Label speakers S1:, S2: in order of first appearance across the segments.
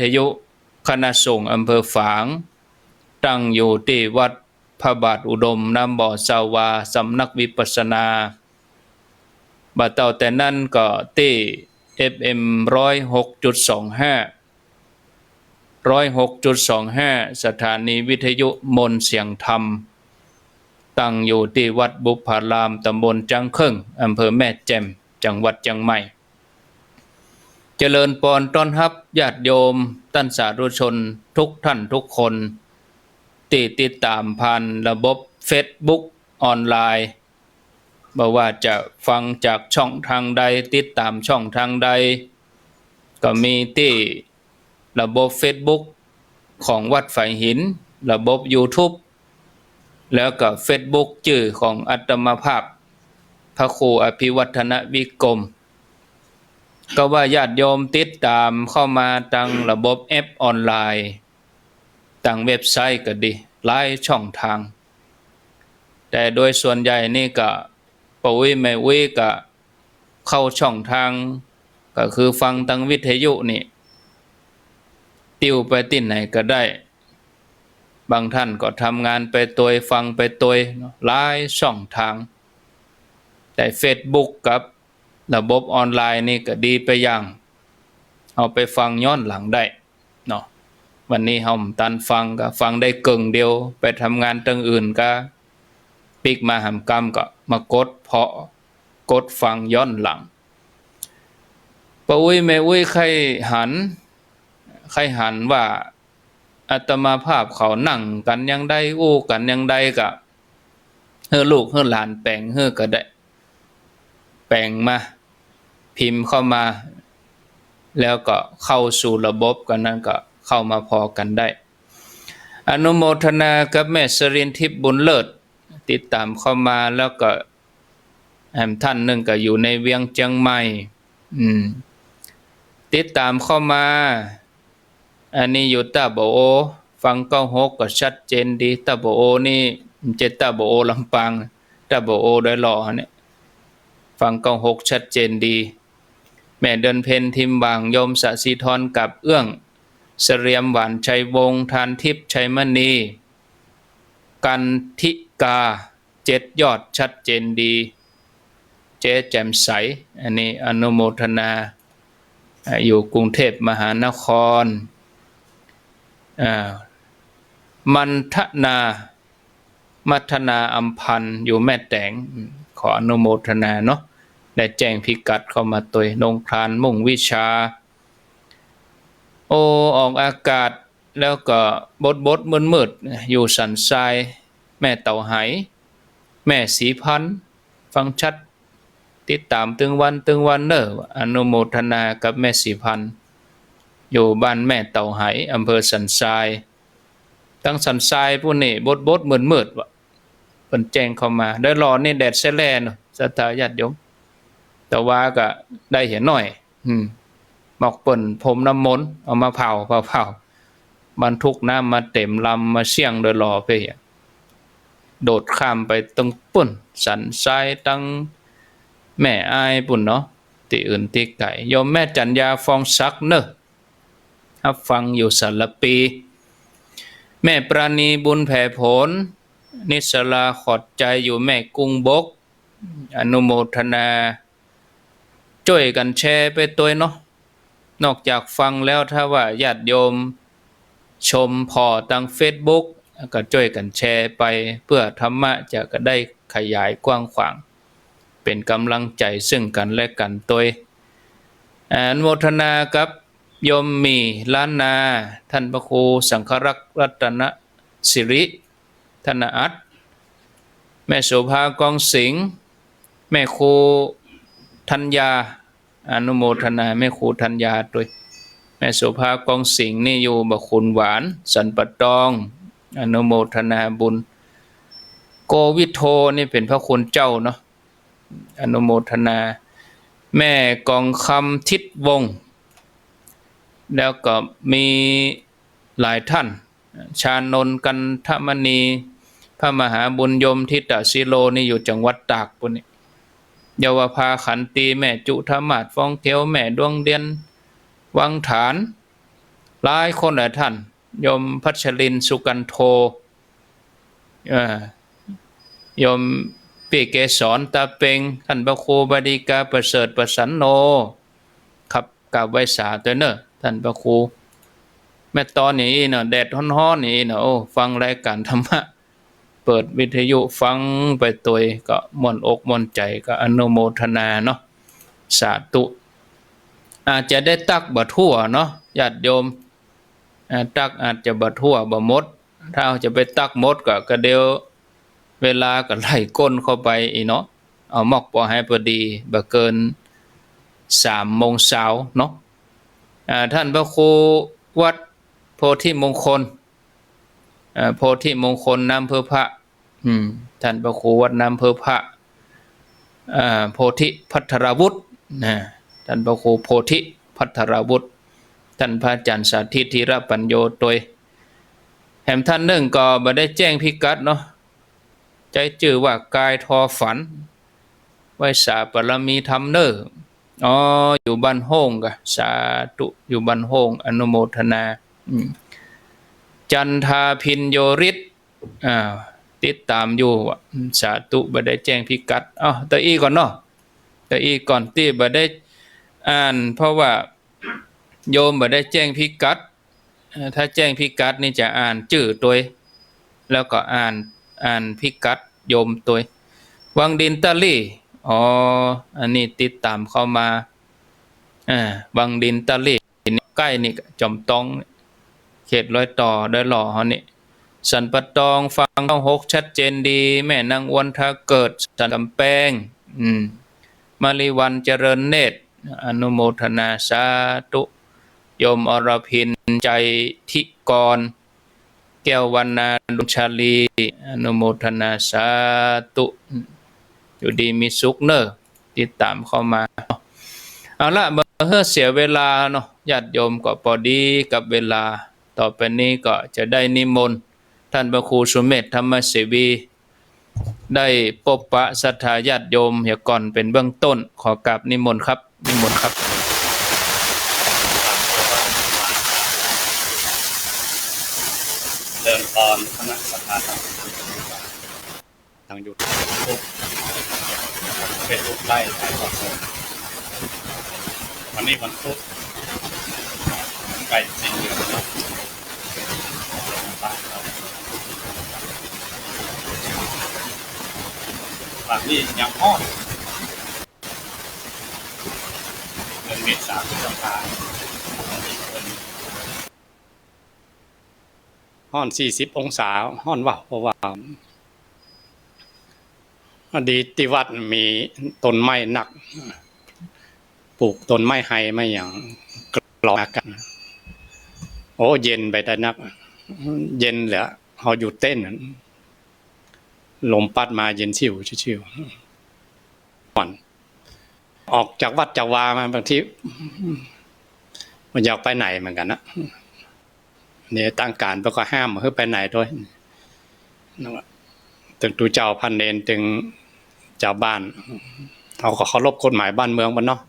S1: ทยุคณะสงฆ์อำเภอฝางตั้งอยู่ที่วัดพระบาทอุดมน้ำบ่อสาวาสำนักวิปัสสนาบัดเต่าแต่นั้นก็ที่ FM 106.25สถานีวิทยุมนต์เสียงธรรมตั้งอยู่ที่วัดบุพารามตำบลจังเคร่งอำเภอแม่แจ่มจังหวัดเชียงใหม่เจริญพรต้อนรับญาติโยมท่านสาธุชนทุกท่านทุกคนที่ติดตามผ่านระบบ Facebook ออนไลน์บ่ว่าจะฟังจากช่องทางใดติดตามช่องทางใดก็มีที่ระบบ Facebook ของวัดฝายหินระบบ YouTube แล้วก็ Facebook ชื่อของอาตมาภาพพระครูอภิวัฒนวิกรมก็ว่าญาติโยมติดตามเข้ามาทางระบบแอปออนไลน์ทางเว็บไซต์ก็ดีหลายช่องทางแต่โดยส่วนใหญ่นี่ก็ปวิแม่วิก็เข้าช่องทางก็คือฟังทางวิทยุนี่ติวไปที่ไหนก็ได้บางท่านก็ทำงานไปตัวฟังไปตัวหลายช่องทางแต่ Facebook กับระบบออนไลน์นี่ก็ดีไปอย่างเอาไปฟังย้อนหลังได้เนาะวันนี้เฮาตันฟังก็ฟังได้กึ่งเดียวไปทำงานตั้งอื่นก็ปิกมาหำกรรมก็มากดเพาะกดฟังย้อนหลังปะอุ้ยแม่อุ้ยใครหันว่าอาตมาภาพเขานั่งกันยังได้อู้กันยังได้ก็เฮือลูกเฮือหลานแปลงเฮือก็ได้แปลงมาพิมพ์เข้ามาแล้วก็เข้าสู่ระบบกันนั้นก็เข้ามาพอกันได้อนุโมทนากับแม่สรินทิพย์บุญเลิศติดตามเข้ามาแล้วก็ท่านหนึ่งก็อยู่ในเวียงเชียงใหม่ติดตามเข้ามาอันนี้อยู่ตาโบโอฟัง96ก็ชัดเจนดีตาโบโอนี่เจตาโบโอลำปางตาโบโอได้หล่อเนี่ยฟัง96ชัดเจนดีแม่เดินเพนทิมบางโยมสศิธรกับเอื้องเสรียมหวานชัยวงศ์ทานทิพย์ชัยมณีกันทิกา7ยอดชัดเจนดีเจ๊แจ่มใสอันนี้อนุโมทนาอยู่กรุงเทพมหานครมันทนามัทนาอัมพันธ์อยู่แม่แตงขออนุโมทนาเนาะได้แจ้งพิกัดเข้ามาตัวนงครานมุ่งวิชาออกอากาศแล้วก็บดมืดอยู่สันทรายแม่เต่าไหแม่สีพันธ์ฟังชัดติดตามตึงวันเนออนุโมทนากับแม่สีพันธ์อยู่บ้านแม่เต่าไหอำเภอสันทรายตั้งสันทรายผู้นี่บดมืดว่ะเพิ่นแจ้งเข้ามาได้รอนี่แดดแซ่แลเนาะศรัทธาญาติโยมแต่ว่าก็ได้เห็นหน่อยบอกเปิ่นพรมน้ำมนต์เอามาเผาบรรทุกน้ำมาเต็มลำมาเสี่ยงโดยรอไปโดดข้ามไปตรงปุ่นสันทรายตั้งแม่อายปุ่นเนาะที่อื่นที่ไก่โยมแม่จัญญาฟองซักเนอะรับฟังอยู่สารปีแม่ปราณีบุญแผ่ผลนิสลาขอดใจอยู่แม่กุ้งบกอนุโมทนาช่วยกันแชร์ไปตัวเนาะนอกจากฟังแล้วถ้าว่าญาติโยมชมพอทาง Facebook ก็ช่วยกันแชร์ไปเพื่อธรรมะจะก็ได้ขยายกว้างขวางเป็นกำลังใจซึ่งกันและกันตัวอนุโมทนากับโยมมีล้านนาท่านพระครูสังฆรักษ์รัตนสิริธนอัตแม่โสภากองสิงห์แม่ครูธัญญาอนุโมทนาแม่ครูธัญญาด้วยแม่โสภากองสิงห์นี่อยู่บักขุนหวานสันปะตองอนุโมทนาบุญโกวิโทนี่เป็นพระคุณเจ้าเนาะอนุโมทนาแม่กองคำทิศวงศ์แล้วก็มีหลายท่านชานนท์กันทมณีพระมหาบุญยมทิตศิโลนี่อยู่จังหวัดตากปุ่นนี่เยาวภาขันตีแม่จุธรรมาศฟองเขียวแม่ดวงเดียนวังฐาน หลายคนหลายท่านโยมพัชรินทร์สุกันโทโยมปีเกศรตาเปงท่านพระครูบดีกาประเสริฐประสันโนครับกับไว้สาตัวเนอะท่านพระครูแม่ตอนนี้เนาะแดดร้อนๆนี่เนาะโอ้ฟังรายการธรรมะเปิดวิทยุฟังไปตัวก็ม่วนอกม่วนใจก็อนุโมทนาเนาะสาธุอาจจะได้ตักบ่ทั่วเนาะญาติโยมตักอาจจะบ่ทั่วบ่หมดถ้าจะไปตักหมดก็เดี๋ยวเวลาก็ไหลก้นเข้าไปอีเนาะเอาหมอกบ่ให้พอดีบ่เกิน3 โมงเช้าเนาะท่านพระครูวัดโพธิมงคลโพธิมงคลน้ำเภอพระท่านพระครูวัดน้ำเภอพระโพธิพัทรวุฒิท่านพระครูโพธิพัทรวุฒิท่านพระอาจารย์สาธิตธีรปัญโยโดยแถมท่านหนึ่งก็บ่ได้แจ้งพิกัดเนาะใจจื่อว่ากายทอฝันไว้สาปรมีธรรมเนออยู่บ้านโฮงกะสาธุอยู่บ้านโฮงอนุโมทนาจันทาพินโยฤทธิ์ติดตามอยู่สาธุบ่ได้แจ้งพิกัดตะอี้ก่อนเนาะตะอี้ก่อนที่บ่ได้อ่านเพราะว่าโยมบ่ได้แจ้งพิกัดถ้าแจ้งพิกัดนี่จะอ่านชื่อตัวแล้วก็อ่านพิกัดโยมตัววังดินตะลี่อันนี้ติดตามเข้ามาวังดินตะลี่ใกล้นี่จอมตองเขตรอยต่อได้หล่อเฮานี่สันปะตองฟังต้อง6ชัดเจนดีแม่นางวันทาเกิดสันกำแพงมาริวันเจริญเนตรอนุโมทนาสาธุโยมอรพินใจทิกรแก้ววรรณาดุชาลีอนุโมทนาสาธุอยู่ดีมีสุขเนอะติดตามเข้ามาเอาละเมื่อเสียเวลาเนาะญาติโยมก็พอดีกับเวลาต่อไปนี้ก็จะได้นิมนต์ท่านพระครูสุเมธธรรมเสวีได้พบปะศรัทธาญาติโยมเหี่ยก่อนเป็นเบื้องต้นขอกราบนิมนต์ครับนิมนต์ครับ
S2: เดินตอนคณะสัทธาธรรมทางยูทูบเฟซบุ๊กไลฟ์ถ่ายทอดสดวันนี้วันพุธใกล้สิ้นเดือนแล้วฝากนี่ยังฮอดเดือนเมษายนพฤษภาคมฮ้อน40 องศาฮ้อนว่าเพราะว่าอดีตที่วัดมีต้นไม้หนักปลูกต้นไม้ไฮไม่อย่างกรองอากาศโอ้เย็นไปแต่นักเย็นเหลือเขาอยู่เต้นลมพัดมาเย็นชิวชิวก่อนออกจากวัดจากวามาบางทีมันอยากไปไหนเหมือนกันนะเนี่ยตั้งการแล้วก็ห้ามให้ไปไหนด้วยถึงตูเจ้าพันเนนถึงเจ้าบ้านเขาก็เคารพกฎหมายบ้านเมืองมันเนาะ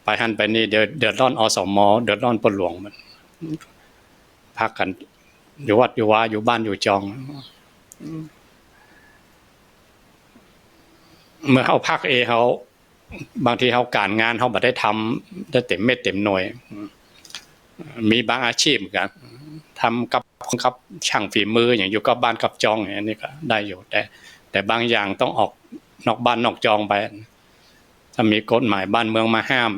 S2: ไปหันไปนี่เดือดร้อนอสม.เดือดร้อนปหลวงมันพักกันอยู่วัดอยู่วาอยู่บ้านอยู่จองเมื่อเขาพักเขาบางทีเขาการงานเขาไม่ได้ทำได้เต็มเม็ดเต็มหน่วยมีบางอาชีพกันทำกับช่างฝีมืออย่างอยู่กับบ้านกับจองอย่างนี้ก็ได้อยู่แต่บางอย่างต้องออกนอกบ้านนอกจองไปถ้ามีกฎหมายบ้านเมืองมาห้าม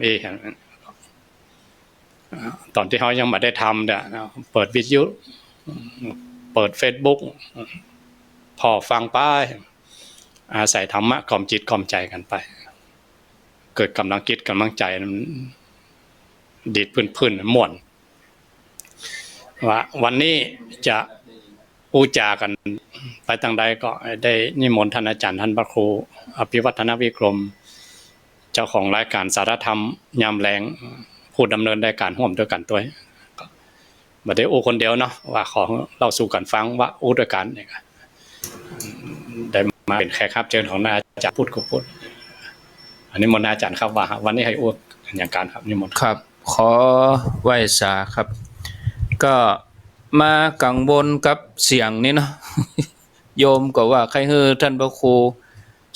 S2: ตอนที่เขายังไม่ได้ทำเนี่ยเปิดวิทยุเปิด Facebook พอฟังไปอาศัยธรรมะกล่อมจิตกล่อมใจกันไปเกิดกำลังคิดกำลังใจดีดพื้นม่วนว่าวันนี้จะพูดจากันไปทางใดก็ได้นิมนต์ท่านอาจารย์ท่านพระครูอภิวัฒนวิกรมเจ้าของรายการสารธรรมยามแรงผู้ดำเนินรายการร่วมด้วยกันด้วยไม่ได้อู้คนเดียวเนาะว่าขอเราสู่กันฟังว่าอู้ด้วยกันเนี่ยได้มาเป็นแขกรับเชิญของอาจารย์พูดอันนี้มนต์อาจารย์ครับว่าวันนี้ให้อู้อย่างการครับนิมนต์
S1: ครับข ขอไหว้สาครับ ก็มากังวลกับเสียงนี้เนาะ โยมก็ว่าใครฮือท่านพระครู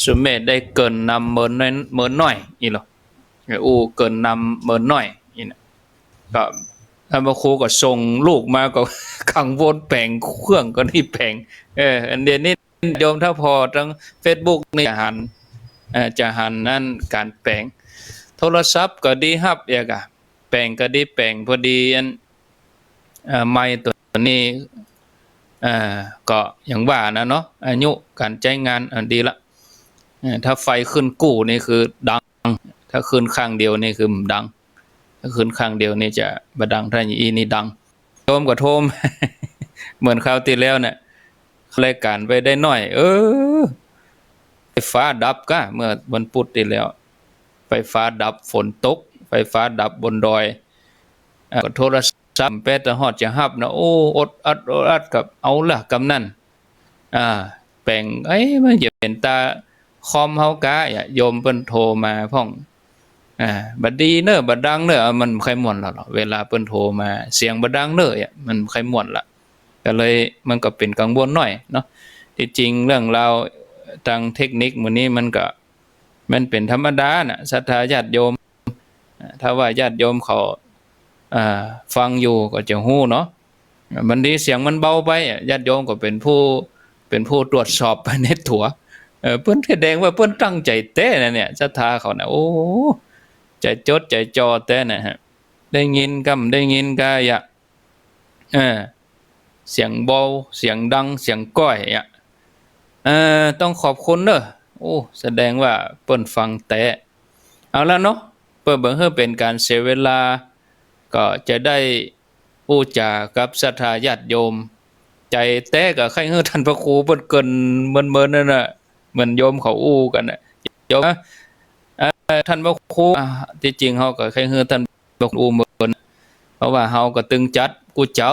S1: สุเมธได้เกินนำเมินน้อยเมินน้อยอีหรออู้เกินนำเมินน้อยอีนะก็ท่านพระครูก็ส่งลูกมาก็ กังวลแปลงเครื่องก็นี่แปลงอันเดียวนี้โยมถ้าพอทั้ง Facebook นี่จะหันนั่นการแปลงโทรศัพท์ก็ดีฮับอย่างกะแปลงก็ดีแปลงพอดีอันไม้ตัวนี้ก็อย่างว่านะเนาะอายุการใช้งานดีละถ้าไฟขึ้นกู้นี่คือดังถ้าขึ้นข้างเดียวนี่คือดังถ้าขึ้นข้างเดียวนี่จะบ่ดังถ้าอย่างอีนี่ดังโทมก็โทม เหมือนคราวที่แล้วเนี่ยรายการไปได้น้อยไฟฟ้าดับก็เมื่อวันพุธที่แล้วไฟฟ้าดับฝนตกไฟฟ้าดับบนดอยก็โทรศัพท์แปดฮอดจะฮับนะโอ้อดอัดกับเอาล่ะกำนั่นแปลงมันจะเป็นตาคอมเฮากะโยมเพิ่นโทรมาพ่องบัดดีเน้อบัดดังเน้อมันใครม่วนล่ะเวลาเพิ่นโทรมาเสียงบัดดังเน้อมันใครม่วนล่ะก็เลยมันก็เป็นกังวลหน่อยเนาะที่จริงเรื่องราวทางเทคนิคมื้อนี้มันเป็นธรรมดาน่ะศรัทธาญาติโยมถ้าว่าญาติโยมเขาฟังอยู่ก็จะฮู้เนาะบางทีเสียงมันเบาไปญาติโยมก็เป็นผู้ตรวจสอบไปในตัวเพิ่นแสดงว่าเพิ่นตั้งใจแท้นะเนี่ยศรัทธาเขานะโอ้ใจจดใจจ่อแท้นะฮะได้ยินได้ยินกายะเสียงเบาเสียงดังเสียงก้อยต้องขอบคุณเด้อโอ้แสดงว่าเพิ่นฟังแต่เอาแล้วเนาะเพื่อเพื่อเป็นการเสียเวลาก็จะได้อู้จากับศรัทธาญาติโยมใจแต้กับใครเฮือท่านพระครูเพิ่นเกินเมินนั่นน่ะเหมือนโยมเขาอู้กันน่ะโยมท่านพระครูที่จริงเฮาก็ใครเฮือท่านพระครูเมินเพราะว่าเฮาก็ตึงจัดกูเจ้า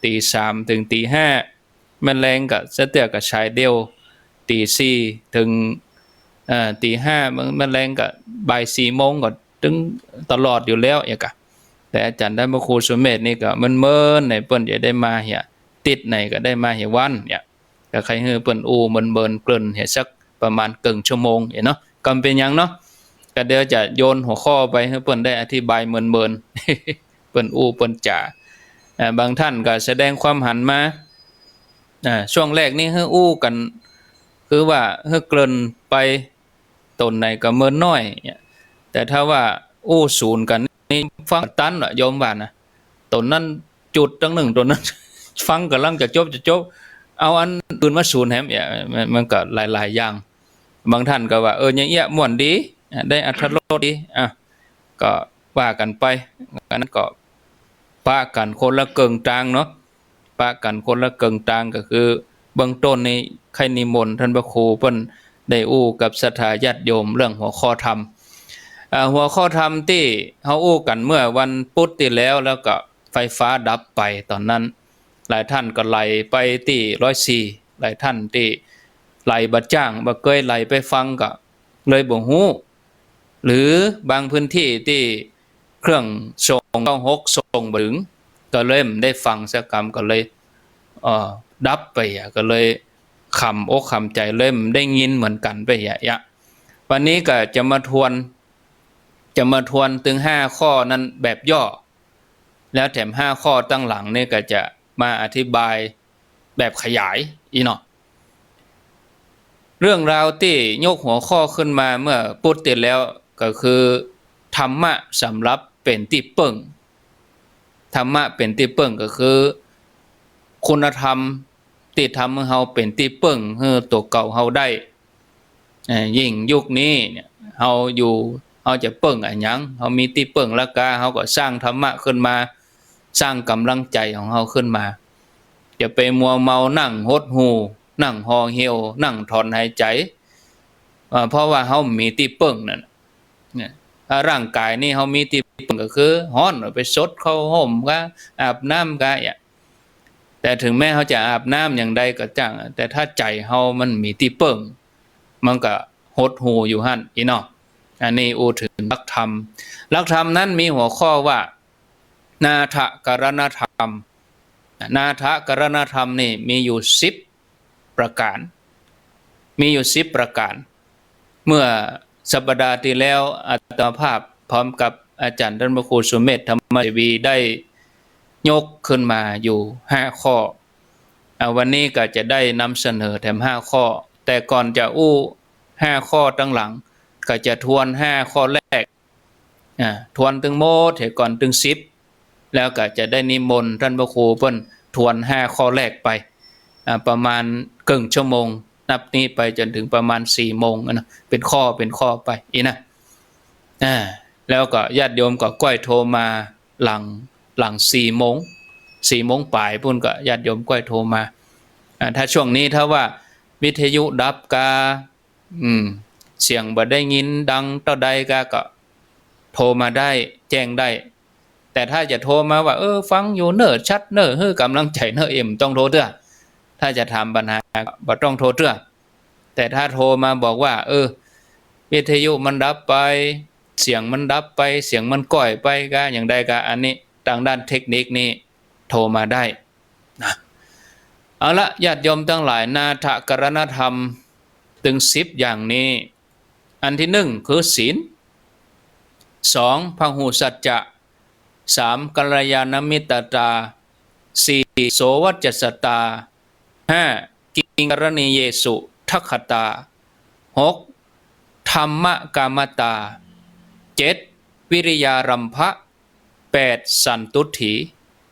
S1: ตี3ถึงตี5แม่นแรงก็สะเตือก็ชายเดียวตี4ถึงตี5แม่นแรงก็บ่าย4โมงก็ถึงตลอดอยู่แล้วอย่างกะแต่อาจารย์ท่านพระครูสุเมธนี่ก็มันเมินในเปิ้นจะได้มาเหียติดในก็ได้มาเหียวันเนี่ยก็ใครฮือเปิ้นอู้มันเบิ่นเกริ่นเหียสักประมาณครึ่งชั่วโมงเนาะก็เป็นหยังเนาะก็เดี๋ยวจะโยนหัวข้อไปให้เปิ้นได้อธิบายเมินๆ เปิ้นอู้เปิ้นจ๋าบางท่านก็แสดงความหันมาช่วงแรกนี่ฮืออู้กันคือว่าฮือเกริ่นไปต้นไหนก็เมินน้อยแต่ถ้าว่าอู้ศูนย์กันนี่ฟังตันว่ะโยมว่านะต้นนั้นจุดตั้งหนึ่งต้นนั้น ฟังกำลังจะจบเอาอันอื่นมาศูนย์แฮมมันก็หลายอย่างบางท่านก็ว่าอย่างเงี้ยม่วนดีได้อรรถรสดีก็ว่ากันไปนั้นก็ปะกันคนละเกิงกลางเนาะปะกันคนละเกิงกลางก็คือเบื้องต้นนี้ใครนิมนต์ท่านพระครูเพิ่นได้อู้กับศรัทธาญาติโยมเรื่องหัวข้อธรรมหัวข้อธรรมที่เฮาอู้กันเมื่อวันพุธที่แล้วก็ไฟฟ้าดับไปตอนนั้นหลายท่านก็ไหลไปที่104หลายท่านที่ไหลบ่จ้างบ่เคยไหลไปฟังก็เลยบ่ฮู้หรือบางพื้นที่ที่เครื่องส่ง96ส่งบ่ถึงก็เลยได้ฟังสักคำก็เลยดับไปก็เลยขำอกขำใจเลยได้ยินเหมือนกันไปวันนี้ก็จะมาทวนถึง5ข้อนั้นแบบย่อแล้วแถม5ข้อตั้งหลังนี่ก็จะมาอธิบายแบบขยายอีเนาะเรื่องราวที่ยกหัวข้อขึ้นมาเมื่อพูดติดแล้วก็คือธรรมะสำหรับเป็นที่เปิ้งธรรมะเป็นที่เปิ้งก็คือคุณธรรมที่ทำให้เฮาเป็นที่เปิ้งให้ตัวเก่าเฮาได้ยิ่งยุคนี้เนี่ยเฮาจะเปิ้งอันหยังเฮามีที่เปิ้งละกาเฮาก็สร้างธรรมะขึ้นมาสร้างกำลังใจของเฮาขึ้นมาอย่าไปมัวเมานั่งหดหูนั่งห่อเหี่ยวนั่งถอนหายใจเพราะว่าเฮามีที่เปิ้งนั่นเนี่ยร่างกายนี่เฮามีที่เปิ้งก็คือฮ้อนไปซดเข้าห่มก็อาบน้ำก็แต่ถึงแม้เฮาจะอาบน้ำอย่างใดก็จังแต่ถ้าใจเฮามันมีที่เปิ้งมันก็หดหูอยู่หั่นอีเนาะ อันนี้อูถึงหลักธรรมหลักธรรมนั้นมีหัวข้อว่านาถกรณธรรมนาถกรณธรรมนี่มีอยู่10ประการมีอยู่10ประการเมื่อสัปดาห์ที่แล้วอาตมาภาพพร้อมกับอาจารย์ท่านพระครูสุเมธธรรมเทวีได้ยกขึ้นมาอยู่5ข้อวันนี้ก็จะได้นำเสนอแถม5ข้อแต่ก่อนจะอู้5ข้อตั้งหลังก็จะทวน5ข้อแรกทวนถึงโมดเหตุก่อนถึง10แล้วก็จะได้นิมนต์ท่านพระครูเพิ่นทวน5ข้อแรกไปประมาณครึ่งชั่วโมงนับนี้ไปจนถึงประมาณ4โมงนะเป็นข้อไปอีนะแล้วก็ญาติโยมก็ก้อยโทรมาหลัง4โมงปลายพุ่นก็ญาติโยมก้อยโทรมาถ้าช่วงนี้ถ้าว่าวิทยุดับกาเสียงบ่ได้ยินดังเท่าใดก็โทรมาได้แจ้งได้แต่ถ้าจะโทรมาว่าฟังอยู่เนอชัดเนอฮื้อกำลังใจเนอต้องโทรเด้อถ้าจะถามปัญหาบ่ต้องโทรเด้อแต่ถ้าโทรมาบอกว่าวิทยุมันดับไปเสียงมันดับไปเสียงมันก้อยไปก็อย่างใดก็อันนี้ทางด้านเทคนิคนี่โทรมาได้นะเอาละญาติโยมทั้งหลายนาถกรณธรรมถึง10อย่างนี้อันที่1คือศีล2พหุสัจจะ3กัลยาณมิตรตา4โสวัจจสตา5กิงกรณีเยสุทัคคตา6ธรรมกามตา7วิริยารัมภะ8สันตุถี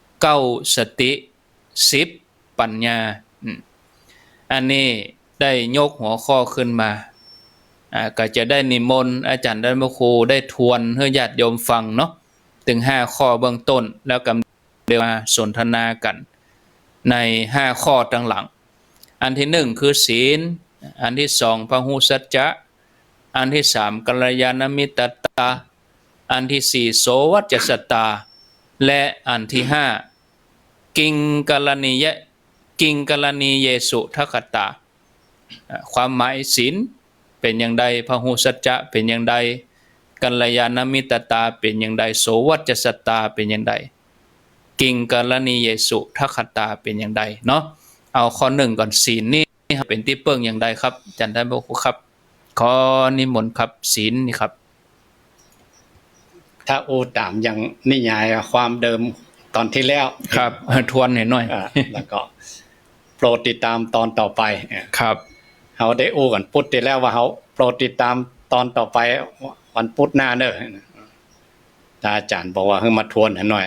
S1: 9สติ10ปัญญาอันนี้ได้ยกหัวข้อขึ้นมาก็จะได้นิมนต์อาจารย์ท่านพระครูได้ทวนให้ญาติโยมฟังเนาะถึง5ข้อเบื้องต้นแล้วก็เดี๋ยวมาสนทนากันใน5ข้อตั้งหลังอันที่1คือศีลอันที่2พหุสัจจะอันที่3กัลยาณมิตรตาอันที่4โสวัจจสตาและอันที่5กิงกัลนีเยสุทัคคตาความหมายศีลเป็นอย่างใดพหุสัจจะเป็นอย่างใดกัลยาณมิตรตาเป็นอย่างใดโสวัจจสตาเป็นอย่างใดกิงกัลนีเยสุทัคคตาเป็นอย่างใดเนาะเอาข้อ1ก่อนศีลนี่เป็นที่เปิ้งอย่างใดครับอาจารย์ท่านพระครูครับขอนิมนต์ครับศีลนี่ครับ
S2: ถ้าโอตามอย่างนิยายความเดิมตอนที่แล้ว
S1: ครับทวนหน่อย
S2: แล้วก็โปรดติดตามตอนต่อไป
S1: ครับ
S2: เขาได้โอ้กันพุทธที่แล้วว่าเขาโปรดติดตามตอนต่อไปวันพุธหน้าเนอะอาจารย์บอกว่าให้มาทวนหน่อย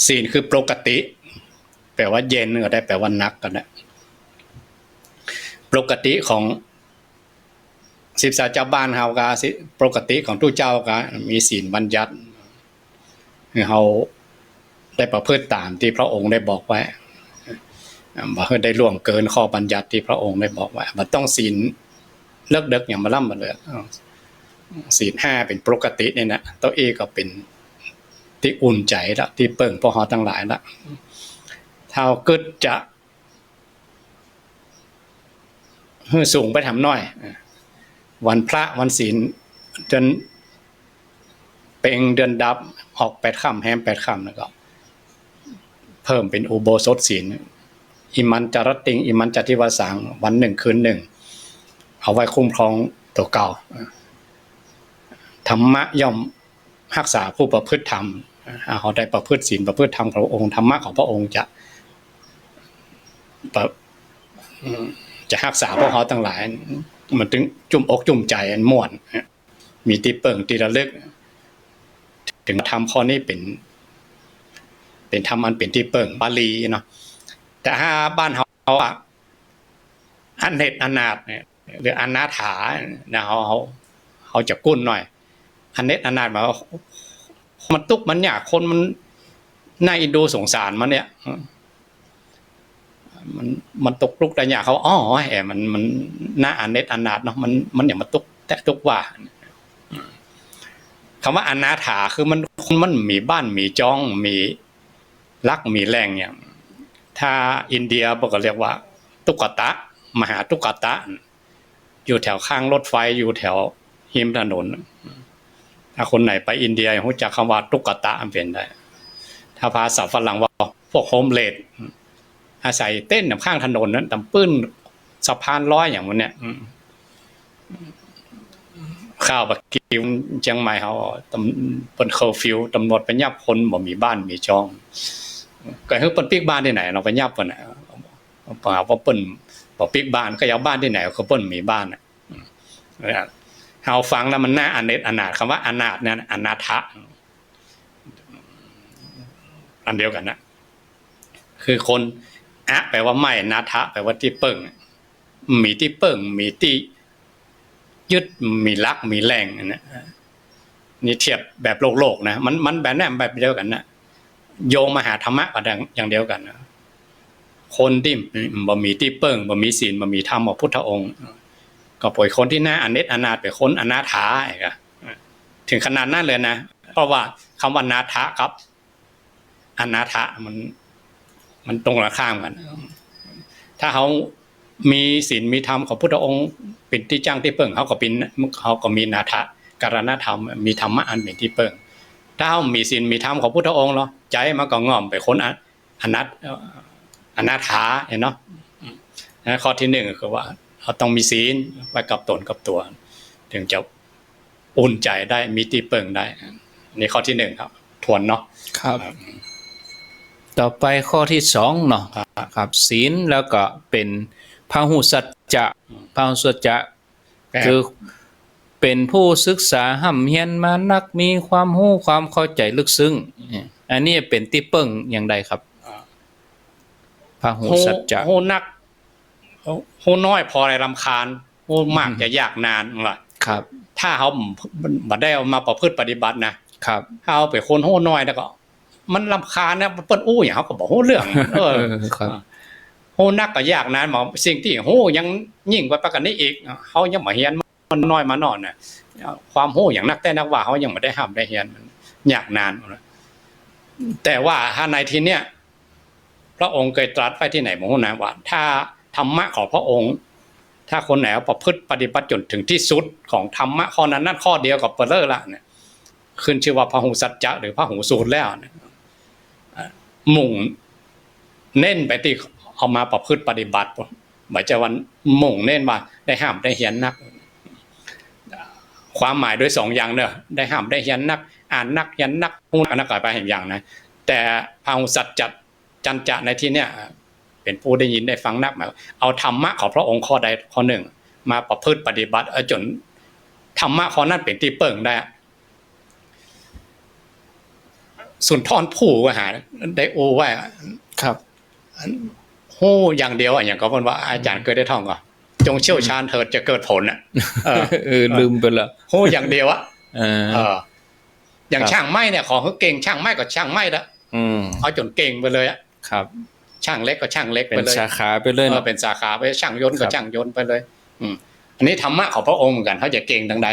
S2: ศีลคือปกติแปลว่าเย็นก็ได้แปลว่านักก็ได้ปกติของ13เจ้าบ้านเฮาก็ปกติของทุกเจ้าก็มีศีลบัญญัติเฮาได้ประพฤติตามที่พระองค์ได้บอกไว้บ่ได้ล่วงเกินข้อบัญญัติที่พระองค์ได้บอกไว้มันต้องศีลเลิกเด็กอย่างมาล่ำมาเลยศีล5เป็นปกตินี่นะตัวเองก็เป็นที่อุ่นใจละที่เปิ่งพวกเฮาทั้งหลายละถ้าเกิดจะสูงไปทำน้อยวันพระวันศีลเดือนเพ็ญเดือนดับออก8ค่ำแฮม8ค่ำแล้วก็เพิ่มเป็นอุโบสถศีลอิมันจารติงอิมันจติวสังวัน1คืน1เอาไว้คุ้มครองตัวเก่าธรรมะย่อมรักษาผู้ประพฤติธรรมเขาได้ประพฤติศีลประพฤติธรรมของพระองค์ธรรมะของพระองค์จะรักษาพวกเขาทั้งหลายมันถึงจุ่มอกจุ่มใจอันม่วนมีที่เปิ่งที่ระลึกถึงธรรมข้อนี้เป็นธรรมอันเป็นที่เปิ่งบาลีเนาะแต่ถ้าบ้านเขาอันเนตอนาถเนี่ยหรืออนาถาเนี่ยเขาจะกุ้นหน่อยอันเนตอนาถมามันตุกมันยากคนมันน่าอินดูสงสารมันเนี่ยมันตกลุกแต่ยากเขาแหมมันน่าอเนตอนาถเนาะมันอย่างมันตุกแต่ตุกว่าคำว่าอนาถาคือมันมีบ้านมีจ้องมีรักมีแรงอย่างถ้าอินเดียบอกก็เรียกว่าตุกตะมหาตุกตะ อยู่แถวข้างรถไฟอยู่แถวหิมถนนถ้าคนไหนไปอินเดียรู้จักคำว่าตุ๊กตาเป็นได้ถ้าภาษาฝรั่งว่าพวกโฮมเลดอาศัยเต้นข้างถนนนั้นตำปื้นสะพานร้อยอย่างมันเนี่ยข้าวบักกิวเชียงใหม่เขาตำเป็นเคอร์ฟิวตำรวจไปยับคนบ่มีบ้านมีจองก็คือเปิ้นปิกบ้านที่ไหนเราไปยับเปิ้นน่ะป่าว่าเปิ้นบ่ปิกบ้านก็เอาบ้านที่ไหนก็เปิ้นมีบ้านน่ะเฮาฟังแล้วมันน่าอเนจอนาถคำว่าอนาถเนี่ยอนาถะอันเดียวกันนะคือคนอะแปลว่าไม่นาถะแปลว่าที่เปิ่งมีที่เปิ่งมีที่ยึดมีรักมีแรงนะนี่เทียบแบบโลกนะมันแบบนั้นแบบเดียวกันนะโยงมาหาธรรมะก็อย่างเดียวกันนะคนที่บ่มีที่เปิ่งบ่มีศีลบ่มีธรรมของพุทธองค์ก็ปล่อยคนที่น่าอเนจอนาถไปคนอนาถาถึงขนาดนั้นเลยนะเพราะว่าคำว่านาถะครับอนาถะมันตรงข้ามกันถ้าเขามีศีลมีธรรมของพุทธองค์เป็นที่จ้างที่เปิ่งเขาก็มีนาถะการณธรรมมีธรรมะอันเป็นที่เปิ่งถ้าเขามีศีลมีธรรมของพุทธองค์เนาะใจมันก็ง่อมไปคนอนาถาเนาะข้อที่หนึ่งคือว่าเขาต้องมีศีลไว้กับตนกับตัวถึงจะอุ่นใจได้มีที่เปิ่งได้นี่ข้อที่หนึ่งครับทวนเนาะ
S1: ครับต่อไปข้อที่สองเนาะครับศีลแล้วก็เป็นพหุสัจจะพหุสัจจะคือเป็นผู้ศึกษาห่ำเฮียนมานักมีความรู้ความเข้าใจลึกซึ้งอันนี้เป็นที่เปิ่งอย่างใดครับพหุสัจจะ
S2: โหนักโหน้อยพออะไรรำคาญโหมากจะยากนานล่ะ
S1: ครับ
S2: ถ้าเขาบ่ได้เอามาประพฤติปฏิบัตินะครับถ้าเอาไปคนโหน้อยแล้วก็มันรำคาญนะเปิ้นอู้อย่างเขาก็บอกโหเรื่อง
S1: ครับ
S2: โหนักก็ยากนานหมอสิ่งที่โหยังยิ่งกว่าประกันนี้อีกเขายังบ่เฮียนมันน้อยมานอนน่ะความโหอย่างนักแต่นักว่าเขายังบ่ได้ห้ามได้เฮียนมันยากนานแต่ว่าถ้าในที่เนี้ยพระองค์เคยตรัสไว้ที่ไหนบ่ฮู้นะว่าถ้าธรรมะของพระองค์ถ้าคนไหนประพฤติปฏิบัติจนถึงที่สุดของธรรมะข้อนั้นนั่นข้อเดียวกับเปรละเนี่ยขึ้นชื่อว่าพหุสัจจะหรือพหุสูตรแล้วเนี่ยมุ่งเน้นไปที่เอามาประพฤติปฏิบัติหมายจะวันมุ่งเน้นว่าได้ห้ามได้เฮียนนักความหมายด้วย2อย่างเนอะได้ห้ามได้เฮียนนักอ่านนักเฮียนนักพูดนักไปเห็นอย่างนะแต่พหุสัจจะจันจะในที่เนี้ยเป็นผู้ได้ยินได้ฟังนักหมายเอาธรรมะของพระองค์ข้อใดข้อหนึ่งมาประพฤติปฏิบัติจนธรรมะข้อนั้นเป็นที่เปิ่งได้สุนทรภู่ก็หาได้โอไว้
S1: ครับ
S2: โหอย่างเดียวอย่างก็เพิ่นว่าอาจารย์เคยได้ท่องก่อนจงเชี่ยวชาญเถิดจะเกิดผล
S1: ลืมไปละ
S2: โหอย่างเดียวอย่างช่างไม้เนี่ยขอเขาเก่งช่างไม้ก็ช่างไม้ละเอาจนเก่งไปเลย
S1: ครับ
S2: ช่างเล็กก็ช่างเล็กไปเลย
S1: เป็นสาขาไปเลย
S2: เป็นสาขาไปช่างยนต์ก็ช่างยนต์ไปเลยอันนี้ธรรมะของพระองค์เหมือนกันเขาจะเก่งดังใด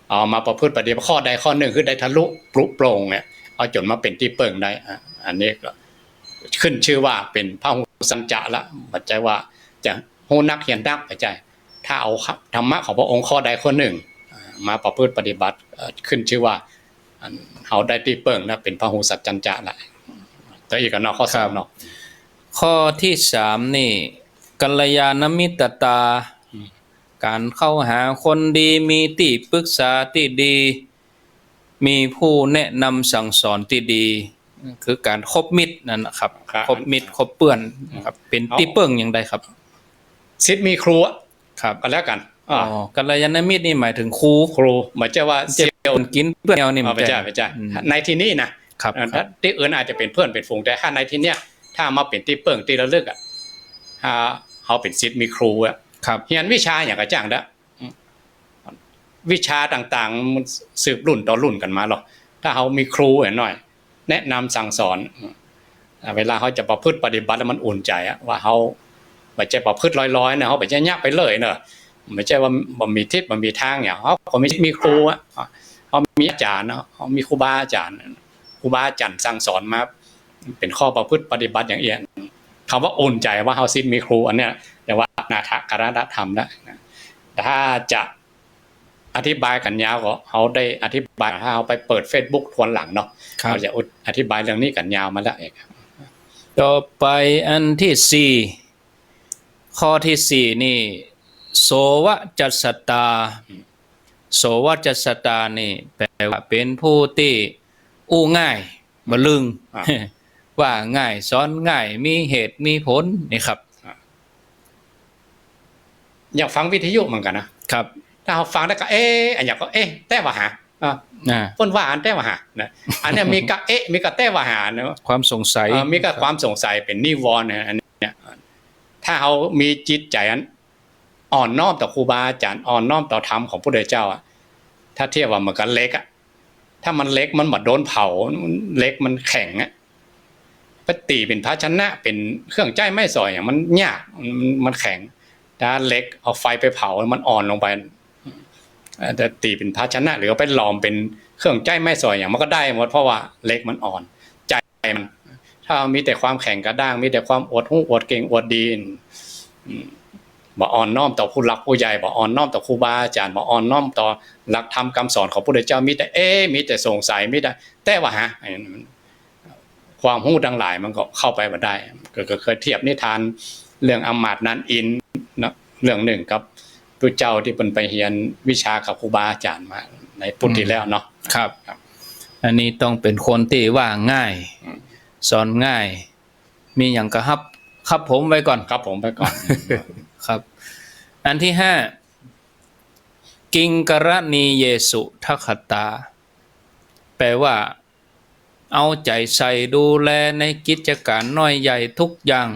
S2: เอามาประพฤติปฏิบัติข้อใดข้อหนึ่งคือได้ทะลุปลุกโปร่งเนี่ยเอาจนมาเป็นที่เปิ่งได้อันนี้ก็ขึ้นชื่อว่าเป็นพหุสัจจะละปัจจัยว่าจะโหนักเฮียนนักปัจจัยถ้าเอาธรรมะของพระองค์ข้อใดข้อหนึ่งมาประพฤติปฏิบัติขึ้นชื่อว่าเขาได้ที่เปิ่งนะเป็นพหุสัจจะละแต่อีกกันเนาะข้อ2เนาะ
S1: ข้อที่3นี่กัลยาณมิตรตาการเข้าหาคนดีมีที่ปรึกษาที่ดีมีผู้แนะนำสั่งสอนที่ดีคือการคบมิตรนั่นนะครับคบมิตรคบเปื้อนนะครับเป็นที่เปิ่งอย่างใดครับ
S2: ศิษย์มีครู
S1: ครับ
S2: ก็แล้วกัน
S1: กัลยาณมิตรนี่หมายถึงครู
S2: หมายจะว่า
S1: เจียวกินเพื่อนนี่
S2: ไม่ใช่ในที่นี้นะครับที่อื่นอาจจะเป็นเพื่อนเป็นฝูงแต่ถ้าในที่เนี้ยถ้ามาเป็นที่เปิ่งที่ระลึกเขาเป็นศิษย์มีครูเรียนวิชาอย่างกระจ่างเด้อวิชาต่างๆมันสืบรุ่นต่อรุ่นกันมาหรอกถ้าเขามีครูหน่อยแนะนำสั่งสอนเวลาเขาจะประพฤติปฏิบัติแล้วมันอุ่นใจว่าเขาไม่ใช่ประพฤติลอยๆนะเขาไม่ใช่ยักไปเลยเนอะไม่ใช่ว่าบ่มีทิศบ่มีทางอย่างเขามีครูเขามีอาจารย์เขามีครูบาอาจารย์สั่งสอนมาเป็นข้อประพฤติปฏิบัติอย่างเอียนคำว่าอุ่นใจว่าเขาศิษย์มีครูอันเนี้ยแต่ว่า นาถกรณธรรมแล้วนะถ้าจะอธิบายกันยาวก็เขาได้อธิบายถ้าเอาไปเปิด Facebook ทวนหลังเนาะเราจะอธิบายเรื่องนี้กันยาวมาแล้วเอง
S1: ต่อไปอันที่สี่ข้อที่สี่นี่โสวจัสสตาโสวจัสสตานี่แปลว่าเป็นผู้ที่อู้ง่ายบลึงว่าง่ายสอนง่ายมีเหตุมีผลนี่ครับ
S2: อยากฟังวิทยุเหมือนกันนะครับถ้าเราฟังแล้วก็อันอยากก็แต่ว่าหาต้นว่าอันแต่ว่าหานะอันนี้มีกะมีกะแต่ว่าหาเนาะ
S1: ความสงสัย
S2: มีกะความสงสัยเป็นนิวรณ์อันนี้ถ้าเรามีจิตใจอันอ่อนน้อมต่อครูบาอาจารย์อ่อนน้อมต่อธรรมของพระพุทธเจ้าถ้าเทียบว่ามันกันเล็กถ้ามันเล็กมันเหมือนโดนเผาเล็กมันแข็งปฏิเป็นภาชนะเป็นเครื่องใจไม่สอยอย่างมันยากมันแข็งถ้าเล็กเอาไฟไปเผามันอ่อนลงไปแต่ตีเป็นภาชนะหรือเอาไปหลอมเป็นเครื่องใจไม่สอยอย่างมันก็ได้หมดเพราะว่าเล็กมันอ่อนใจมันถ้ามีแต่ความแข็งกระด้างมีแต่ความอดหู้อดเก่งอดดีบ่อ่อนน้อมต่อผู้หลักผู้ใหญ่บ่อ่อนน้อมต่อครูบาอาจารย์บ่อ่อนน้อมต่อหลักธรรมคำสอนของพระพุทธเจ้ามีแต่มีแต่สงสัยมีแต่ว่าความหู้ทั้งหลายมันก็เข้าไปบ่ได้ก็เคยเทียบนิทานเรื่องอมาตย์นันอินนะเรื่องหนึ่งกับพระเจ้าที่เป็นไปเรียนวิชากับครูบาอาจารย์มาในพุทธที่แล้วเนาะ
S1: ครับอันนี้ต้องเป็นคนที่ว่าง่ายสอนง่ายมีอย่างกระครับผมไว้ก่อน
S2: ครับผมไว้ก่อน
S1: ครับอันที่ห้ากิงกรณีเยสุทัคคตาแปลว่าเอาใจใส่ดูแลในกิจการน้อยใหญ่ทุกอย่าง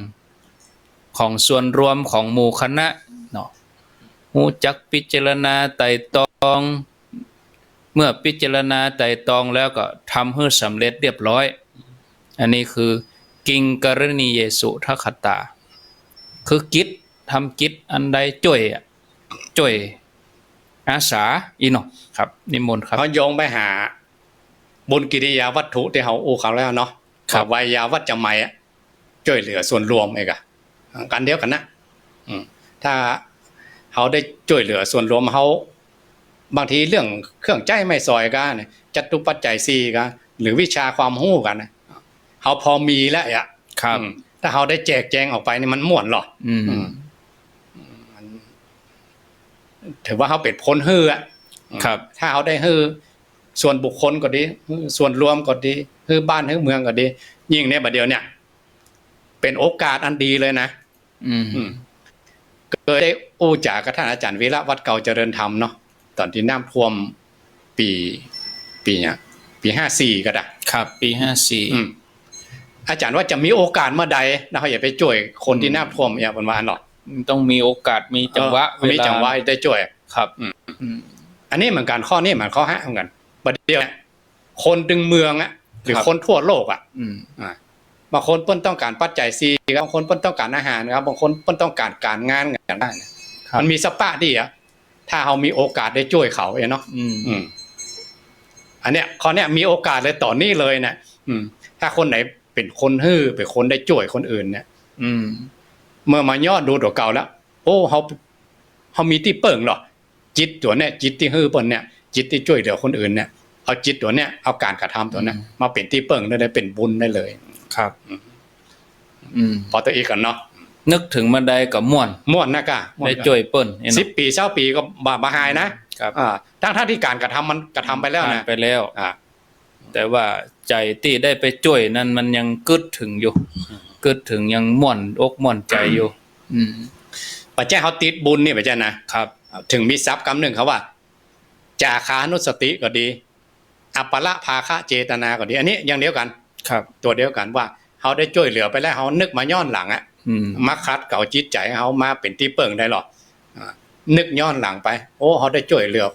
S1: ของส่วนรวมของหมู่คณะเนาะรู้จักพิจารณาไต่ตองเมื่อพิจารณาไต่ตองแล้วก็ทำให้สำเร็จเรียบร้อยอันนี้คือกิงกรณีเยสุทัคคตาคือกิจทำกิจอันใดจ่วยอาสาอีเนาะครับนิมนต์ครับ
S2: เขาโยงไปหาบุญกิริยาวัตถุที่เขาอู้เขาแล้วเนาะกับวิยาวัจจะไม่ช่วยเหลือส่วนรวมเองกันเดียวกันนะถ้าเขาได้ช่วยเหลือส่วนรวมเขาบางทีเรื่องเครื่องใจไม่ซอยกันจัตุปัจจัยสี่กันหรือวิชาความรู้กันเขาพอมีแล้ว
S1: ครับ
S2: ถ้าเขาได้แจกแจงออกไปนี่มันม่วนหรอถือว่าเขาเป็นพ้นฮื้อ
S1: ครับ
S2: ถ้าเขาได้ฮื้อส่วนบุคคลก็ดีส่วนรวมก็ดีฮื้อบ้านฮื้อเมืองก็ดียิ่งเนี่ยบัดเดียวเนี่ยเป็นโอกาสอันดีเลยนะเคยได้อู้จากกับท่านอาจารย์วิระวัดเก่าเจริญธรรมเนาะตอนที่น้ำท่วมปีเนี่ยปี54ก็ได้
S1: ครับปี54
S2: อาจารย์ว่าจะมีโอกาสเมื่อใดนะเขาอย่าไปช่วยคนที่น้ำท่วมอย่างวันหรอก
S1: ต้องมีโอกาสมีจังหวะ
S2: มีจังหวะได้ช่วย
S1: ครับ
S2: อันนี้เหมือนกันข้อนี้เหมือนข้อ5เหมือนกันประเดี๋ยวคนดึงเมืองหรือคนทั่วโลกบางคนเปิ้นต้องการปัจจัย4บางคนเปิ้นต้องการอาหารครับบางคนเปิ้นต้องการการงานอย่างนั้นมันมีสปะดีถ้าเรามีโอกาสได้ช่วยเขาเนาะอันเนี้ยข้อเนี้ยมีโอกาสเลยต่อนี้เลยนะถ้าคนไหนเป็นคนฮื้อเป็นคนได้ช่วยคนอื่นเนี่ยเมื่อมายอดดูตัวเก่าแล้วโอ้เขามีที่เปิ่งหรอจิตตัวเนี้ยจิตที่ฮื้อเปิ้นเนี่ยจิตที่ช่วยเหลือคนอื่นเนี่ยเอาจิตตัวเนี้ยเอาการกระทำตัวเนี้ยมาเป็นที่เปิ่งได้เป็นบุญได้เลย
S1: ครับ
S2: พอตัวอีกกันเนาะ
S1: นึกถึงมาได้กับม่วน
S2: นะกะ
S1: ได้ช่วยเปิ้น
S2: 10 ปี20 ปีก็บ่หายนะครับทั้งที่การกระทำมันกระทำไปแล้วนะ
S1: ไปแล้วแต่ว่าใจที่ได้ไปช่วยนั้นมันยังกึดถึงอยู่กึดถึงยังม่วนอกม่วนใจอยู่
S2: ปัจจัยเขาติดบุญนี่ปัจจัยนะครับถึงมีทรัพย์กำหนึ่งเขาว่าจาคานุสติก็ดีอัปปละภาคะเจตนาก็ดีอันนี้อย่างเดียวกัน
S1: ครับ
S2: ตัวเดียวกันว่าเขาได้ช่วยเหลือไปแล้วเขานึกมาย้อนหลังมาคัดเก่าจิตใจเขามาเป็นที่เปิ่งได้หรอนึกย้อนหลังไปโอ้เขาได้ช่วยเหลือ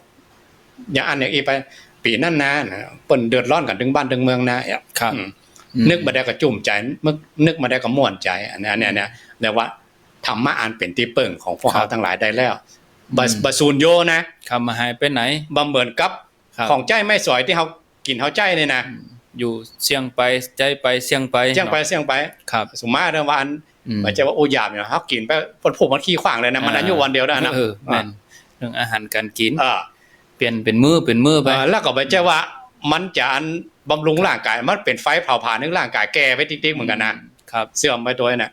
S2: อย่างอันอย่างอีไปปีนั้นนะเปิ้นเดือดร้อนกันถึงบ้านถึงเมืองนะครับนึกมาได้ก็จุ่มใจนึกมาได้ก็ม่วนใจอันนี้เนี่ยเรียกว่าธรรมะอันเป็นที่เปิ่งของพวกเขาทั้งหลายได้แล้วบสูญโยนะ
S1: คำมาหายไปไหน
S2: บำเหมือนกับของใจไม่สวยที่เขากินเขาใจเนี่ยนะ
S1: อยู่เสี่ยงไปใจไปเสี่ยงไป
S2: ครับสมมาตรว่า ไม่ใช่ว่าโอ้ยามเนี่ยเขากินไปคนผมมันขี้ขวางเลยนะมันอายุวันเดียวได้นะ
S1: แม่นเรื่องอาหารการกิน
S2: อ่า
S1: เปลี่ยนเป็นมื้อไป
S2: แล้วก็ไม่ใช่ว่ามันจะอันบำรุงร่างกายมันเป็นไฟเผาผลาญในร่างกายแก่ไปติ๊กๆเหมือนกันนะครับ เสื่อมไปตัวน่ะ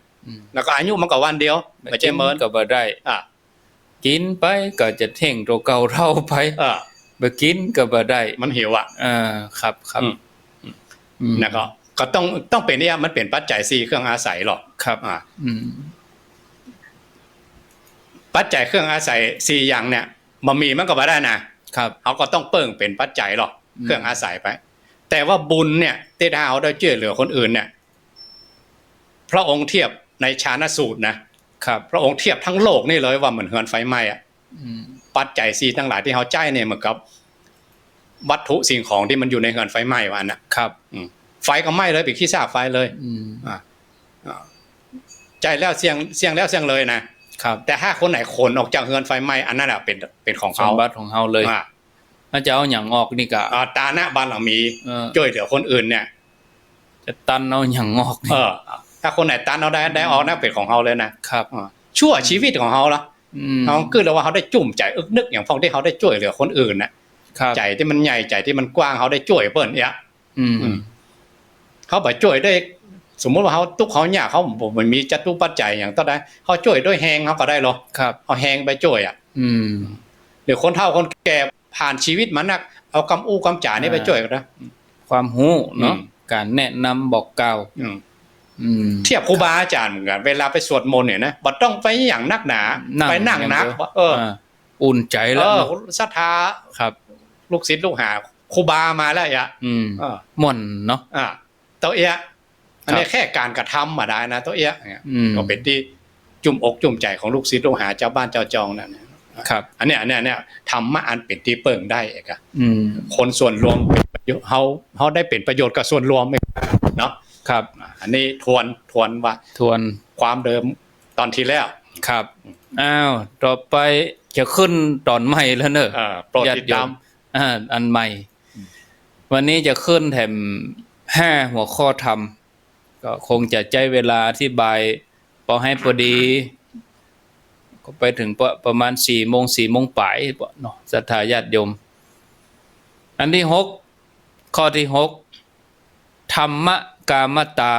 S2: แล้วก็อายุมันก็วันเดียวไม่ใช่เมิน
S1: ก็บ่ได้ กินไปก็จะเท่งตัวเก่าเท่าไปบ่กินก็บ่ได้
S2: มันหิวอ่ะ
S1: ครับ
S2: นะก็ต้องเป็นเนี่ยมันเป็นปัจจัย4เครื่องอาศัยหรอก
S1: ครับ
S2: ปัจจัยเครื่องอาศัย4อย่างเนี่ยมันก็บ่ได้นะครับเขาก็ต้องเปิ้งเป็นปัจจัยหรอกเครื่องอาศัยไปแต่ว่าบุญเนี่ยที่ถ้าเขาได้ช่วยเหลือคนอื่นเนี่ยพระองค์เทียบในฌานสูตรนะครับพระองค์เทียบทั้งโลกนี่เลยว่าเหมือนเฮือนไฟไหม้ปัจจัย4ทั้งหลายที่เขาจ่ายเนี่ยเหมือนกับวัตถุสิ่งของที่มันอยู่ในเฮือนไฟไหม้ว่า
S1: ครับ
S2: ไฟก็ไหม้เลยไปขี้ซากไฟเลยใจแล้วเสียงแล้วเสียงเลยนะครับแต่ถ้าคนไหนขนออกจากเฮือนไฟไหม้อันนั้นเป็นของเขา
S1: สมบัติของเขาเลยถ้าจะเอาอย่างออกนี่ก็
S2: ตาหน้าบ้านเรามีช่วยเหลือคนอื่นเนี่ย
S1: จะตันเอาอย่างออก
S2: นี่ถ้าคนไหนตันเอาได้ออกน่าเป็นของเขาเลยนะครับชั่วชีวิตของเขาละเขาคือเราว่าเขาได้จุ่มใจอึกนึกอย่างพวกที่เขาได้ช่วยเหลือคนอื่นน่ะใจที่มันใหญ่ใจที่มันกว้างเขาได้ช่วยเปิ้นเนี่ยเขาไปช่วยได้สมมติว่าเขาทุกเขายากเขามันมีจัตุปัจจัยอย่างต่อได้เขาช่วยด้วยแหงเขาก็ได้หรอเอาแหงไปช่วยหรือคนเฒ่าคนแก่ผ่านชีวิตมันนักเอากำอู้กำจ่านี่ไปช่วยกันนะ
S1: ความรู้เนาะการแนะนำบอกกล่าว
S2: เทียบครูบาอาจารย์เหมือนกันเวลาไปสวดมนต์เนี่ยนะบ่ต้องไปอย่างนักหนาไปนั่งนัก
S1: อุ่นใจแล้ว
S2: ศรัทธา
S1: ครับ
S2: ลูกศิษย์ลูกหาครูบามาแล้ว
S1: ม่วนเนาะ
S2: ตัวเอะอันนี้แค่การกระทำมาได้นะตัวเอะก็เป็นที่จุ่มอกจุ่มใจของลูกศิษย์ลูกหาเจ้าบ้านเจ้าจองนั่น
S1: ครับ
S2: อันเนี้ยธรรมะอันเป็นที่เปิ่งได้เอกคนส่วนรวมเป็นประโยชน์เขาได้เป็นประโยชน์กับส่วนรวมเนาะ
S1: ครับ
S2: อันนี้ทวนว่าความเดิมตอนที่แล้ว
S1: ครับต่อไปจะขึ้นตอนใหม่แล้วเนอะ
S2: โปรดติดตาม
S1: อันใหม่วันนี้จะขึ้นแถม5หัวข้อธรรมก็คงจะใช้เวลาอธิบายพอให้พอดีก็ไปถึงประมาณ4 โมงปลายเนาะศรัทธาญาติโยมอันที่6ข้อที่6ธรรมกามตา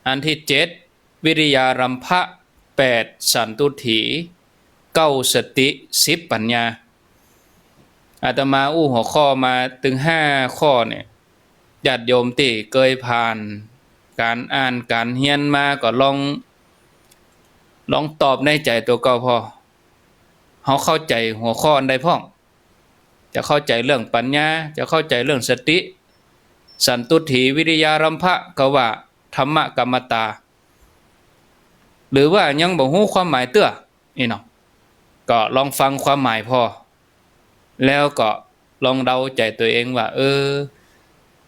S1: อันที่7วิริยารัมภะ8สันตุถี9สติ10ปัญญาอาตมาหัวข้อมาถึง5ข้อเนี่ยญาติโยมที่เคยผ่านการอ่านการเรียนมาก็ลองตอบในใจตัวเก่าพอเขาเข้าใจหัวข้ออันใดพ้องจะเข้าใจเรื่องปัญญาจะเข้าใจเรื่องสติสันตุถีวิริยารัมภะก็ว่าธรรมกรรมตาหรือว่ายังบ่ฮู้ความหมายเตื้อนี่เนาะก็ลองฟังความหมายพอแล้วก็ลองเดาใจตัวเองว่า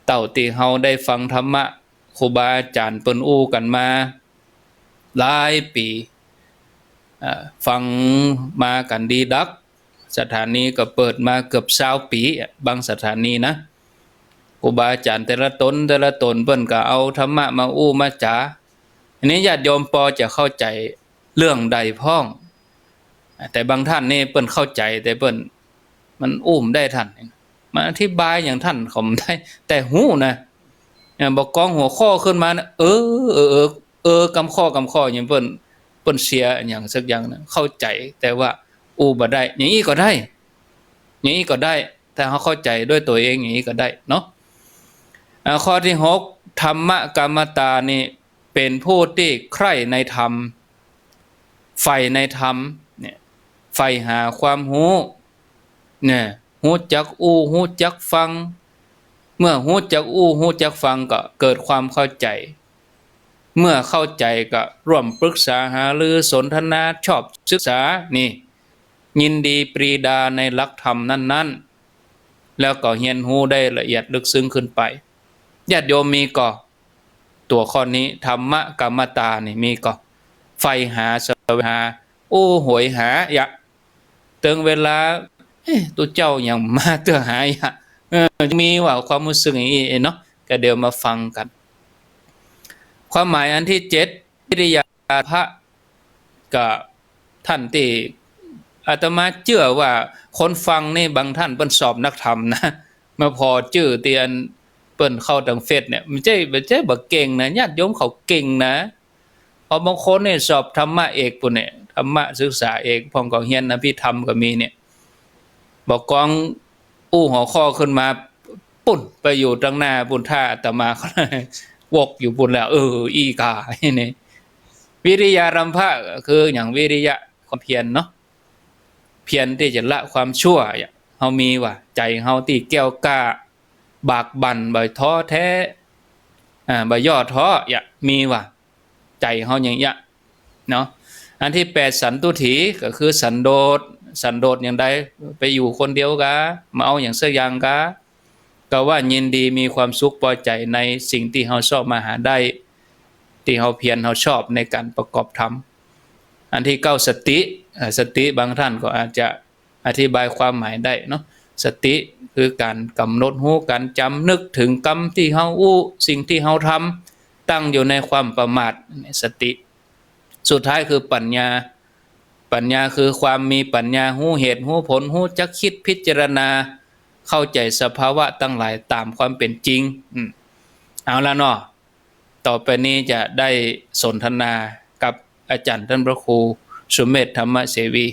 S1: เต่าที่เฮาได้ฟังธรรมะครูบาอาจารย์เปิ้นอู้กันมาหลายปีฟังมากันดีดักสถานีก็เปิดมาเกือบ20 ปีบางสถานีนะครูบาอาจารย์แต่ละตนเปิ้นก็เอาธรรมะมาอู้มาจ๋าอันนี้ญาติโยมพอจะเข้าใจเรื่องใดพ้องแต่บางท่านนี่เปิ้นเข้าใจแต่เปิ้นมันอุ้มได้ท่านมาอธิบายอย่างท่านเขาไม่ได้แต่หูนะบอกกองหัวข้อขึ้นมานะกำข้อย่างเปิ้นเสียอย่างสักอย่างนะเข้าใจแต่ว่าบ่ได้อย่างนี้ก็ได้ถ้าเขาเข้าใจด้วยตัวเองอย่างนี้ก็ได้เนาะข้อที่6ธรรมกรรมตานี่เป็นผู้ที่ใคร่ในธรรมใฝ่ในธรรมเนี่ยใฝ่หาความรู้เนี่ยฮู้จักฮู้จักฟังเมื่อฮู้จักฮู้จักฟังก็เกิดความเข้าใจเมื่อเข้าใจก็ร่วมปรึกษาหารือสนทนาชอบศึกษานี่ยินดีปรีดาในหลักธรรมนั้นๆแล้วก็เรียนรู้ได้ละเอียดลึกซึ้งขึ้นไปญาติโยมมีก็ตัวข้อนี้ธรรมกรรมตานี่มีก็ใฝ่หาแสวงหาโหยหาอย่าถึงเวลาตัวเจ้าอย่างมาเตื้อหายมีว่าความรู้สึกอย่างนี้เนาะก็เดี๋ยวมาฟังกันความหมายอันที่ วิริยะพระกับท่านที่อาตมาเชื่อว่าคนฟังนี่บางท่านเปิ้นสอบนักธรรมนะมาพอจื้อเตียนเปิ้นเข้าทางเฟซเนี่ยมันใช่บ่เก่งนะญาติโยมเขาเก่งนะเพอบางคนเนี่ยสอบธรรมะเอกปุ่นเนี่ยธรรมะศึกษาเอกพร้อมกับเรียนอภิธรรมก็มีเนี่ยบอกกองอู้หัวข้อขึ้นมาปุ่นไปอยู่ตรงหน้าบุญท่าอาตมาเขาวกอยู่ปุ่นแล้วอีกานี่วิริยารัมภะคืออย่างวิริยะความเพียรเนาะเพียรที่จะละความชั่วเฮามีว่าใจเฮาที่แก้วกล้าบากบั่นบ่ท้อแท้บ่ย่อท้อมีว่าใจเฮาอย่างเนาะอันที่8สันตุถีก็คือสันโดษอย่างใดไปอยู่คนเดียวกะมาเอาอย่างสักอย่างกะก็ว่ายินดีมีความสุขพอใจในสิ่งที่เฮาชอบมาหาได้ที่เฮาเพียรเฮาชอบในการประกอบธรรมอันที่9สติบางท่านก็อาจจะอธิบายความหมายได้เนาะสติคือการกำหนดรู้การจำนึกถึงกรรมที่เฮาสิ่งที่เฮาทำตั้งอยู่ในความประมาทสติสุดท้ายคือปัญญาคือความมีปัญญารู้เหตุรู้ผลรู้จักคิดพิจารณาเข้าใจสภาวะตั้งหลายตามความเป็นจริงเอาละเนาะต่อไปนี้จะได้สนทนากับอาจารย์ท่านพระครูสุเมธธรรมเสวี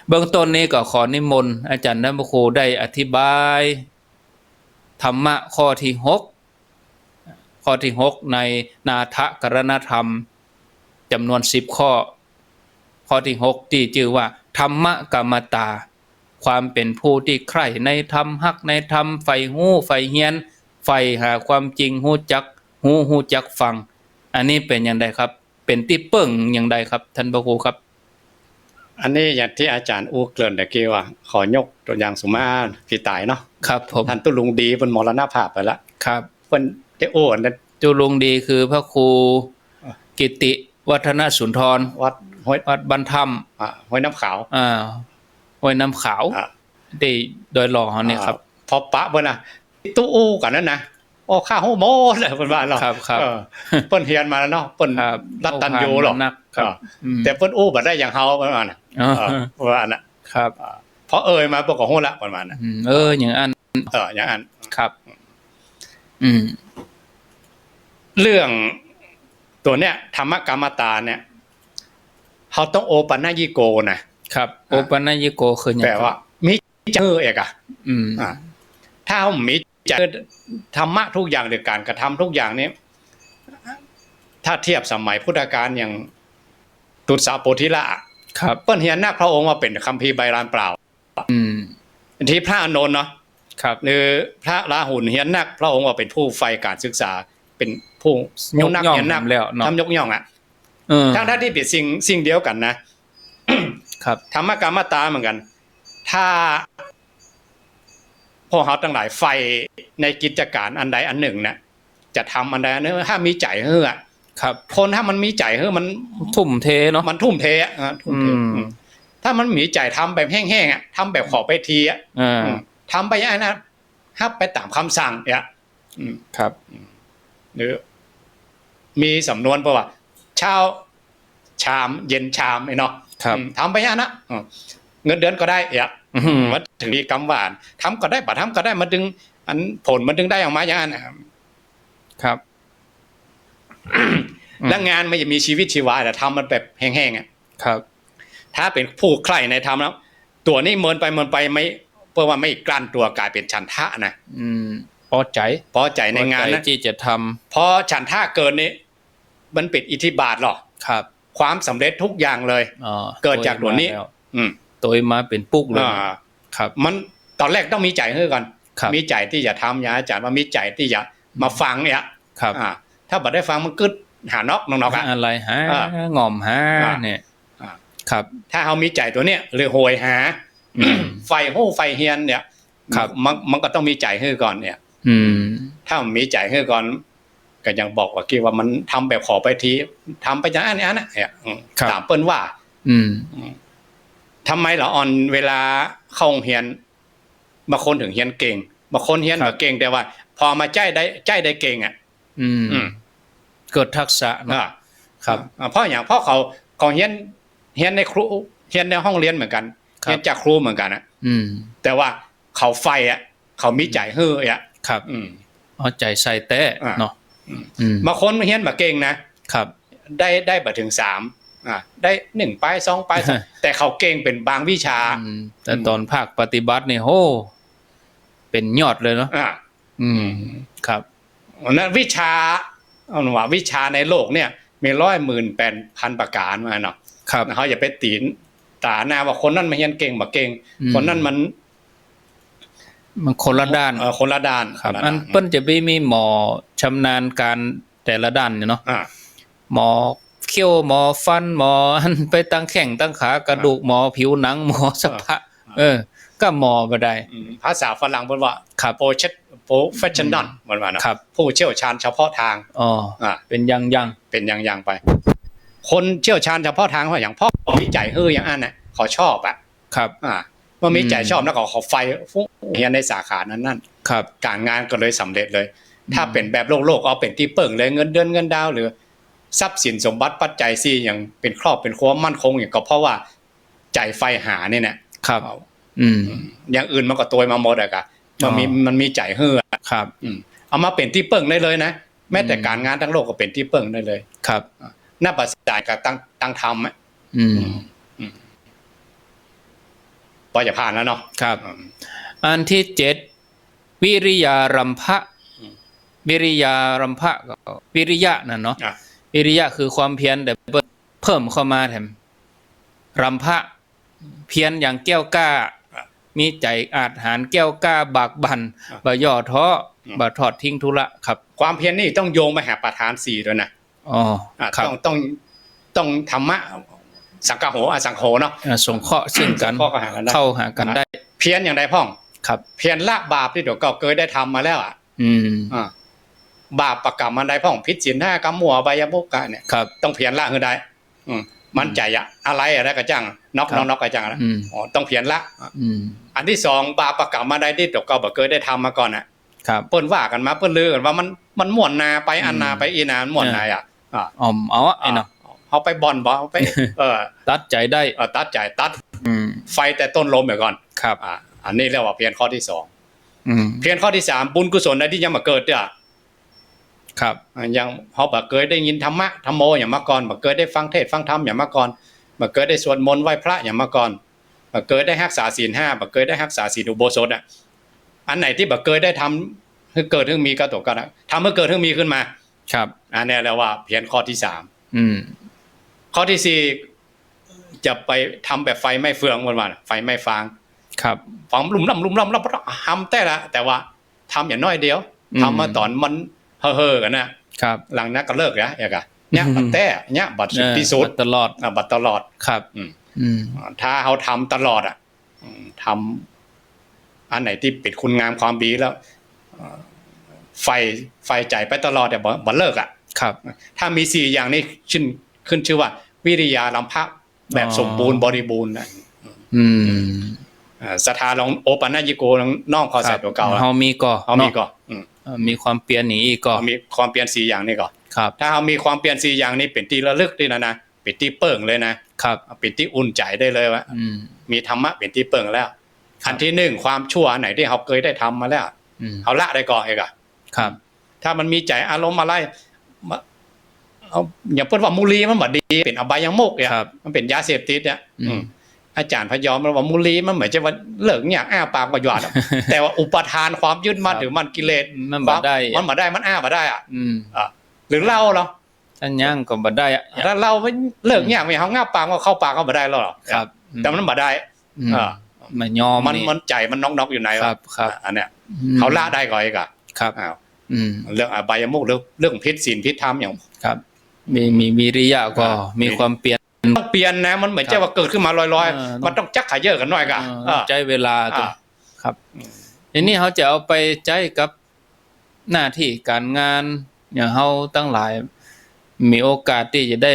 S1: เบื้องต้นนี้ก็ขอนิมนต์อาจารย์ท่านพระครูได้อธิบายธรรมะข้อที่6ในนาทกรณธรรมจำนวน10ข้อที่6ที่ชื่อว่าธรรมกรรมตาความเป็นผู้ที่ใคร่ในธรรมฮักในธรรมใฝ่ฮู้ใฝ่เฮียนใฝ่หาความจริงฮู้จักฟังอันนี้เป็นอย่างไรครับเป็นที่เปิ้งอย่างไรครับท่านพระครูครับ
S2: อันนี้อย่างที่อาจารย์อู้เกริ่นตะกี้ว่าขอยกตัวอย่างสุมาพี่ตายเนาะ
S1: ครับผม
S2: ท่านตุลุงดีเพิ่นมรณภาพไปแล้ว
S1: ครับ
S2: เพิ่นได้โอ้นั่น
S1: ตุลุงดีคือพระครูกิติวัฒนสุนทร
S2: วัด
S1: บรรทัม
S2: ห้วยน้ำขาว
S1: ห้วยน้ำขาวได้โดยหล่อเขาเนี่ยครับ
S2: พอปะเพิ่นน่ะตู้อู้กันนั้นนะโอ้ข้าโหโมเลยเพิ่นว่าเนาะ
S1: ครับ
S2: เพิ่นเฮียนมาแล้วเนาะเพิ่นรัตตัญญูหรอกแต่เพิ่นอู้บ่ได้อย่างเฮาประมาณน่ะว่าน่ะ
S1: ครับ
S2: เพราะมาบ่ก็ฮู้ละประมาณน่ะ
S1: อย่างอัน
S2: อย่างอัน
S1: ครับ
S2: เรื่องตัวเนี้ยธรรมกรรมตาเนี่ยเฮาต้องโอปัญญิโกนะครับ
S1: โอปัญญิโกคือหยัง
S2: แปลว่ามีเจอเอกถ้าเฮามีใจธรรมะทุกอย่างหรือการกระทำทุกอย่างนี้ถ้าเทียบสมัยพุทธกาลอย่างตุสาโพธิละ
S1: ครับ
S2: เปิ้นเฮียนนักพระองค์ว่าเป็นคัมภีร์ใบลานเปล่าที่พระอานนท์เนาะ
S1: ครับ
S2: หรือพระราหุลเฮียนนักพระองค์ว่าเป็นผู้ใฝ่การศึกษาเป็นผู้ยกนักเฮียนนัก
S1: แล้ว
S2: ทำยกย่องทั้งที่เป็นสิ่งเดียวกันนะครับธรรมกรรมตาเหมือนกันถ้าพวกเขาทั้งหลายใฝ่ในกิจการอันใดอันหนึ่งนะจะทำอันใดอันหนึ่งถ้ามีใจ
S1: ครับ
S2: คนถ้ามันมีใจมัน
S1: ทุ่มเทเนาะ
S2: มันทุ่มเทถ้ามันมีใจทำแบบแห้งๆทำแบบขอไปทีทำไปอย่างนั้นฮับไปตามคำสั่ง
S1: ครับ
S2: หรือมีสำนวนเพราะว่าเช้าชามเย็นชามเนาะทำไปอย่างนั้นเงินเดือนก็ได้มันถึงมีกำหวานทำก็ได้บัดทำก็ได้มาดึงอันผลมันดึงได้ออกมาอย่างนั้น
S1: ครับ
S2: แล้วงานมันจะมีชีวิตชีวาแต่ทำมันแบบแห้ง
S1: ๆครับ
S2: ถ้าเป็นผู้ใคร่ในธรรมแล้วตัวนี้เมินไปไม่เพราะว่าไม่กลั้นตัวกลายเป็นฉันทะนะ
S1: พอใจ
S2: ในงานนะ
S1: ที่จะทำ
S2: พอฉันทะเกินนี้มันเป็นอิทธิบาทหรอ
S1: ครับ
S2: ความสำเร็จทุกอย่างเลยเกิดจากตัวนี้
S1: ตัวมาเป็นปุ๊กเลยครับ
S2: มันตอนแรกต้องมีใจให้ก่อนมีใจที่จะทำอย่างอาจารย์ว่ามีใจที่จะมาฟังเนี่ย
S1: ครับ
S2: ถ้าบัดได้ฟังมันกึดหานอก
S1: อะไรหาง่อมหาเนี่ยครับ
S2: ถ้าเขามีใจตัวเนี้ยหรือโหยหาไฟโหไฟเฮียนเนี่ยมันก็ต้องมีใจให้ก่อนเนี่ยถ้ามีใจให้ก่อนก็ยังบอกว่ากี่ว่ามันทำแบบขอไปทีทำไปอย่างนี้นะตามเปิ้นว่าทำไมเหรออ่อนเวลาเข้าเฮียนบางคนถึงเฮียนเก่งบางคนเฮียนก็เก่งแต่ว่าพอมาใจได้เก่งเกิ
S1: ดทักษะเนาะ ครับ
S2: เพราะอย่างพ่อเขาเฮียนในครูเฮียนในห้องเรียนเหมือนกัน
S1: ครับ
S2: เฮียนจากครูเหมือนกันนะ
S1: อืม
S2: แต่ว่าเขาไฟอ่ะเขามีใจเฮ้ออ่ะ
S1: ครับ
S2: อืม
S1: เอาใจใส่แต้
S2: อ่า
S1: เนาะอืม
S2: บางคนเฮียนมาเก่งนะครับ ได้บัถึง3ได้1 ป้าย 2 ป้าย แต่เขาเก่งเป็นบางวิชา
S1: อืมแต่ตอนภาคปฏิบัตินี่โหเป็นยอดเลยเนาะ
S2: อ่า
S1: อืมครับ
S2: นั้นวิชาเอาว่าวิชาในโลกเนี่ยมี118,000ประการมาเนาะ
S1: ครับ
S2: เขาอย่าไปตีนตาหน้าว่าคนนั้นมาเฮียนเก่งบ่เก่ง คนนั้นมัน
S1: มันคนละด้าน
S2: คนละด้าน
S1: ครับ
S2: นละ
S1: อัน
S2: ด้าน
S1: เปิ้นจะไปมีหมอชำนาญการแต่ละด้านเนี่ยเนาะ
S2: อ่า
S1: หมอเขี้ยวหมอฟันหมออันไปตั้งแข้งตั้งขากระดูกหมอผิวหนังหมอสะพะก็หมอบ่ได้
S2: ภาษาฝรั่งเพิ่นว่า
S1: ครับ
S2: professional มันว่านะครับ ผู้เชี่ยวชาญเฉพาะทาง
S1: อ๋อ
S2: อ่า
S1: เป็นยัง
S2: เป็นอย่างไป คนเชี่ยวชาญเฉพาะทางเขาอย่างพ่อวิจัยอย่างอันน่ะเขาชอบอ่ะ
S1: ครับ
S2: เมื่อมีใจชอบแล้วก็เขาไฟฟุ้งเฮียนในสาขานั้น
S1: ครับ
S2: การงานก็เลยสำเร็จเลย ถ้าเป็นแบบโลกเอาเป็นที่เปิ่งเลยเงินเดือนเงินดาวหรือทรัพย์สินสมบัติปัจจัยซี่อย่างเป็นครอบเป็นครัวมั่นคงอย่างก็เพราะว่าใจไฟหาเนี่ยนะครับ
S1: อืม
S2: อย่างอื่นมันก็ตัวมาหมดอะกะมันมีใจเฮือ
S1: ครับ
S2: เอามาเป็นที่เปิ่งได้เลยนะแม้แต่การงานทั้งโลกก็เป็นที่เปิ่งได้เลย
S1: ครับ
S2: หน้าปัจจัยกับตั้งธรรมอ่ะ
S1: อืม
S2: พอจะผ่านแล้วเนาะ
S1: ครับ อันที่7วิริยารัมภะ วิริยารัมภะก็วิริยะนั่นเนาะ
S2: อ่ะ
S1: วิริยะคือความเพียรแต่เพิ่มเข้ามาแถมรัมภะเพียรอย่างแก้วกล้า มีใจอาจหารแก้วกล้าบากบั่นบ่ย่อท้อบ่ทอดทิ้งธุระครับ
S2: ความเพียรนี่ต้องโยงไปหาประธาน4ด้วยนะ
S1: อ๋อครับ
S2: ต้องธรรมะสังฆโหอสังโฆเนาะ
S1: สงเคราะห์ซึ่งกัน
S2: สงเคราะห์กันหากันได้
S1: เข้าหากันได้
S2: เพียรอย่างใดพ่อง
S1: ครับ
S2: เพียรละบาปที่เดี๋ยวก็เคยได้ทำมาแล้วอ่ะ
S1: อืม
S2: บาปประกรรมมันใดพ่องผิดศีล5กรรมมัวอบายมุกกะเนี่ย
S1: ครับ
S2: ต้องเพียรละคือได้มันใจอะอะไรกระจังน็อก
S1: ครับ
S2: น็อกกระจังนะ
S1: อืม
S2: ต้องเพียรละ
S1: อืม
S2: อันที่2บาปประกรรมมาใดที่เดี๋ยวก็บ่เคยได้ทำมาก่อนอ่ะ
S1: ครับ
S2: เปิ้นว่ากันมาเปิ้นลือกันว่ามันม่วนนาไปอันนาไปอีนาม่วนนายอ่ะ
S1: เอาไอ้เนาะ
S2: เขาไปบ่อนบ่เขาไป
S1: ตัดใจได้
S2: ตัดใจตัด
S1: อืม
S2: ไฟแต่ต้นลมไปก่อน
S1: ครับ
S2: อันนี้เรียกว่าเพียรข้อที่2
S1: อืม
S2: เพียรข้อที่3บุญกุศลใดที่ยังมาเกิดเนี่ย
S1: ครับ
S2: ยังเขาบ่เคยได้ยินธรรมะธรรมโมอย่างมาก่อนบ่เคยได้ฟังเทศน์ฟังธรรมอย่างมาก่อนบ่เคยได้สวดมนต์ไหว้พระอย่างมาก่อนบ่เคยได้รักษาศีล5บ่เคยได้รักษาศีลอุโบสถอ่ะอันไหนที่บ่เคยได้ทำให้เกิดให้มีก็ตกกันทำให้เกิดให้มีขึ้นมา
S1: ครับ
S2: อันนี้เรียกว่าเพียรข้อที่3
S1: อืม
S2: ข้อที่4จะไปทำแบบไฟไม่เฟืองวันไฟไม่ฟาง
S1: ครับ
S2: ฟังลุ่มล่ำทำแต่ว่าทำอย่างน้อยเดียวทำมาตอนมันเฮ่อๆกันนะครับ หลังนั้นก็เลิกแล้วอย่างกะเนี่ยบัดแต่เนี่ยบัดสุดที่สุด
S1: ตลอด
S2: บัดตลอด
S1: ครับ อืม
S2: ถ้าเขาทำตลอดทำอันไหนที่ปิดคุณงามความดีแล้วไฟใจไปตลอดแต่บ่เลิกอ่ะ
S1: ครับ
S2: ถ้ามี4อย่างนี้ขึ้นชื่อว่า วิริยารัมภะแบบสมบูรณ์บริบูรณ์นะ
S1: อืม
S2: ศรัทธาลองโอปัญญโกลองน้องขอใส่ตัวเก่า
S1: เฮามีก่อ
S2: เอามีก่อน
S1: มีความเปลี่ยนหนีอีกก่อ
S2: มีความเปลี่ยน4อย่างนี้ก่อน
S1: ครับ
S2: ถ้าเรามีความเปลี่ยน4อย่างนี้เป็นที่ระลึกนี่นะเป็นที่เปิ่งเลยนะครับ เป็นที่อุ่นใจได้เลยว่า
S1: อืม
S2: มีธรรมะเป็นที่เปิ่งแล้ว อันที่1ความชั่วไหนที่เขาเคยได้ทำมาแล้ว
S1: อืม
S2: เขาละได้ก่อนเองอะ
S1: ครับ
S2: ถ้ามันมีใจอารมณ์อะไรเอาอย่างเพิ่นว่ามุลีมันบ่ดีเป็นอบายมุกเนี่ย
S1: ครับ
S2: มันเป็นยาเสพติดเนี่ย
S1: อืม
S2: อาจารย์พยอมมันว่ามุลีมันเหมือนจะว่าเลิกเนี่ยอ้าปากบ่หยอดอะ แต่ว่าอุปทานความยึดมั่น
S1: ครับ
S2: หรือมันกิเลส
S1: มันบ่ได้
S2: มันบ่ได้มันอ้าบ่ได้อ่ะ
S1: อืม
S2: หรือเราเหรอ
S1: อันยังก็บ่ได้อะ
S2: ถ้าเราไม่เลิกเนี่ยไม่เฮาง้าปากก็เข้าปากก็บ่ได้หรอก
S1: ครับ
S2: แต่มันบ่ได้
S1: อืม
S2: อ่า
S1: มันยอม
S2: มันใจมันน็อกๆอยู่ใน
S1: ครับครับ
S2: อันเนี้ย
S1: อืม
S2: เขาละได้ก่อนอีกอ่ะ
S1: ครับ
S2: อ้าว
S1: อืม
S2: เรื่องอบายมุกเรื่องพิษศีลพิษธรรมอย่าง
S1: ครับ มีวิริยะก็มีความเปลี่ยน
S2: ต้องเปลี่ยนนะมันเหมือนจะว่าเกิดขึ้นมาลอย
S1: เออ
S2: ๆมันต้องจักขยเยอะกันหน่อยกะ
S1: ใจเวลาตัว
S2: อ่า
S1: ครับทีนี้เขาจะเอาไปใจกับหน้าที่การงานอย่างเฮาตั้งหลาย มีโอกาสที่จะได้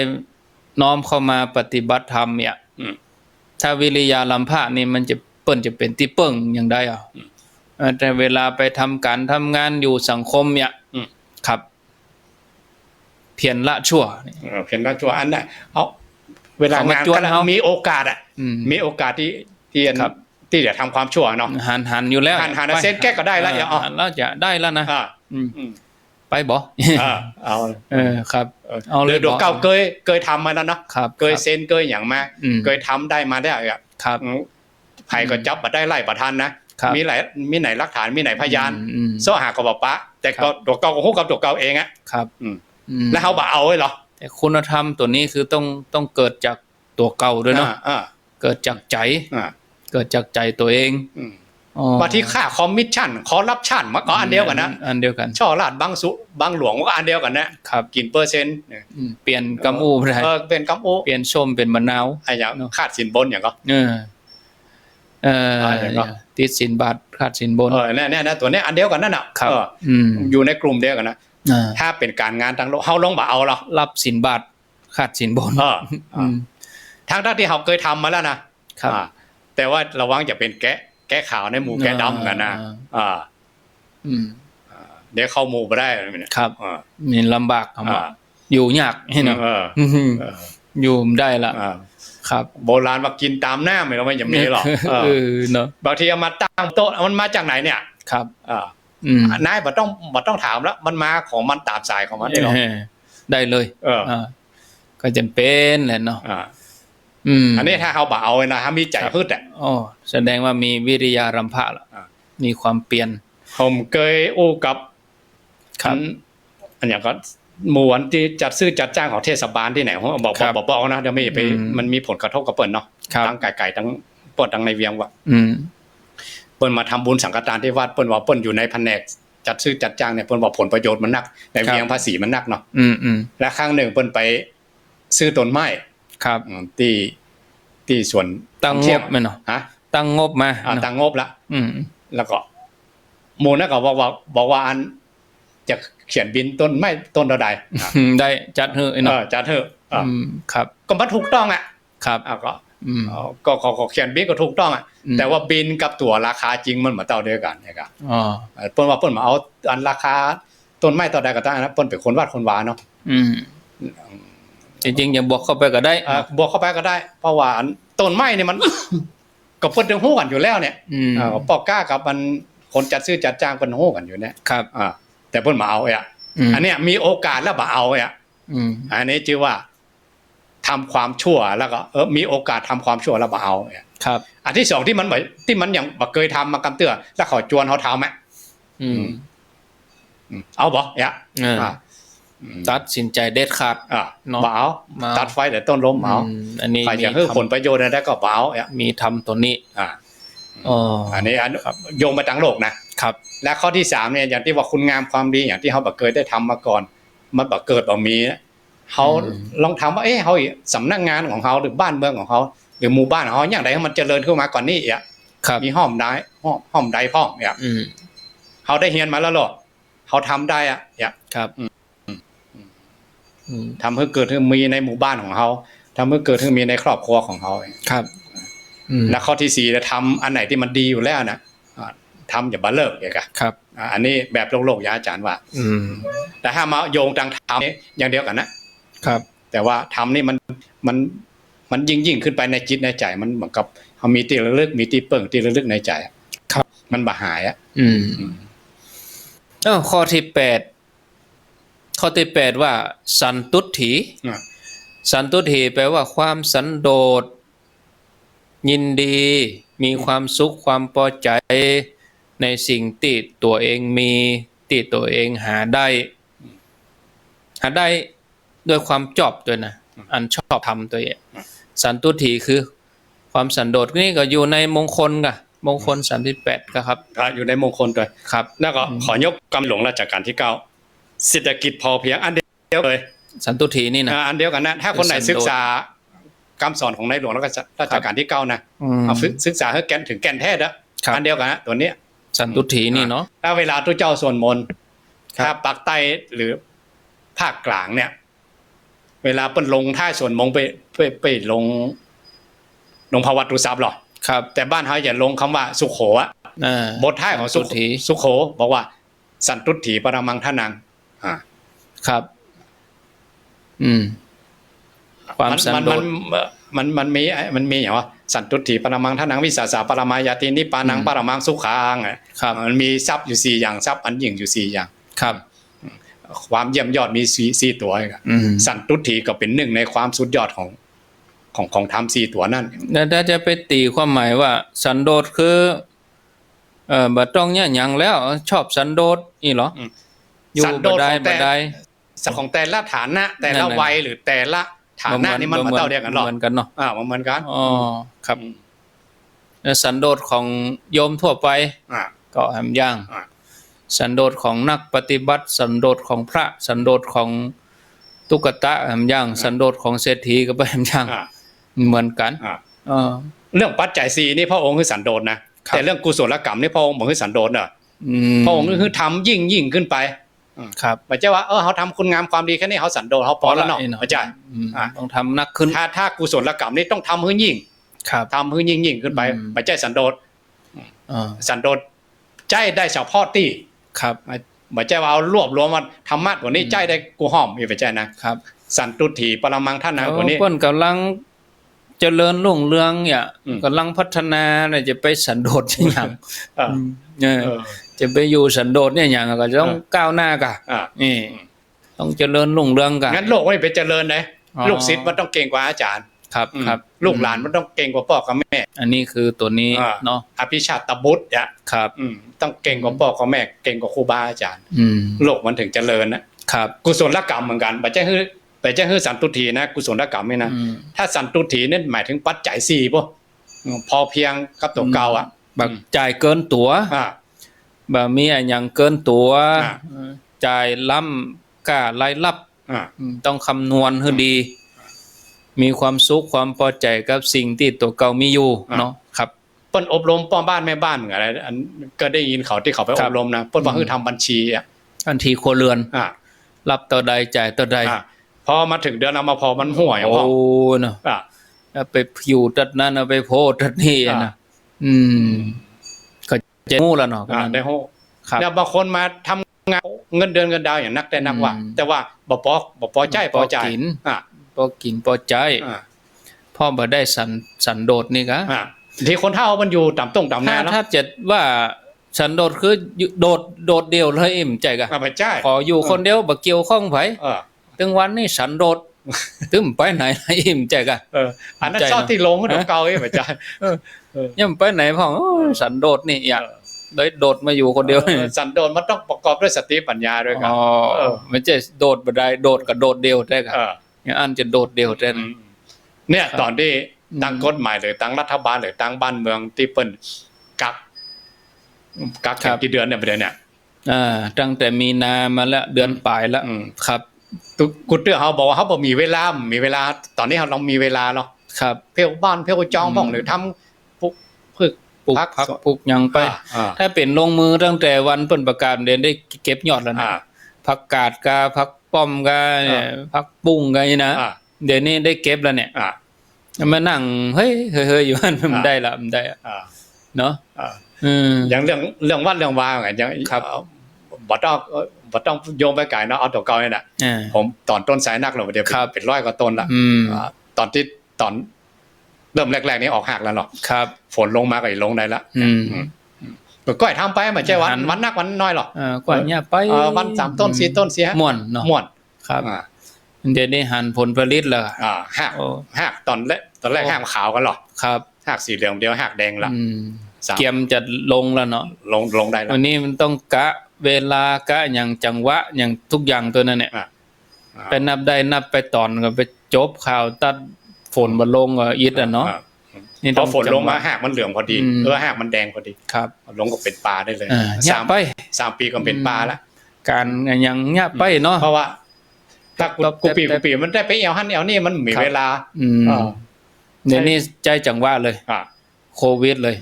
S1: น้อมเข้ามาปฏิบัติธรรมเนี่ยถ้าวิริยาลัมภะนี่มันจะจะเป็นที่เปิ้งอย่างใดอ่ะแต่เวลาไปทำการทำงานอยู่สังคมเนี่ยครับ เพียรละชั่วนี่
S2: เพียรละชั่วอันนั้นเอาเวลางาน
S1: เขามาจวน
S2: ก็
S1: เขา
S2: มีโอกาสอ่ะ
S1: อืม
S2: มีโอกาสที่
S1: ครับ
S2: ที่จะทำความชั่วเนาะ
S1: หันอยู่แล้ว
S2: หันเส้นแก้ก็ได้แล้วอย่าเอา
S1: หันแล้วจะได้แล้วนะ
S2: อ่า
S1: อืม
S2: อืม
S1: ไปบ่
S2: เอา
S1: ครับ เอา
S2: ห
S1: เล
S2: รื
S1: ย
S2: อดวง
S1: บ่
S2: เก่าเคยทำมาแล้วเนาะ
S1: ครับ
S2: เคยเซ็นเคยอย่างมา
S1: อืม
S2: เคยทำได้มาได้อ่ะ
S1: ครับ
S2: ไผ่ก็จับมาได้ไล่ประทันนะครับ มีไหนหลักฐานมีไหนพยาน
S1: อืม
S2: โซหาก็บอกปะแต่ก็ตัวเก่าก็ฮู้กับตัวเก่าเองอ่ะ
S1: ครับ
S2: อืม
S1: อืม
S2: แล้วเขาบ่เอาไว้เหรอ
S1: แต่คุณธรรมตัวนี้คือต้องเกิดจากตัวเก่าด้วยเนาะ
S2: อ่า
S1: เกิดจากใจ
S2: อ่า
S1: เกิดจากใจตัวเอง
S2: อืม
S1: อ๋อบ
S2: างทีค่าคอมมิชชั่นคอร์รัปชันมันก็อันเดียวกันนะ
S1: อันเดียวกัน
S2: ช่อราดบางหลวงมันก็อันเดียวกันนะครับ กินเปอร์เซ็นต์
S1: เปลี่ยนกำอูไปได้
S2: เป็นกัมโอ
S1: เปลี่ยนส้มเป็นมะนาว
S2: ไอ้อย่าง
S1: เนอะ
S2: คาดสินบนอย่างก็
S1: เออเออ
S2: อย่างก็
S1: ติดสินบาทขาดสินบน
S2: เนี่ยตัวเนี้ยอันเดียวกันนั่นน่ะ
S1: ครับ ม
S2: อยู่ในกลุ่มเดียวกันนะ
S1: อ่า
S2: ถ้าเป็นการงานทางโลกเฮาลงบ่เอาหรอก
S1: รับสินบาทขาดสินบน
S2: อืมทางด้านที่เฮาเคยทำมาแล้วนะครับ แต่ว่าระวังจะเป็นแกะขาวในหมู่แกะดำกันนะ
S1: อืม
S2: เดี๋ยวเข้าหมู่บ่ได้เนี่ย
S1: ครับ
S2: อ่า
S1: นี่ลำบากครับ
S2: อ่า
S1: อยู่ยากให้เนาะ
S2: เออ
S1: อยู่ไม่ได้ละ
S2: อ่า
S1: ครับ
S2: โบราณว่ากินตามหน้าไม่รู้ว่าจะมีหรอก
S1: เนาะ
S2: บางทีเอามาตั้งโต๊ะมันมาจากไหนเนี่ย
S1: ครับ
S2: อ่า
S1: อืม
S2: นายบ่ต้องถามแล้วมันมาของมันตามสายของมันนี่หรอก
S1: ได้เลย ก็จำเป็นแหละเนาะ
S2: อันนี้ถ้าเขาบ่เอานะถ้ามีใจพืชอ่ะ
S1: อ๋อแสดงว่ามีวิริยารำพะละ
S2: อ่า
S1: มีความเปลี่ยน
S2: ผมเคยอู้กับ
S1: ครับ
S2: อันอย่างก็หมู่วันที่จัดซื้อจัดจ้างของเทศบาลที่ไหนผมบอก
S1: ครับ
S2: บอกนะเดี๋ยวไม่ไป
S1: อืม
S2: มันมีผลกระทบกับเปิ้นเนาะ
S1: ครับ
S2: ทั้งไก่ทั้งเปิ้นทั้งในเวียงว่า
S1: อืม
S2: เปิ้นมาทำบุญสังฆทานที่วัดเปิ้นว่าเปิ้นอยู่ในแผนกจัดซื้อจัดจ้างเนี่ยเปิ้นบอกผลประโยชน์มันนักในเวียงภาษีมันนักเนาะ
S1: อืม
S2: และครั้งหนึ่งเปิ้นไปซื้อต้นไม้
S1: ครับ
S2: ที่ส่วน
S1: ตั้งง
S2: เที่ย
S1: บไหมเนาะ
S2: ฮะ
S1: ตั้งงบมา
S2: ตั้งงบละ
S1: อืม
S2: แล้วก็หมู่นั่นก็บอกว่าอันจะเขียนบินต้นไม้ต้นใด
S1: ได้จัดเฮ้ยเนาะ
S2: จัดเถอะ
S1: ครับ
S2: ก็มันถูกต้องอ่ะ
S1: ครับ
S2: ก็
S1: อืม
S2: ก็เขียนบินก็ถูกต้องอ่ะ
S1: อืม
S2: แต่ว่าบินกับตัวราคาจริงมันมาเท่าเดียวกันนะครับ
S1: อ๋อ
S2: เปิ้นว่าเปิ้นมาเอาอันราคาต้นไม้ต่อใดก็ได้นะเปิ้นเป็นคนวาดคนวาเนาะ
S1: อืมจริงๆอย่าบวกเข้าไปก็ได้
S2: บวกเข้าไปก็ได้ เพราะว่าอันต้นไม้นี่มัน ก็เปิ้นถึงฮู้กันอยู่แล้วเนี่ย
S1: อืม
S2: ปอกก้ากับมันคนจัดซื้อจัดจ้างเปิ้นฮู้กันอยู่เนี่ย
S1: ครับ
S2: แต่เปิ้นมาเอาอันเนี้ยมีโอกาสแล้วบ่เอาอันนี้ชื่อว่าทำความชั่วแล้วก็มีโอกาสทำความชั่วแล้วบ่เอา
S1: ครับ
S2: อันที่สองที่มันยังบ่เคยทำมากำเตื้อแล้วเขาจวนเขาทำเอาบ่
S1: ตัดสินใจเด็ดขาด เนาะ
S2: บ่เอาตัดไฟแต่ต้นลมเอา
S1: อันนี้
S2: ใครจะให้ผลประโยชน์ได้ก็บ่เอา
S1: มีทำตัวนี้
S2: อันนี้โยงมาทั้งโลกนะครับ และข้อที่3เนี่ยอย่างที่ว่าคุณงามความดีอย่างที่เขาบ่เคยได้ทำมาก่อน มันบ่เกิดบ่มีเขาลองถามว่าเขาสำนักงานของเขาหรือบ้านเมืองของเขาหรือหมู่บ้านของเขาอย่างไรให้มันเจริญขึ้นมาก่อนนี้มีห้อมใดพ่องเขาได้เรียนมาแล้วหรอเขาทำได้
S1: ครับ
S2: ทำให้เกิดขึ้นมีในหมู่บ้านของเขาทำให้เกิดขึ้นมีในครอบครัวของเขา
S1: ครับ
S2: และข้อที่4จะทำอันไหนที่มันดีอยู่แล้วนะทำอย่าบัเลิก
S1: ครับ
S2: อันนี้แบบโลกอาจารย์ว่าแต่ถ้ามาโยงทางธรรมอย่างเดียวกันนะครับแต่ว่าธรรมนี่มันยิ่งขึ้นไปในจิตในใจมันเหมือนกับเขามีที่ระลึกมีที่เปิ่งที่ระลึกในใจ
S1: ครับ
S2: มันบ่หาย
S1: ข้อที่8ว่าสันตุถีสันตุถีแปลว่าความสันโดษยินดีมีความสุขความพอใจในสิ่งที่ตัวเองมีที่ตัวเองหาได้ด้วยความชอบด้วยนะอันชอบทำตัวเองสันตุถีคือความสันโดษนี่ก็อยู่ในมงคลกะมงคล38ครับ
S2: อยู่ในมงคลด้วย
S1: ครับ
S2: แล้วก็ขอยกกำหลวงรัชกาลที่9เศรษฐกิจพอเพียงอันเดียวเลย
S1: สันตุถีนี่นะ
S2: อันเดียวกันนะถ้าคนไหนศึกษาคำสอนของในหลวงรัชกาลที่9นะศึกษาให้แก่นถึงแก่นแท้อันเดียวกันนะตัวนี้
S1: สันตุถีนี่เนาะ
S2: ถ้าเวลาทุกเจ้าสวดมนต์ถ้าปากใต้หรือภาคกลางเนี่ยเวลาเปิ้นลงท่าสวดมนต์ไปลงภวัตตุศัพท์หรอ
S1: ครับ
S2: แต่บ้านเฮาอย่าลงคำว่าสุโขบทท้ายของสุโขบอกว่าสันตุถีปรมังทนัง
S1: ครับ อืมความสันโดษ
S2: มันมีอย่างว่าสันตุถีปรมังท่านังวิสาสาปรมายาตินิปานังปรมังสุขังมันมีทรัพย์อยู่4อย่างทรัพย์อันยิ่งอยู่4อย่าง
S1: ครับ
S2: ความเยี่ยมยอดมี4ตัวสันตุถีก็เป็นหนึ่งในความสุดยอดของธรรม4ตัวนั่น
S1: แล้วถ้าจะไปตีความหมายว่าสันโดษคือบ่ต้องเนี่ยหยังแล้วชอบสันโดษนี่เหรออยู่บ่ได้
S2: ของแต่ละฐานะแต่ละวัยหรือแต่ละฐานะนี่มันมาเท่าเดียวกันหรอ
S1: เหมือนกันเนาะ
S2: มันเหมือนกัน
S1: อ๋อครับสันโดษของโยมทั่วไปก็แหมย่างสันโดษของนักปฏิบัติสันโดษของพระสันโดษของตุ๊กตาแหมย่างสันโดษของเศรษฐีก็แหมย่างเหมือนกัน
S2: เรื่องปัจจัย4นี่พระองค์คือสันโดษนะแต่เรื่องกุศลกรรมนี่พระองค์บอกคือสันโดษน่ะพระองค์คือทำยิ่งขึ้นไป
S1: ครับ
S2: ไม่ใช่ว่าเขาทำคุณงามความดีแค่นี้เขาสันโดษเขาพอแล้วเนาะไม่ใช่
S1: ต้องทำนักขึ้น
S2: ถ้ากุศลกรรมนี่ต้องทำให้ยิ่งทำให้ยิ่งขึ้นไปไม่ใช่สันโดษสันโดษใจได้เฉพาะที่
S1: ครับ
S2: ไม่ใช่ว่าเอารวบรวมมาธรรมะกว่านี้ใจได้กูหอมไม่ใช่นะครับสันตุถีปรมังท่านนะกว่านี้
S1: เพิ่นกำลังเจริญรุ่งเรืองเนี่ยกำลังพัฒนาเนี่ยจะไปสันโดษอย่างจะไปอยู่สันโดษเนี่ยอย่างก็จะต้องก้าวหน้ากะนี่ต้องเจริญรุ่งเรืองกะ
S2: งั้นโลกไม่ไปเจริญเลยลูกศิษย์มันต้องเก่งกว่าอาจารย์
S1: ครับ
S2: ลูกหลานมันต้องเก่งกว่าพ่อกับแม่
S1: อันนี้คือตัวนี้เนาะ
S2: อภิชาตบุตรเนี่ย
S1: ครับ
S2: ต้องเก่งกว่าพ่อกับแม่เก่งกว่าครูบาอาจารย์โลกมันถึงเจริญนะครับกุศลกรรมเหมือนกันไม่ใช่คือสันตุถีนะกุศลกรรมนี่นะถ้าสันตุถีนั่นหมายถึงปัจจัย4ป่ะพอเพียงกับตัวเก่า
S1: แบบจ่ายเกินตัวแบบมีอะไรอย่างเกินตัวจ่ายล้ำค่ารายรับต้องคำนวณให้ดีมีความสุขความพอใจกับสิ่งที่ตัวเก่ามีอยู่เนาะครับ
S2: เปิ้นอบรมป้อบ้านแม่บ้านเหมือนอะไรอันก็ได้ยินเขาที่เขาไปอบรมนะเปิ้นว่าคือทำบัญชี
S1: บัญชีครัวเรือนรับต่อใดจ่ายต่อใด
S2: พอมาถึงเดือนพอมันห่วย
S1: โอ้เนาะไปผิวตัดนั้นเอาไปโพดตัดนี่นะก็จะงูแล้วเนาะ
S2: ได้โหแล้วบางคนมาทำงานเงินเดือนเงินดาวอย่างนักแต่นักว่าแต่ว่าบ่พอใจพอใจ
S1: พอกินพอใจพ่อบ่ได้สันโดษนี่กะ
S2: ที่คนเฒ่ามันอยู่ต่ำต้งต่ำนา
S1: ถ้าจะว่าสันโดษคือโดดเดียวเลยอิ่มใจกะขออยู่คนเดียวบ่เกี่ยวข้องไผถึงวันนี้สันโดษตึมไปไหนอิ่มใจกะ
S2: อันนั้นชอบที่ลงของเก่าบ่จ้ะ
S1: ย่ำไปไหนพ่อสันโดษนี่อยากได้โดดมาอยู่คนเดียว
S2: สันโดษมันต้องประกอบด้วยสติปัญญาด้วยครับ
S1: ไม่ใช่โดดบ่ได้โดดกับโดดเดียวได้ครับอย่างอันจะโดดเดียวได้
S2: เนี่ยตอนที่ตั้งกฎหมายหรือตั้งรัฐบาลหรือตั้งบ้านเมืองที่เปิ้นกักกี่เดือนเนี่ยประเด็นเนี่ย
S1: ตั้งแต่มีนามาแล้วเดือนปลายแล้วครับ
S2: กูเตือนเขาบอกว่าเขาบ่มีเวลาตอนนี้เรามีเวลาเนาะ
S1: ครับ
S2: เพียวบ้านเพียวจองบ้องหรือทำปลูก
S1: พักปลูกยังไปถ้าเป็นลงมือตั้งแต่วันเปิ้นประกาศเดือนได้เก็บยอดแล้วนะผักกาดกาผักป้อมกาเนี่ยผักปุ้งกานี่นะเดี๋ยวนี้ได้เก็บแล้วเนี่ยมานั่งเฮ้ยอยู่นั่นมันได้ละมันได้เนาะ
S2: อย่างเรื่องวัดเรื่องวาอย่าง
S1: ครับ
S2: บ่ต้องโยงไปไกลเนาะเอาตัวเก่านี่น่ะผมตอนต้นสายนักเราเดี๋ยวเป็น100กว่าต้นละตอนเริ่มแรกๆนี้ออกหักแล้วเนาะ
S1: ครับ
S2: ฝนลงมาก็ลงได้ละก้อยทำไปไม่ใช่วันนักวันน้อยหรอก
S1: ก้อยเนี่ยไป
S2: วัน3ต้น4ต้น4
S1: ม่วนเนาะ
S2: ม่วน
S1: ครับเดี๋ยวนี้หันผลผลิตแล้ว
S2: หักตอนแรกหักขาวกันหรอ
S1: ครับ
S2: หักสีเหลืองเดียวหักแดงละ
S1: เกียมจะลงแล้วเนาะ
S2: ลงได้แล้ว
S1: วันนี้มันต้องกะเวลากะอย่างจังหวะอย่างทุกอย่างตัวนั้นเนี่ยไปนับได้นับไปตอนก็ไปจบข่าวตัดฝนมาลงก็อิดเนาะ
S2: พอฝนลงมาหักมันเหลืองพอดีหักมันแดงพอดี
S1: ครับ
S2: ลงก็เป็นปลาได้เลย3 ปีก็เป็นปลาละ
S1: การอย่างเงี้ยไปเนาะ
S2: เพราะว่าถ้ากูปีมันได้ไปเอาหั่นเอานี่มันมีเวลา
S1: เดี๋ยวนี้ใจจังหวะเลยโควิดเลย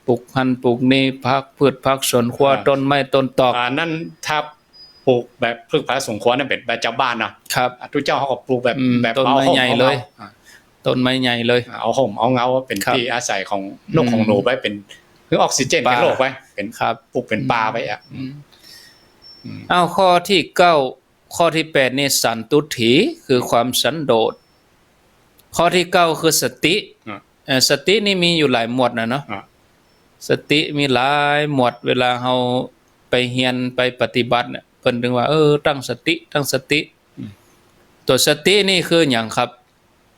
S1: ปลูกพันธุ์ปลูกนี่พักพืชพักสวนครัวต้นไม้ต้นตอก
S2: นั่นถ้าปลูกแบบพืชพักสวนครัวนั่นเป็นแบบชาวบ้านนะครับทุกเจ้าเขาก็ปลูกแบบ
S1: ต้นไม้ใหญ่เลยต้นไม้ใหญ่เลย
S2: เอาห่มเอาเงาเป็นที่อาศัยของนกของหนูไว้เป็นคือออกซิเจนเป็นโลกไว้เป็นปลูกเป็นป่าไว้
S1: เอาข้อที่9 ข้อที่8นี่สันตุถีคือความสันโดษข้อที่9คือสติสตินี่มีอยู่หลายหมวดนะเนาะสติมีหลายหมวดเวลาเฮาไปเรียนไปปฏิบัติเนี่ยเพิ่นถึงว่าตั้งสติตัวสตินี่คือหยังครับ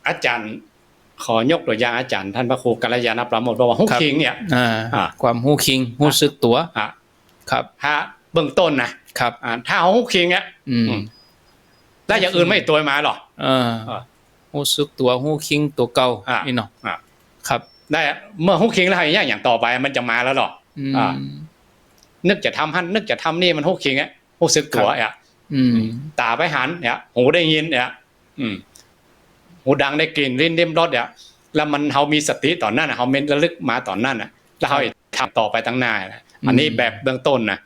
S2: อาจารย์ขอยกตัวอย่างอาจารย์ท่านพระครูกัลยาณประโมทบอกว่าฮู้คิงเนี่ย
S1: ความฮู้คิงฮู้สึกตัวครับ
S2: ถ้าเบื้องต้นนะครับถ้าฮู้คิงเนี่ยแล้วอย่างอื่นไม่ตัวมาหรอ
S1: ฮู้สึกตัวฮู้คิงตัวเก่านี่เนาะครับ
S2: ได้เมื่อฮู้คิงแล้วอย่างต่อไปมันจะมาแล้วหรอนึกจะทำหั่นนึกจะทำนี่มันฮู้คิงอ่ะฮู้สึกตัวอ่ะตาไปหันเนี่ยหูได้ยินเนี่ยหูดังได้กลิ่นลิ้นลิ้มรสเนี่ยแล้วมันเฮามีสติตอนนั้นเฮาเม้นระลึกมาตอนนั้นแล้วเฮาทำต่อไปตั้งหน้าอันนี้แบบเบื้องต้นนะ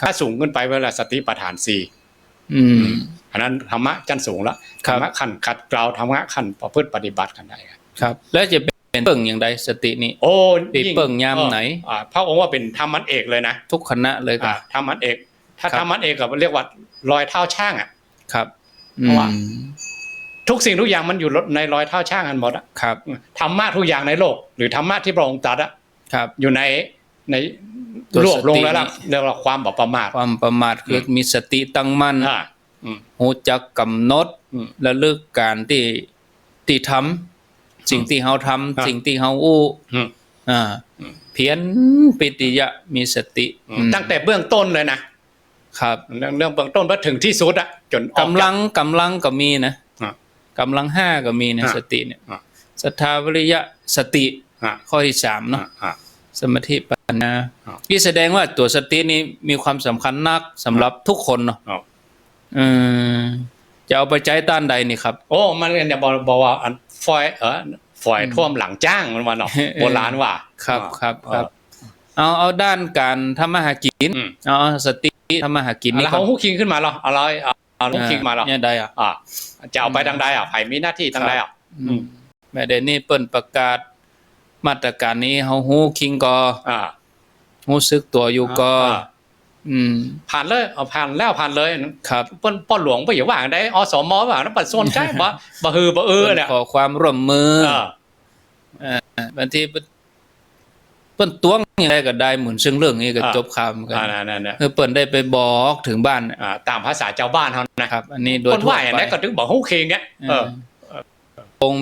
S2: ถ้าสูงขึ้นไปเวลาสติปัฏฐาน4อันนั้นธรรมะชั้นสูงแล้วธรรมะขั้นขัดเกลาธรรมะขั้นประพฤติปฏิบัติกันได้
S1: ครับแล้วจะเป็นเปิ่งอย่างใดสตินี่ปีเปิ่งยามไหน
S2: พระองค์ว่าเป็นธรรมันเอกเลยนะ
S1: ทุกคณะเลยครับ
S2: ธรรมันเอกถ้าธรรมันเอกก็เรียกว่ารอยเท้าช่าง
S1: ครับ
S2: ว่าทุกสิ่งทุกอย่างมันอยู่ในรอยเท้าช่างกันหมด
S1: ครับ
S2: ธรรมะทุกอย่างในโลกหรือธรรมะที่พระองค์ตรัส
S1: ครับ
S2: อยู่ในรวบลงแล้วเรียกว่าความประมาท
S1: คือมีสติตั้งมั่นรู้จักกำหนดและเลือกการที่ทำสิ่งที่เฮาทำสิ่งที่เฮาอู้เพียรปิติยะมีสติ
S2: ตั้งแต่เบื้องต้นเลยนะครับเรื่องเบื้องต้นไปถึงที่สุดจน
S1: กำลังก็มีนะกำลัง5ก็มีนะสติเนี่ยศรัทธาวิริยะสติข้อที่3เนาะสมาธิปัญญาที่แสดงว่าตัวสตินี้มีความสำคัญนักสำหรับทุกคนเนาะจะเอาไปใช้ต้านใดนี่ครับ
S2: โอ้มันเนี่ยบอกว่าอันฝอยท่วมหลังจ้างมันว่าเนาะโบราณว่า
S1: ครับเอาด้านการทำมาหากินสติทำมาหากินนี่
S2: แล้วเขาฮู้คิงขึ้นมาหรออะไรฮู้คิงมาหรอ
S1: เนี่ยใด
S2: จะเอาไปทางใดไผมีหน้าที่ทางใด
S1: แม่เดนี่เปิ้นประกาศมาตรการนี้เฮาฮู้คิงก็รู้สึกตัวอยู่ก็
S2: ผ่านเลยผ่านเลย
S1: ครับ
S2: ป้อหลวงบ่อย่าว่าได้อสมว่านั้นปัดโซนใจบ่ฮือบ่เนี่ย
S1: ขอความร่วมมือบางทีเปิ้นตวงอย่างไรก็ได้หมุนซึ่งเรื่องนี้ก็จบคำกันคือเปิ้นได้ไปบอกถึงบ้าน
S2: ตามภาษาชาวบ้านเฮา
S1: นะครับอันนี้โดย
S2: ทั่วไปคนว่าก็ถึงบอกฮู้คิงเนี่ย
S1: องค์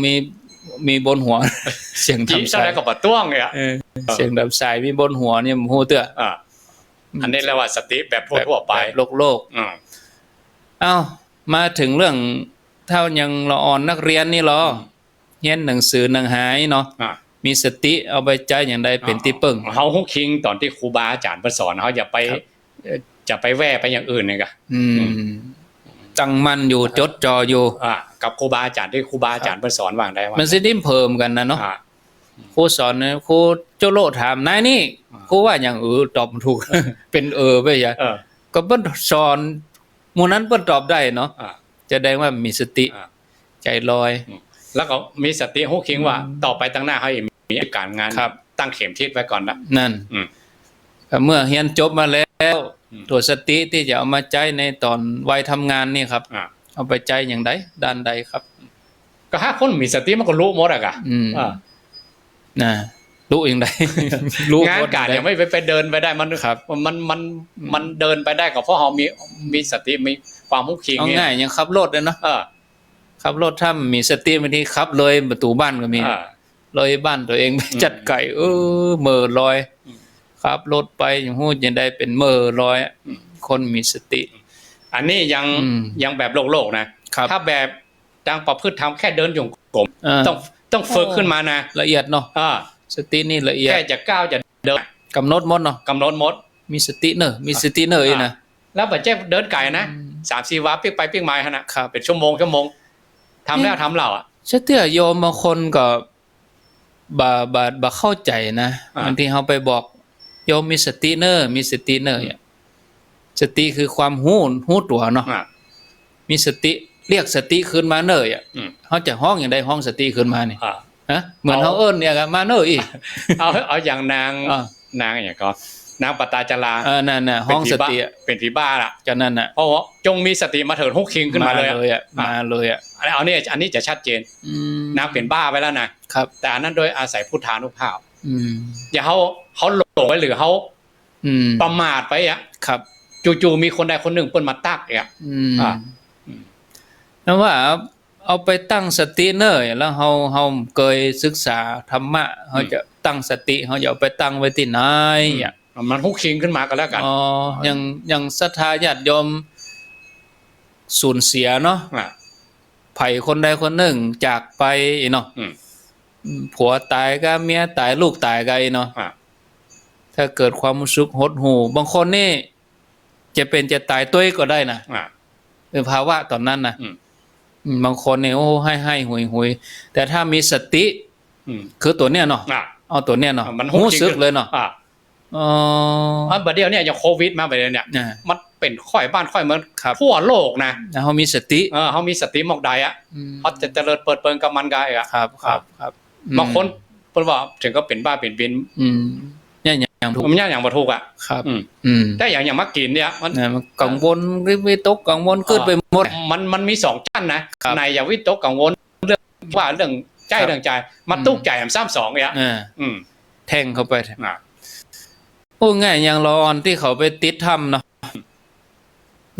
S1: มีบนหัวเสียงทำ
S2: สายก็บ่ต้วงเนี่ย
S1: เสียงดับสายมีบนหัวเนี่ยฮู้เตื้อ
S2: อันนี้เรียกว่าสติแบบทั่วไป
S1: โลกมาถึงเรื่องเท่ายังละอ่อนนักเรียนนี่หรอเรียนหนังสือหนังหายเนาะมีสติเอาไปใจอย่างใดเป็นที่ปึ้ง
S2: เฮาฮู้คิงตอนที่ครูบาอาจารย์เพิ่นสอนเฮาอย่าไปจะไปแว่ไปอย่างอื่นนี่ก็
S1: ตั้งมั่นอยู่จดจ่ออยู่
S2: กับครูบาอาจารย์ที่ครูบาอาจารย์เพิ่นสอนว่างได้ว่า
S1: มันสิดิ้มเพิ่มกันนะเนาะครูสอนครูโจโลถามนายนี่ครูว่าอย่างตอบถูกเป็นไปอย่าก็เพิ่นสอนหมู่นั้นเพิ่นตอบได้เนาะแสดงว่ามีสติใจลอย
S2: แล้วก็มีสติฮู้คิงว่าต่อไปตั้งหน้าเฮามีการงานตั้งเข็มทิศไว้ก่อนนะ
S1: นั่นเมื่อเรียนจบมาแล้วตัวสติที่จะเอามาใช้ในตอนวัยทำงานนี่ครับเอาไปใช้อย่างใดด้านใดครับ
S2: ก็หาคนมีสติมันก็รู้หมด
S1: รู้อย่างใด
S2: รู้งานการยังไม่ไปเดินไปได้มัน
S1: ครับ
S2: มันเดินไปได้ก็เพราะเฮามีสติมีความฮู้คิง
S1: เอาง่ายยังขับรถเลยเนาะขับรถถ้ามีสติบางทีขับเลยประตูบ้านก็มีเลยบ้านตัวเองไปจัดไก่เมื่อลอยขับรถไปอย่างฮู้ยังได้เป็นเมื่อลอยคนมีสติ
S2: อันนี้ยังแบบโลกนะถ้าแบบดังประพฤติธรรมแค่เดินจงกรมต้องฝึกขึ้นมานะ
S1: ละเอียดเนาะสตินี่ละเอียด
S2: แค่จะก้าวจะเดิน
S1: กำหนดหมดเนาะ
S2: กำหนดหมด
S1: มีสติเนอะมีสติเนอะนะ
S2: แล้วบัดเจ็บเดินไก่นะ 3-4 วาปิ๊กไปปิ๊กมานะเป็นชั่วโมงทำแล้วทำเล่า
S1: เชื่อโยมบางคนก็บ่เข้าใจนะบางทีเฮาไปบอกโยมมีสติเนอะมีสติเนอะสติคือความฮู้ตัวเนาะมีสติเรียกสติขึ้นมาเนอะเฮาจะห้องอย่างใดห้องสติขึ้นมานี่เหมือนเฮาเอิ้นเนี่ยมาเนอะอีก
S2: เอาอย่างนางอย่างก็ นางปตาจารา
S1: นั่นน่ะห้องสติ
S2: เป็นผีบ้าล่ะ
S1: กันนั่นน่ะ
S2: เพราะว่าจงมีสติมาเถิดฮุกคิงขึ้นมาเลย
S1: มาเลยอ่ะ
S2: เอาเนี่ยอันนี้จะชัดเจนนางเป็นบ้าไปแล้วนะครับ แต่อันนั้นโดยอาศัยพุทธานุภาพอย่าเขาหลงไปหรือเขาประมาทไปอ่ะ
S1: ครับ
S2: จู่ๆมีคนใดคนหนึ่งเปิ้นมาตักอ่ะ
S1: นั่นว่าเอาไปตั้งสติเนอะแล้วเฮาเคยศึกษาธรรมะเฮาจะตั้งสติเฮาจะเอาไปตั้งไว้ที่ไหนอ่ะ
S2: มันฮุกคิงขึ้นมาก็แล้วกัน
S1: อย่างศรัทธาญาติโยมสูญเสียเนาะไผคนใดคนหนึ่งจากไปเนาะผัวตายก็เมียตายลูกตายก็เนาะถ้าเกิดความรู้สึกหดหู่บางคนนี่จะเป็นจะตายตัวก็ได้นะภาวะตอนนั้นนะบางคนเนี่ยโอ้ให้หุยแต่ถ้ามีสติคือตัวเนี้ยเนาะเอาตัวเนี้ยเนาะมันรู้สึกเลยเนาะ
S2: บัดเดียวเนี่ยอย่างโควิดมาไปเลยเนี่ยมันเป็นค่อยบ้านค่อยเมืองทั่วโลกนะ
S1: เขามีสติ
S2: เขามีสติหมอกใดอ่ะเขาจะเจริญเปิดเปิงกับมันกายอ่ะ
S1: ครับ
S2: บางคนเพิ่นว่าถึงก็เป็นบ้าเป็นบิน
S1: เนี่ยอย่างถูก
S2: มันอย่างบ่ถูกอ่ะ
S1: ครับ
S2: แต่อย่างมากินเนี่ยมัน
S1: กังวลวิตกกังวลเกิดไปหมด
S2: มันมี2ชั้นนะในอย่าวิตกกังวลเรื่องว่าเรื่องใจมาตุกใจ3-2เนี่ย
S1: แทงเข้าไปโอ้ง่ายอย่างละอ่อนที่เขาไปติดถ้ำเนาะ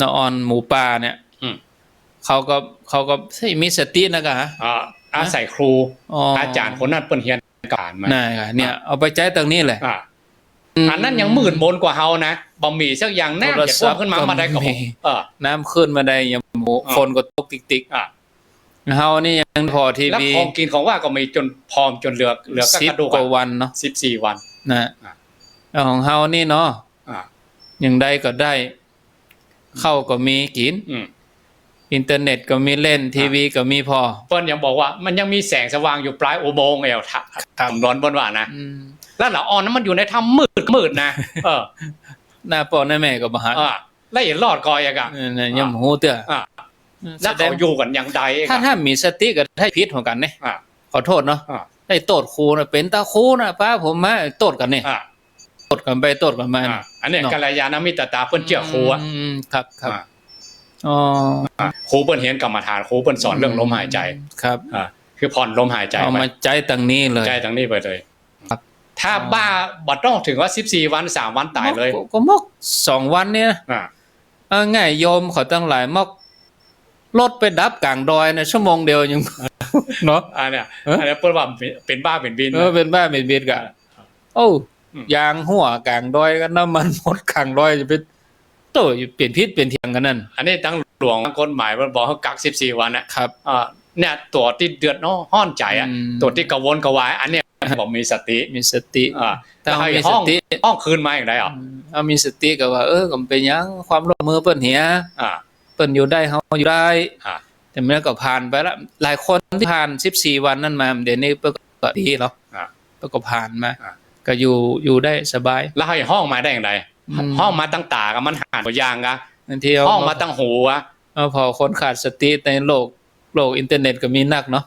S1: ละอ่อนหมูป่าเนี่ยเขาก็มีสตินะกะ
S2: อาศัยครูอาจารย์คนนั้นเปิ้นเฮียนการมา
S1: นั่นค่ะเนี่ยเอาไปใช้ตรงนี้แหละ
S2: อันนั้นยังมื่นมนกว่าเฮานะบ่มีสักอย่างน้ำจะท่วมขึ้นมาได้ก็
S1: น้ำขึ้นมาได้ยังคนก็ตกติ๊กเฮานี่ยังพอทีวี
S2: แล้วของกินของว่าก็มีจนพร้อมจนเหลือกระดูก
S1: กว่าวันเนาะ
S2: 14วัน
S1: นะของเฮานี่เนาะอย่างใดก็ได้เข้าก็มีกินอินเทอร์เน็ตก็มีเล่นทีวีก็มีพอ
S2: เพิ่นยังบอกว่ามันยังมีแสงสว่างอยู่ปลายอุโมงค์ถ้ำร้อนบนว่านะแล้วละอ่อนนั้นมันอยู่ในถ้ำมืดนะ
S1: หน้าพ่อหน้าแม่ก็บ่หา
S2: แล้วเห็นรอดกอยอ่ะ
S1: ยังฮู้เตื้อ
S2: แล้วเขาอยู่กันอย่างใด
S1: ถ้ามีสติก็ให้ผิดเหมือนกันนี่ขอโทษเนาะได้โทษครูน่ะเป็นตาครูน่ะป้าผมมาโทษกันนี่โทษกันไปโทษกันมา
S2: อันนี้กัลยาณมิตรตาเพิ่นเจือครูอ่ะ
S1: ครับ
S2: ครูเปิ้นเห็นกรรมฐานครูเปิ้นสอนเรื่องลมหายใจ
S1: ครับ
S2: คือผ่อนลมหายใจ
S1: เอามาใจตั้งนี้เลย
S2: ใจตั้งนี้ไปเลยถ้าบ้าบ่ต้องถึงว่า14วัน3วันตายเลย
S1: ก็มอก2วันเนี่ยง่ายโยมเขาตั้งหลายมอกรถไปดับกลางดอยนะชั่วโมงเดียวยังเนาะ
S2: อันเนี้ยเปิ้นว่าเป็นบ้าเป็นบิน
S1: เป็นบ้าเป็นบินกะโอ้ยางหัวกลางดอยกันน้ำมันหมดกลางดอยจะเป็นโตเปลี่ยนพิษเปลี่ยนเทียงกันนั่น
S2: อันนี้ตั้งหลวงกฎหมายมันบอกให้กัก14วัน
S1: นะครับ
S2: เนี่ยตัวที่เดือดห้อนใจอ่ะตัวที่กังวลกวายอันเนี้ยบอกมีสติ
S1: ถ้ามีสติ
S2: ห้องคืนมาอย่างไร
S1: เอามีสติก็ว่าก็เป็นยังความร่วมมือเปิ้นเหียเปิ้นอยู่ได้เฮาอยู่ได้แต่มันก็ผ่านไปแล้วหลายคนที่ผ่าน14วันนั่นมาเดี๋ยวนี้เปิ้นก็ดีเนาะเปิ้นก็ผ่านมาก็อยู่ได้สบาย
S2: แล้วให้ห้องมาได้อย่างไรห้องมาตั้งตากับมันหันตัวอย่างอะห้องมาตั้งหูอะ
S1: พอคนขาดสติในโลกอินเทอร์เน็ตก็มีนักเนาะ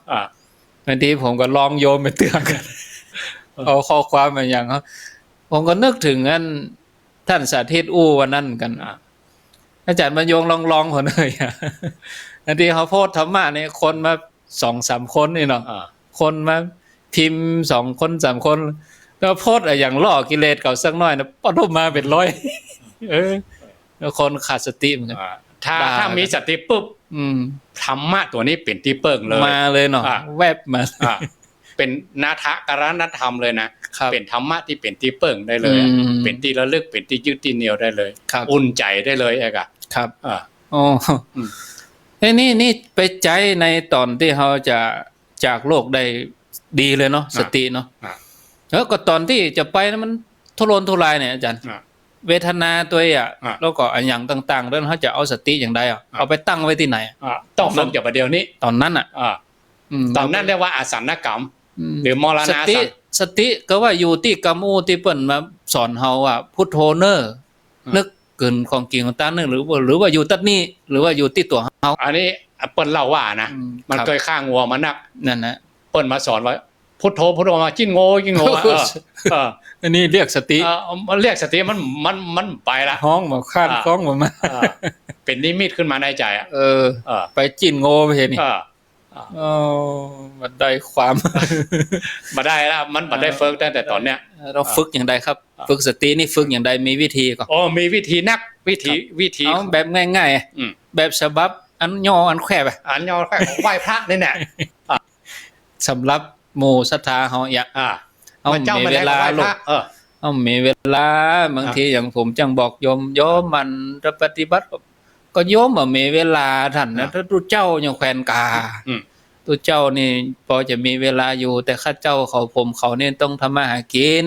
S1: บางทีผมก็ลองโยมไปเตือนกันเอาข้อความมาอย่างเขาผมก็นึกถึงอันท่านสาธิตอู้วันนั้นกันอาจารย์บรรยงลองคนเลยบางทีเขาโพสธรรมะเนี่ยคนมา 2-3 คนนี่เนาะคนมาพิมพ์2คน3คนแล้วโพสอย่างล่อกิเลสเก่าสักน้อยนะปทุมมาเป็นร้อยแล้วคนขาดสติเหมือนกัน
S2: ถ้ามีสติปุ๊บธรรมะตัวนี้เป็นที่เปิงเลย
S1: มาเลยเนาะแวบมา
S2: เป็นนาทะกรณธรรมเลยนะเป็นธรรมะที่เป็นที่เปิงได้เลยเป็นที่ระลึกเป็นที่ยึดที่เหนี่ยวได้เลยอุ่นใจได้เลยไอ้กะ
S1: ครับอ๋อนี่ไปใจในตอนที่เขาจะจากโลกได้ดีเลยเนาะสติเนาะแล้วก็ตอนที่จะไปนั้นมันทุรนทุรายเนี่ยอาจารย์เวทนาตัวแล้วก็อย่างต่างๆเรื่องเขาจะเอาสติอย่างใดเอาไปตั้งไว้ที่ไหน
S2: ต้องฝึกจากประเดี๋ยวนี้
S1: ตอนนั้น
S2: ตอนนั้นเรียกว่าอาสันกรรมหรือมรณะ
S1: สติก็ว่าอยู่ที่กรรมที่เปิ้นมาสอนเฮาพุทโธเนอนึกเกินของกิ่งของตานึงหรือว่าอยู่ตัดนี้หรือว่าอยู่ที่ตัวเฮา
S2: อันนี้เปิ้นเล่าว่านะมันเคยฆ่างัวมานัก
S1: นั่นนะ
S2: เปิ้นมาสอนว่า พุทโธมาจิ้นโง่จิ้นโง่เออ
S1: อันนี้เรียกสติ
S2: มันเรียกสติมันไปละ
S1: ห้องบ่คาดคล้องบ่มา
S2: เป็นนิมิตขึ้นมาในใจอ่ะ
S1: ไปจิ้นโง่ไปเห็นนี่มันได้ความ
S2: มาได้แล้วมันมาได้เฟิร์กตั้งแต่ตอนเนี้ย
S1: เราฝึกอย่างใดครับ ฝึกสตินี่ฝึกอย่างใดมีวิธีก่อน
S2: มีวิธีนักวิธี
S1: เอาแบบง่ายๆแบบฉบับอันย่ออันแควบ
S2: อันย่อแค่ของไหว้พระนี่แหละ
S1: สำหรับหมู่ศรัทธาเฮาอยากเอามีเวลาลูกเอามีเวลาบางทีอย่างผมจังบอกโยมมันจะปฏิบัติก็โยมมีเวลาท่านนะถ้าตัวเจ้ายังแขวนกาตัวเจ้านี่พอจะมีเวลาอยู่แต่ข้าเจ้าเขาเนี่ยต้องทำมาหากิน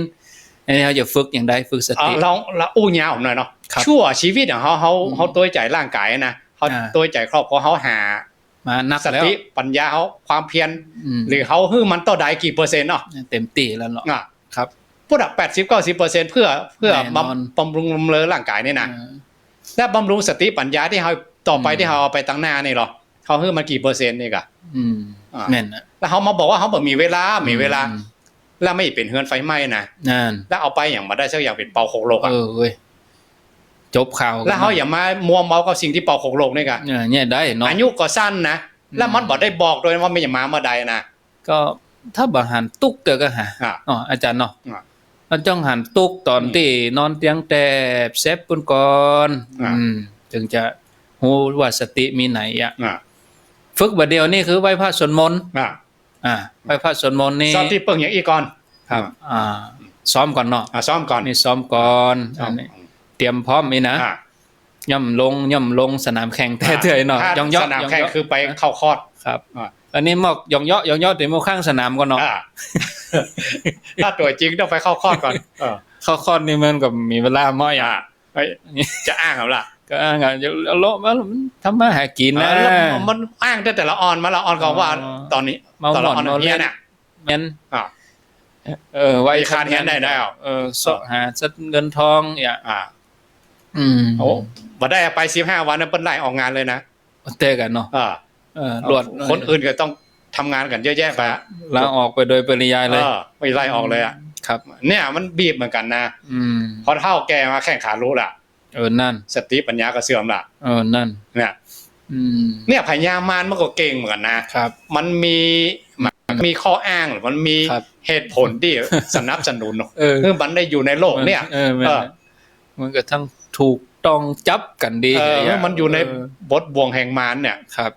S1: อันนี้เขาจะฝึกอย่างใดฝึกสติ
S2: เราอู้ยาวผมหน่อยเนาะชั่วชีวิตของเขาตัวใจร่างกายนะเขาตัวใจครอบครัวเขาหา
S1: มานับ
S2: สติปัญญาเขาความเพียรหรือเขามันต่อใดกี่เปอร์เซ็นต์เนาะ
S1: เต็มตีแล้วเนาะครับ
S2: พูดอ่ะ80-90%เพื่อบำรุงบำเรอร่างกายนี่นะและบำรุงสติปัญญาที่เขาต่อไปที่เขาเอาไปตั้งหน้านี่หรอเขามันกี่เปอร์เซ็นต์นี่กะ
S1: แม่นนะ
S2: แล้วเขามาบอกว่าเขาแบบมีเวลาแล้วไม่เป็นเฮือนไฟไหม้นะแล้วเอาไปอย่างมาได้สักอย่างเป็นเป่าโคกโลกอ่ะ
S1: จบข่าว
S2: แล้วเขาอย่ามามัวเมากับสิ่งที่เป่าโคกโลกนี่กะ
S1: เนี่ยได้เนาะ
S2: อายุก็สั้นนะแล้วมันบอกได้บอกด้วยว่าไม่อย่ามาเมื่อใดนะ
S1: ก็ถ้าบ่หันตุกเตอก็หาอาจารย์เนาะเราจ้องหันตุกตอนที่นอนเตียงแต่เซฟปุ่นก่อนถึงจะรู้ว่าสติมีไหนอ่ะฝึกบัดเดียวนี่คือไหว้พระสวดมนต์ไหว้พระสวดมนต์นี่
S2: ซ้อมที่เปิงอย่างอีกก่อน
S1: ครับซ้อมก่อนเนาะ
S2: ซ้อมก่อน
S1: นี่ซ้อมก่อนเตรียมพร้อมนี่นะย่ำลงสนามแข่งแท้ๆเนาะย่องๆ
S2: สนามแข่งคือไปเข้าคอร์ส
S1: ครับอันนี้มอกย่องๆแต่มื้อข้างสนามก่อนเนาะ
S2: ถ้าตัวจริงต้องไปเข้าคอร์สก่อน
S1: เข้าคอร์สนี่มันก็มีเวลาม้อย
S2: จะอ้างเอาล่ะ
S1: ก็อ้างอ่ะโลมันทำมาหากินนะ
S2: มันอ้างแต่ละออนมาละออนก็ว่าตอนนี้
S1: ตอนละออนเฮียน่ะแม่นไว้
S2: คาดเฮียนได้แล้ว
S1: สาะหาเงินทองอย่า
S2: โอ้บ่ได้ไป15วันนั้นเปิ้นไล่ออกงานเลยนะ
S1: เตะกันเนาะรวด
S2: คนอื่นก็ต้องทำงานกันเยอะแยะไป
S1: ลาออกไปโดยปริยายเลย
S2: ไม่ไล่ออกเลยอ่ะ
S1: ครับ
S2: เนี่ยมันบีบเหมือนกันนะพอเฒ่าแก่มาแข่งขารู้ล่ะ
S1: นั่น
S2: สติปัญญาก็เสื่อมล่ะ
S1: นั่น
S2: เนี่ยพญามารมันก็เก่งเหมือนกันนะครับมันมีข้ออ้างหรือมันมีเหตุผลที่สนับสนุนคือมันได้อยู่ในโลกเนี่ย
S1: มันก็ทั้งถูกต้องจับกันดี
S2: มันอยู่ในบทบ่วงแห่งมารเนี่ย
S1: ครับ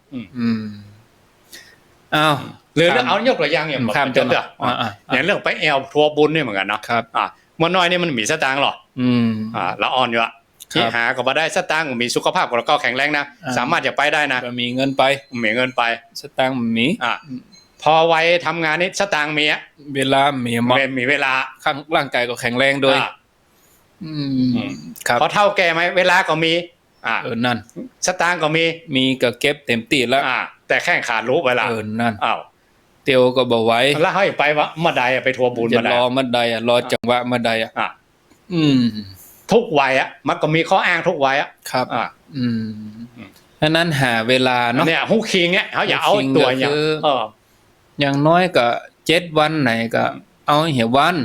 S1: อ้าว
S2: หรือเอายกตัวอย่างอย่างแบบอย่างเรื่องไปแอลทัวร์บุญเนี่ยเหมือนกันเนาะมันน้อยนี่มันมีสตางค์หรอละอ่อนอยู่อะที่หาก็บ่ได้สตางค์มีสุขภาพก็แข็งแรงนะสามารถจะไปได้นะ
S1: มีเงินไปสตางค์มี
S2: พอวัยทำงานนี้สตางค์มี
S1: เวลามี
S2: เวลา
S1: ข้างร่างกายก็แข็งแรงด้วย
S2: ครับพอเท่าแก่ไหมเวลาก็มี
S1: นั่น
S2: สตางค์ก็
S1: มีก็เก็บเต็มที่แล้ว
S2: แต่แค่ขาดรู้เวลา
S1: นั่นเตียวก็บ่ไหว
S2: แล้วให้ไปว่าเมื่อใดไปทัวร์บุญ
S1: จะรอเมื่อใดรอจังหวะเมื่อใด
S2: ทุกวัยมันก็มีข้ออ้างทุกวัย
S1: ครับฉะนั้นหาเวลาเนาะ
S2: เนี่ยฮู้คิงเนี่ยเขาอย่าเอาตัว
S1: อย่างน้อยก็7วันไหนก็เอาเหี่ยวัน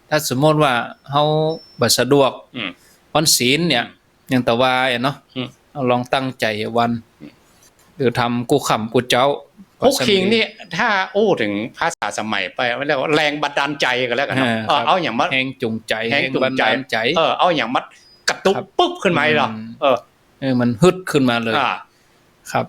S1: ถ้าสมมติว่าเฮาบ่สะดวกวันศีลเนี่ยอย่างตะวายเนาะเอาลองตั้งใจวันหรือทำกูค่ำกูเจ้า
S2: ฮู้คิงนี่ถ้าอู้ถึงภาษาสมัยไปเรียกว่าแรงบันดาลใจกันแล้วกันเอาอย่างมัด
S1: แรงจูงใจแรงบันดาลใจ
S2: เอาอย่างมัดกระตุกปุ๊บขึ้นมาหรอ
S1: มันฮึดขึ้นมาเลยครับ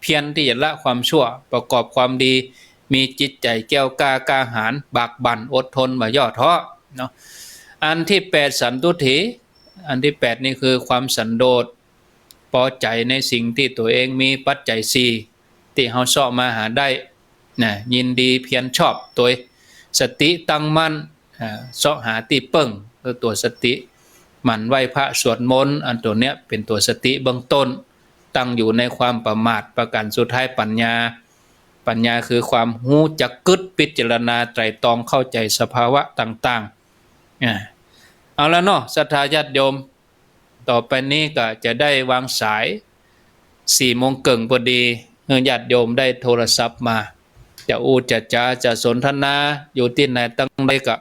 S1: เพียรที่จะละความชั่วประกอบความดีมีจิตใจแก้วกล้ากล้าหาญบากบั่นอดทนบ่ย่อท้อเนาะอันที่8สันตุถีอันที่8นี่คือความสันโดษพอใจในสิ่งที่ตัวเองมีปัจจัย4ที่เฮาเสาะมาหาได้นะยินดีเพียรชอบตัวสติตั้งมั่นเสาะหาที่เปิ้งคือตัวสติหมั่นไหว้พระสวดมนต์อันตัวเนี้ยเป็นตัวสติเบื้องต้นตั้งอยู่ในความประมาทประการสุดท้ายปัญญาคือความรู้จักกึศพิจารณาไตร่ตรองเข้าใจสภาวะต่างๆเอาแล้วเนาะศรัทธาญาติโยมต่อไปนี้ก็จะได้วางสาย4 โมงครึ่งพอดีญาติโยมได้โทรศัพท์มาจะจะสนทนาอยู่ที่ไหนตั้งใดก็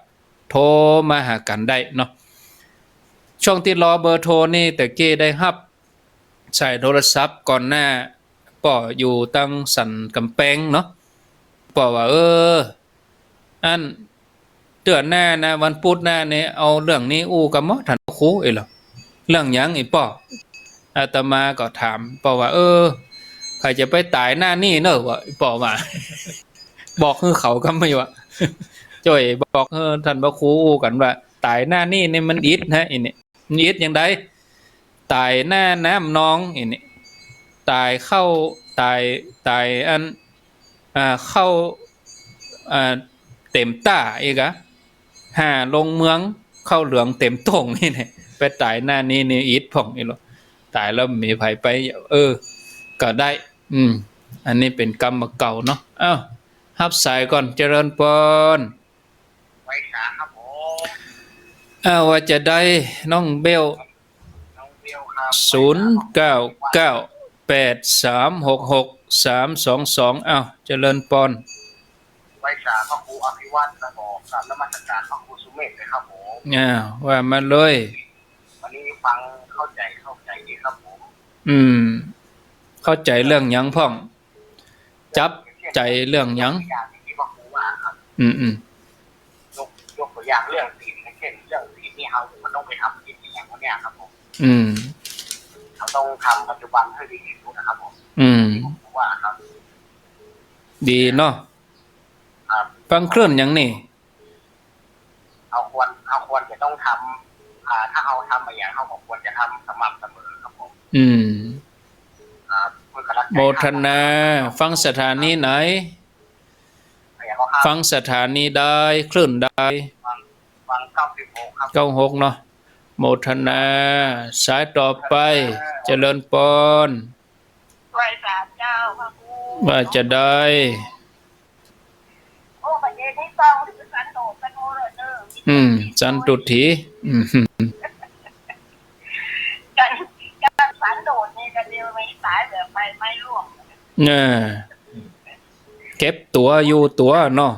S1: โทรมาหากันได้เนาะช่วงที่รอเบอร์โทรนี่แต่กี้ได้รับใช้โทรศัพท์ก่อนหน้าป่ออยู่ตั้งสันกำแพงเนาะป่อว่าอันเดือนหน้านะวันพุธหน้าเนี่ยเอาเรื่องนี้อู้กับหมอท่านครูเหรอเรื่องหยังอีป่ออาตมาก็ถามป่อว่าใครจะไปตายหน้านี่เนอะวะป่อว่า บอกคือเขาก็ไม่ว่าจ่อยบอกท่านพระครูอู้กันว่าตายหน้านี่เนี่ยมันอิดนะอีนี่มันอิดอย่างใดตายหน้าน้ำนองอีนี่ตายเข้าตายอันเข้าเต็มต้าอีกอะลงเมืองเข้าเหลืองเต็มตรงนี่เนี่ยไปตายหน้านี้นี่อิดผ่องอีหรอตายแล้วมีภัยไปก็ได้อันนี้เป็นกรรมเก่าเนาะรับสายก่อนเจริญพร
S3: ไว้สาครับผม
S1: ว่าจะได้น้องเบล0998366322เจริญพร
S3: ไว้สาพระครูอภิวัตรนะบอกกราบนมัสการพระครูสุเมธเลยครับผม
S1: ว่ามาเลย
S3: วันนี้ฟังเข้าใจดีครับผม
S1: เข้าใจเรื่องหยังพ่องจับใจเรื่องหยัง
S3: อย่างที่พระครูว่าครับยกตัวอย่างเรื่องศีลเช่นเรื่องศีลนี่เรามันต้องไปทำกิจอย่างนี้ครับผมเราต้องทำปัจจุบันให้ดีที่สุดนะครับผมผมว่าครับ
S1: ดีเนาะฟังเคลื่อนอย่างนี้
S3: เอาควรจะต้องทำถ้าเราทำมาอย่างเราก็ควรจะทำสม่ำเสมอครับผม
S1: โมทนาฟังสถานีไหนฟังสถานีได้คลื่นได้
S3: ฟัง96ครับ
S1: 96เนาะโมทนาสายต่อไปเจริญพร
S3: ไหว้ศาลเจ้าพระครู
S1: ว่าจะได้
S3: ประเด็นที่ฟังคือสันโดษเป็นโมเลเนอร์
S1: สันตุถี
S3: การสันโดษนี่กันเดียวไม่ตายแบบไม่ร่วง
S1: เก็บตัวอยู่ตัวเนาะ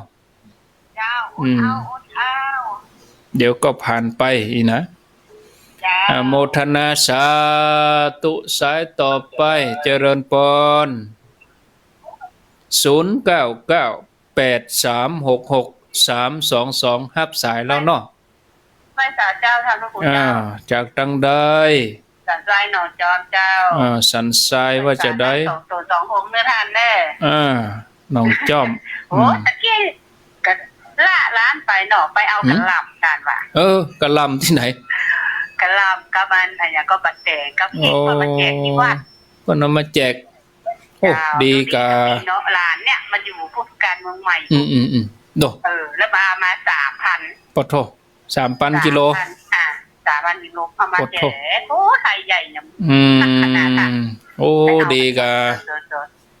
S3: เจ้าอดเอา
S1: เดี๋ยวก็ผ่านไปอีนะโมทนาสาธุสายต่อไปเจริญพร0998366322รับสายแล้วเนาะ
S3: ไม่สาเจ้าท่านพระคุณเจ้า
S1: จากตังใด
S3: สันทรายหนองจอมเจ้า
S1: สันทรายว่าจะได้
S3: 2เนื้อทานแน่
S1: หนองจอม
S3: โอ้ตะกี้กะละร้านไปหนอไปเอากระหล่ำกันว่ะ
S1: กระหล่ำที่ไหน
S3: กระหล่ำกระมันอะไรอย่างก็บัดแจกก็พี่มาแจกที่วัด
S1: ก็นำมาแจกโอ้ดีกา
S3: เนาะร้านเนี่ยมันอยู่พุทธการเมืองใหม่
S1: โด
S3: แล้วมา 3,000
S1: ปะโท3,000 กิโล
S3: 3,000 กิโลเอามาแจกโอ้ไทยใหญ่เนี่ย
S1: โอ้ดีกา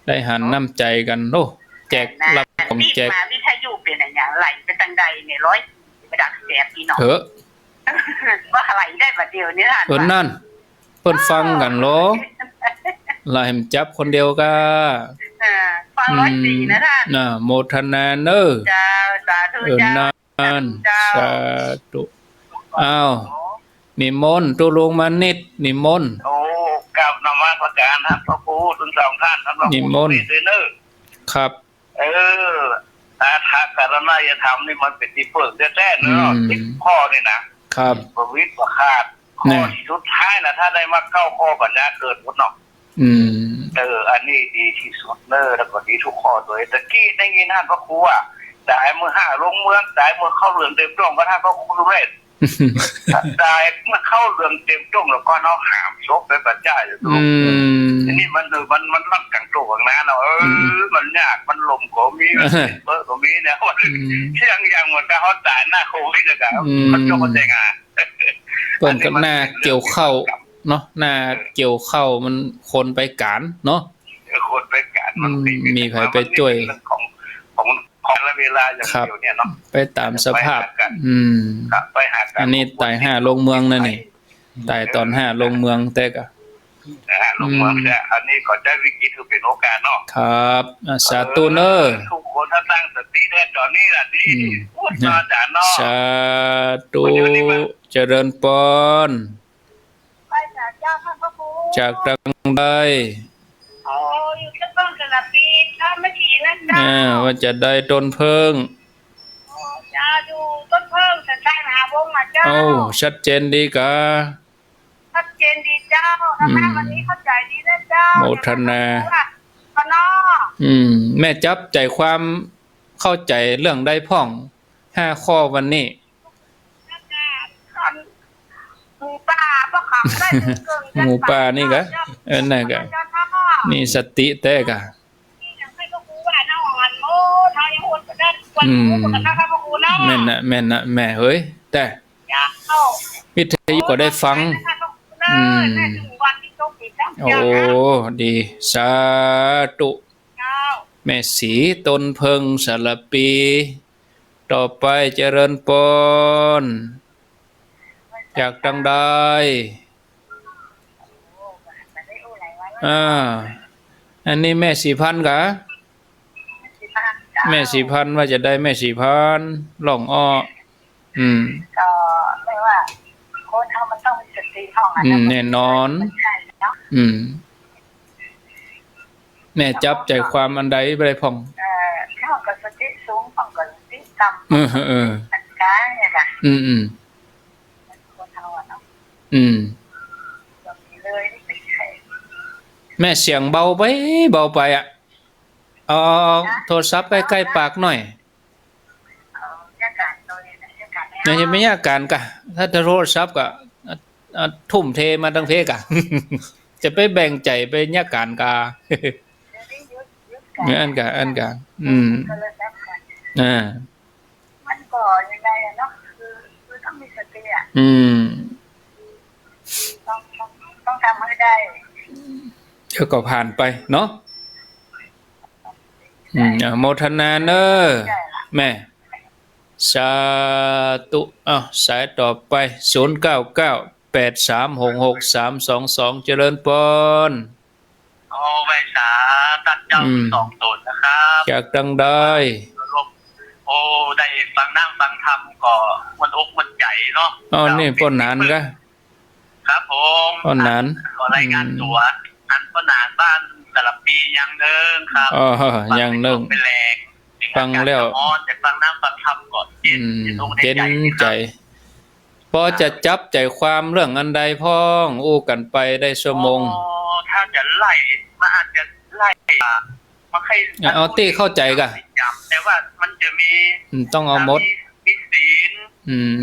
S1: ได้หันน้ำใจกันโอ้แจกรับของแจก
S3: มาวิทยุเป็นอย่างไหลไปทางใดเนี่ย100ไปดักแสบพี่น้องว่าไหลได้บัดเดียวนี่ท่าน
S1: นั่นเพิ่นฟังกันเหรอลายมจับคนเดียวก็
S3: ฟัง104นะท่าน
S1: โมทนาเนอ
S3: เจ้าสาธุเจ้า
S1: สาธุนิมนต์ตุลุงมานิดนิมนต์
S3: กับนมัสการท่านพระครูทั้ง2ท่านท่านพระครู
S1: นิมนต์ครับ
S3: ถ้าการณายธรรมนี่มันเป็นที่เปิดแท้ๆเนาะ10 ข้อนี่นะครับประวิตรประคาดข้อสุดท้ายนะถ้าได้มาเข้าข้อปัญญาเกิดหมดเนาะ
S1: อืม
S3: อันนี้ดีที่สุดเนอะแล้วก็ดีทุกข้อเลยตะกี้ได้ยินท่านพระครูอ่ะได้เมื่อ5ลงเมืองได้เมื่อเข้าเรือนเต็มตรงก็ท่านพระครูเวทได้เมื่อเข้าเรือนเต็มตรงแล้วก็เนาะหามชกไปปัจจัยอยู่ตรงอันนี้มันรักกังโตกนะเนาะมันยากมันลมก็มีก็มีเนี่ยเที่ยงยังหมดก็เขาตายหน้าโควิดเลยครับมันจบมันได้ไง
S1: เปิ้นก็หน้าเกี่ยวเข้าเนาะหน้าเกี่ยวเข้ามันคนไปการเนาะ
S3: คนไปการมัน
S1: มีใครไปช่วย
S3: ของเวลาอย่างเดียวเนี่ยเนาะ
S1: ไปตามสภาพ
S3: ไปหากัน
S1: อันนี้ตาย5ลงเมืองนั่นนี่ตายตอน5ลงเมืองแต่ก็
S3: ลงเมืองแต่อันนี้ก็ได้วิกฤตคือเป็นโอกาสเนาะ
S1: ครับสาธุเนอะ
S3: ทุกคนถ้าตั้งสติได้ตอนนี้ล่ะดีพูดมาจาเนาะ
S1: สาธุเจริญพร
S3: ไปจากเจ้าท่านพระครู
S1: จากทางใด
S3: อยู่ที่ต้นกระปีถ้าไม่ถีนั่นจ้า
S1: ว่าจะได้ต้นเพิ่ง
S3: จ้าอยู่ต้นเพิ่งแต่ใช่มหาวงมาเจ้า
S1: ชัดเจนดีกะ
S3: ชัดเจนดีเจ้าถ้าแม่วันนี้เข้าใจดีนะเจ้า
S1: โมทนาแม่จับใจความเข้าใจเรื่องได้พ่อง5ข้อวันนี้
S3: หมูป่าบ่ขังได้
S1: หมูป่านี่กะนั่นกะนี่สติแต่กะแม่นนะแม่เฮ้ยแต่วิทยุก็ได้ฟังโอ้ดีสาธุแม่สีตนเพิงสารปีต่อไปเจริญพรจากดังใดอันนี้แม่4,000กะแม่4,000ว่าจะได้แม่4,000ล่องอ้อ
S3: ก็ไม่ว่าคนเฮามันต้องมีสติท่อง
S1: แน่นอนแม่จับใจความอันใดบ่ได้พ่อง
S3: ท่องกับสติสูงท่องกับสติต่ำกายเนี่ยค่ะคนเฮาอ่ะเนาะเลยไม่ใช่
S1: แม่เสียงเบาไปอ่ะโทรศัพท์ใกล้ๆปากหน่อยเนี่ยจะไม่ยากการกะถ้าโทรศัพท์กะทุ่มเทมาทั้งเพกะจะไปแบ่งใจไปยากการกะอันกะมัน
S3: ก็ยังไงเนาะคือต้องมีสติอ่ะต้องทำให้ได้
S1: เดี๋ยวก็ผ่านไปเนาะโมทนาเนอแม่สาธุสายต่อไป0998366322เจริญพร
S3: ไว้สาตัดเจ้า2ตนนะครับ
S1: จากดังได้
S3: ได้ฟังนั่งฟังธรรมก็มันอกมันใจเนาะ
S1: นี่ป้นนานกะ
S3: ครับผม
S1: ป้นนาน
S3: ขอรายงานตัวอันป้นนานบ้านแต่ละปียังเดินครับ
S1: ยังเดิน
S3: เป็นแรง
S1: ฟังแล้ว
S3: แต่ฟังนั่งฟังธรรมก่อน
S1: เย็นใจพอจะจับใจความเรื่องอันใดพ้องอู้กันไปได้ชั่วโมง
S3: ถ้าจะไล่มันอาจจะไล่มาให้
S1: เอาตี้เข้าใจกะ
S3: แต่ว่ามันจะมี
S1: ต้องเอาหมด
S3: มีศีล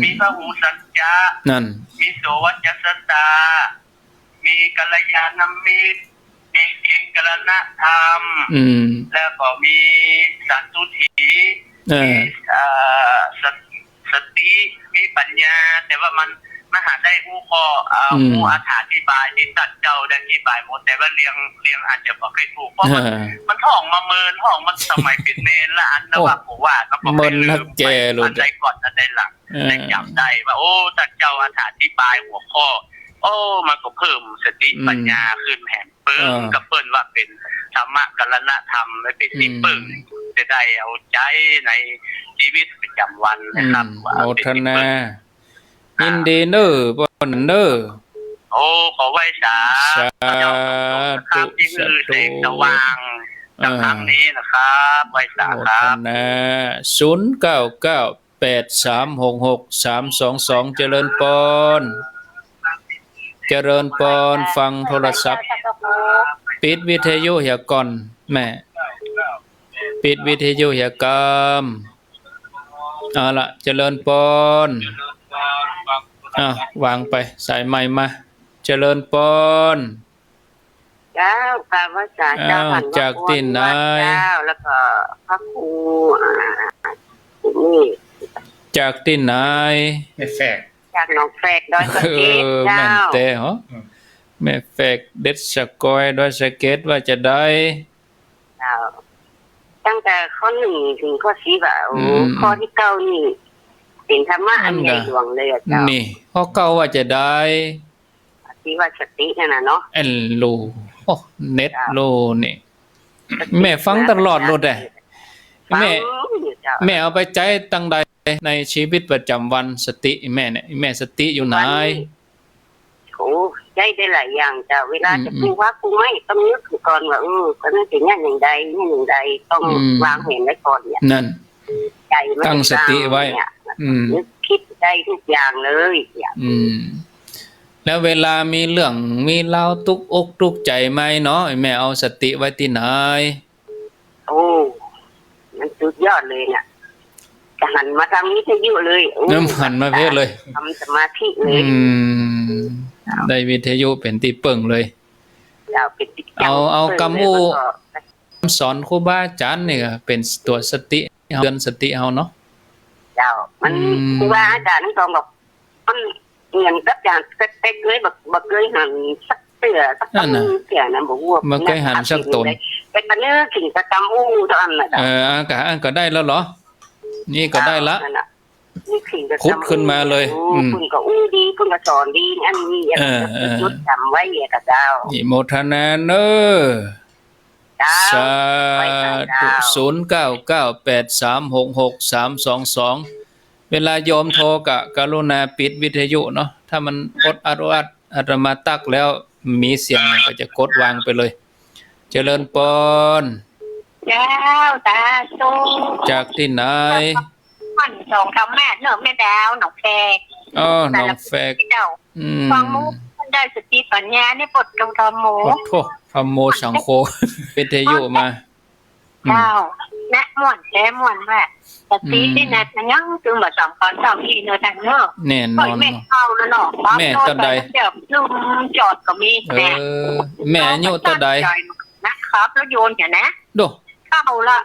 S3: มีพหูสัจจะ
S1: นั่น
S3: มีโสวัจจตามีกัลยาณมิตรมีกิงกัลณธรรมแล้วก็มีสันตุถีสติมีปัญญาแต่ว่ามันหาได้ผู้ข้อผู้อธิบายที่ตัดเจ้าได้อธิบายหมดแต่ว่าเรียงอาจจะบ่ค่อยถูกเพราะมันท่องมาเมินท่องมันสมัยเป็นเนรละอันนะว่าผมว่าก็บ่
S1: เป็นลืม
S3: อันใดก่อนอันใดหลังได้จำได้ว่าตัดเจ้าอธิบายหัวข้อมันก็เพิ่มสติปัญญาขึ้นแห่งเปิ้งกับเปิ้นว่าเป็นธรรมะกัลณธรรมไม่เป็นที่ปึ้งจะได้เอาใจในชีวิตประจำวันนะครับ
S1: โมทนายินดีเนอบ่นเนอ
S3: ขอไว้สาธุที่มือแสงสว่างจากทางนี้นะครับไว้สาครับ
S1: 0998366322เจริญพรฟังโทรศัพท์ ปิดวิทยุเหียก่อนแม่ปิดวิทยุเหียกามเอาละเจริญปนวางไปสายใหม่มาเจริญปน
S4: เจ้ากราบพระสาเจ้าหัน
S1: จากที่ไหน
S4: เจ้าแล้วก็พระครูนี่
S1: จากที่ไหน
S2: ไม่แฝก
S4: จากหนองแฝกดอยสะเก็ดเจ้า
S1: แม่นแต่เหรอแม่แฝกเด็ดสะกอยดอยสะเก็ดว่าจะได้
S4: เจ้าตั้งแต่ข้อ1ถึงข้อ10อ่ะโอ้ข้อที่9นี่เป็นธรรมะอันใหญ่หลวงเลยเจ้า
S1: นี่ข้อเก่าว่าจะได้
S4: ที่ว่าสตินั่นน่ะเนาะ
S1: เอ็นโลโอ้เน็ตโลนี่แม่ฟังตลอดโลดแแม่เอาไปใจตั้งใดในชีวิตประจำวันสติแม่เนี่ยแม่สติอยู่ไหน
S4: โอ้ใจได้หลายอย่างจ้ะเวลาจะพูดว่ากูไม่ต้องนึกก่อนว่าก็นึกถึงอย่างใดอย่างใดต้องวางแผนไว้ก่อนเนี่ย
S1: นั่น
S4: ใจ
S1: ตั้งสติไว้
S4: นึกคิดได้ทุกอย่างเลย
S1: แล้วเวลามีเรื่องมีเล่าทุกอกทุกใจไหมเนาะแม่เอาสติไว้ที่ไหน
S4: โอ้มันสุดยอดเลยเนี่ยจะหันมาทำวิทยุเลย
S1: หันมาเพศเลย
S4: ทำสมาธิเลย
S1: ได้วิทยุเป็นที่เปิ่งเลยเอากำมูสอนครูบาอาจารย์นี่ก็เป็นตัวสติเตือนสติเอาเนาะ
S4: เจ้ามันครูบาอาจารย์นี่ต้องบอกมันเงินกับอย่างเต็กเลยบักเลยหันสักเตือสักต้นเตือนะบอกว่า
S1: มันเคยหันสักต้น
S4: เป็นมันเนี่ยสิ่งประจำตอน
S1: นั้นก็ได้แล้วเหรอนี่ก็ได้ละพุดขึ้นมาเลย
S4: คุณก็ดีคุณก็สอนดีอันนี้จุดจำไว้เนี่ยกับเจ้า
S1: อิโมทนาเนอสาธุ0998366322เวลาโยมโทรกรุณาปิดวิทยุเนาะถ้ามันกดอาตมาตักแล้วมีเสียงก็จะกดวางไปเลยเจริญปน
S4: เจ้าตาโต
S1: จากที่ไหน
S4: มันส่งคำแม่เนอะแม่ดาวหนองแฝก
S1: หนองแฝก
S4: ฟังมุกมันได้สติปัญญาในบทกำธรรมโม
S1: โธธรรมโมสังโฆวิทยุมา
S4: เจ้าแนะม่วนแท้ม่วนแม่สติที่นัดยังจึงแบบสองคนสองทีเนอะท่านเนอะ
S1: แน่นอน
S4: แม่เข้าแล้วเนาะ
S1: แม่ตัวใด
S4: นุ่มจอดก็มี
S1: แม่อายุตัวใด
S4: นะครับแล้วโยนเห็นนะ
S1: ดู
S4: เข้าละ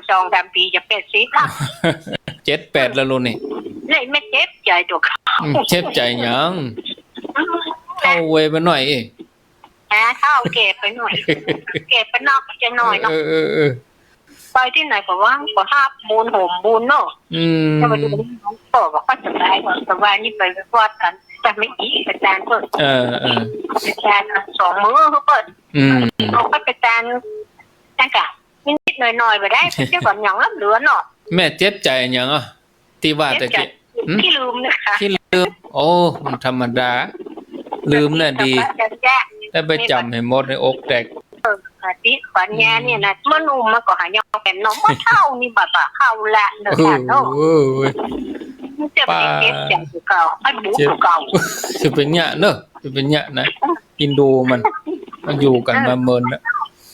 S4: 2-3 ปีจะ80ละ
S1: 7-8แล้วลูกนี่
S4: เลยไม่เจ็บใจตัวเขา
S1: เจ็บใจยังเข้าเวไปหน่อยเอง
S4: เข้าเก็บไปหน่อยเก็บไปนอกจะหน่อยเนาะไปที่ไหนก็ว่างก็ห้าบูนห่มบูนเนาะจะไปดูน้องพ่อบอกว่าจะได้สบายนี่ไปวัดกันจะไม่อีกอาจารย์เปิดอาจารย์2 มื้อเขาเปิดเขาก็อาจารย์จังกะนิดหน่อยๆไปได้เจ้าก่อนหยังรับเหลือเนาะ
S1: แม่เจ็บใจหยังอ่ะที่ว่าตะกี้
S4: ที่ลืมนะคะ
S1: ที่ลืมโอ้มันธรรมดาลืมน่ะดีแต่ไปจำให้หมดในอกแตก
S4: ติปัญญาเนี่ยนะมนุษย์มันก็หายองแก่น้องบ่เท่านี่บ่เข้าละเด้อเนาะมันจะเป็นเก็บอย่างเก่าอันบุเก่า
S1: สิเป็นหยะเนาะสิเป็นหยะนะอินโดมันอยู่กันมาเมินแล้ว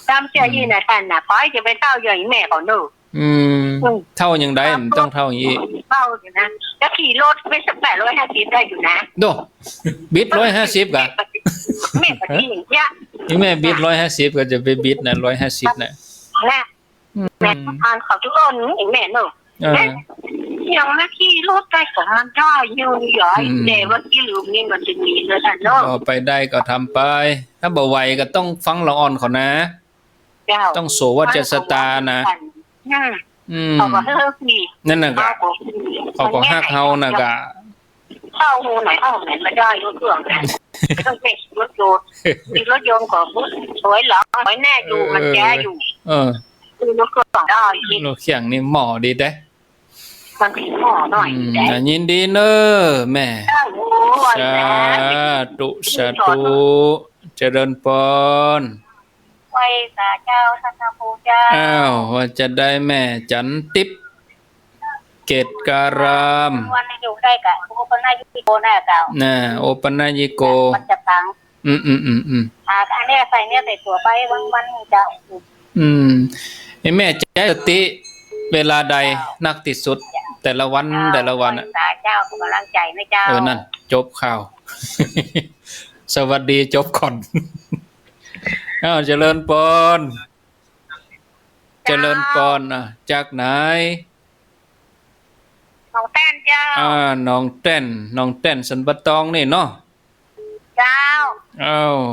S4: ตามใจยี่น่ะท่านน่ะขอให้จะไปเท่าอย่างแม่เขาเนาะ
S1: เท่าอย่างใดต้องเท่าอย่างนี้
S4: เท่าอยู่นะจะขี่รถไม่สัก850ได้อยู่นะ
S1: โดบิด150กะ
S4: แม่ก็ดีอย่างเงี้ย
S1: นี่แม่บิด150ก็จะไปบิดน่ะ150น่ะ
S4: แม่ทานเขาทุกคนอีแม่เนาะยังมาขี่รถได้ก็มันได้อยู่หย่อยแต่ว่าที่ลืมนี่มันจะมีเลยท่านเนาะ
S1: ไปได้ก็ทำไปถ้าบ่ไหวก็ต้องฟังละอ่อนเขานะต้องโสวัจสตานะ
S4: เขาก็เฮิกดี
S1: นั่นน่ะก็เขาก็ฮักเฮาน่ะก็
S4: เข้าหูไหนเข้าไหนไม่ได้รถเครื่องต้องเป็นรถยนต์มีรถยนต์ก็สวยหรอสวยแน่อยู่มันแก่อยู่รถเครื่องได้
S1: รถเสียงนี่หมอดีเด้
S4: มันเป็นหมอหน่อย
S1: แต่ยินดีเนอแม่สาธุสาธุเจริญพร
S4: ไว้สาเจ้าท่านผู้เจ้า
S1: ว่าจะได้แม่จันทิพย์เกตการาม
S4: วันนี้อยู่ได้กะโอปนายโกน่ะเจ้า
S1: โอปนายโก
S4: มันจะตัง อันเนี้ยใส่เนี่ยใส่ตัวไปวันๆจะ
S1: ไอ้แม่ใจสติเวลาใดนักที่สุดแต่ละวันอ่ะ
S4: เจ้ากำลังใจนะเจ้า
S1: นั่นจบข่าว สวัสดีจบก่อน เจริญปอนอ่ะจากไหน
S4: น้องแต้นเจ้า
S1: น้องแต้นสันปะตองนี่เนาะ
S4: เจ้า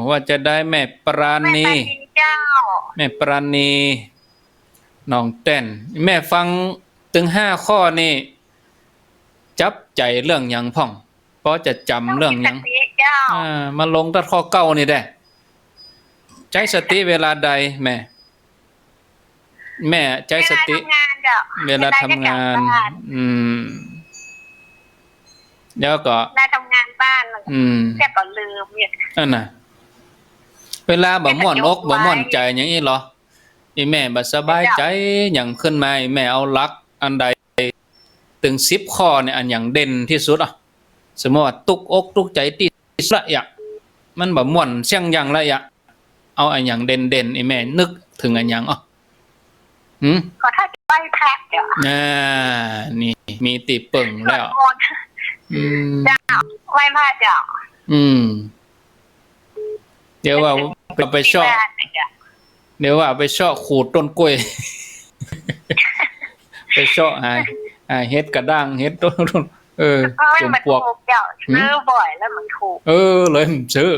S1: ว่าจะได้แม่ปราณี
S4: เจ้า
S1: แม่ปราณีน้องแต้นแม่ฟังถึง5ข้อนี่จับใจเรื่องหยังพ่องเพราะจะจำเรื่องหยังมาลงตัดข้อเก้านี่ได้ใจสติเวลาใดแม่ใจสติเวลาทำงานแล้วก็
S4: ได้ทำงานบ้านแต่ก็ลืมเนี่ย
S1: นั่นน่ะเวลาบ่ม่วนอกบ่ม่วนใจอย่างนี้เหรออีแม่บ่สบายใจหยังขึ้นมาแม่เอาหลักอันใดถึง10ข้อเนี่ยอันหยังเด่นที่สุดอ่ะสมมุติว่าตุกอกตุกใจติละอยะมันบ่ม่วนเสียงหยังละอยะเอาอันหยังเด่นๆอีแม่นึกถึงอันหยัง
S4: ก็ถ้าไหว้พระเดี๋ยว
S1: นี่มีติเปิ่งแล้ว
S4: เจ้าไหว้พระเจ้า
S1: เดี๋ยวว่าไปชอบเดี๋ยวว่าไปชอบขูดต้นกล้วย ไปชอบเฮ็ดกระด้างเฮ็ดต้นจมปลวก
S4: ซื้อบ่อยแล้วมันถูก
S1: เลยซื้อ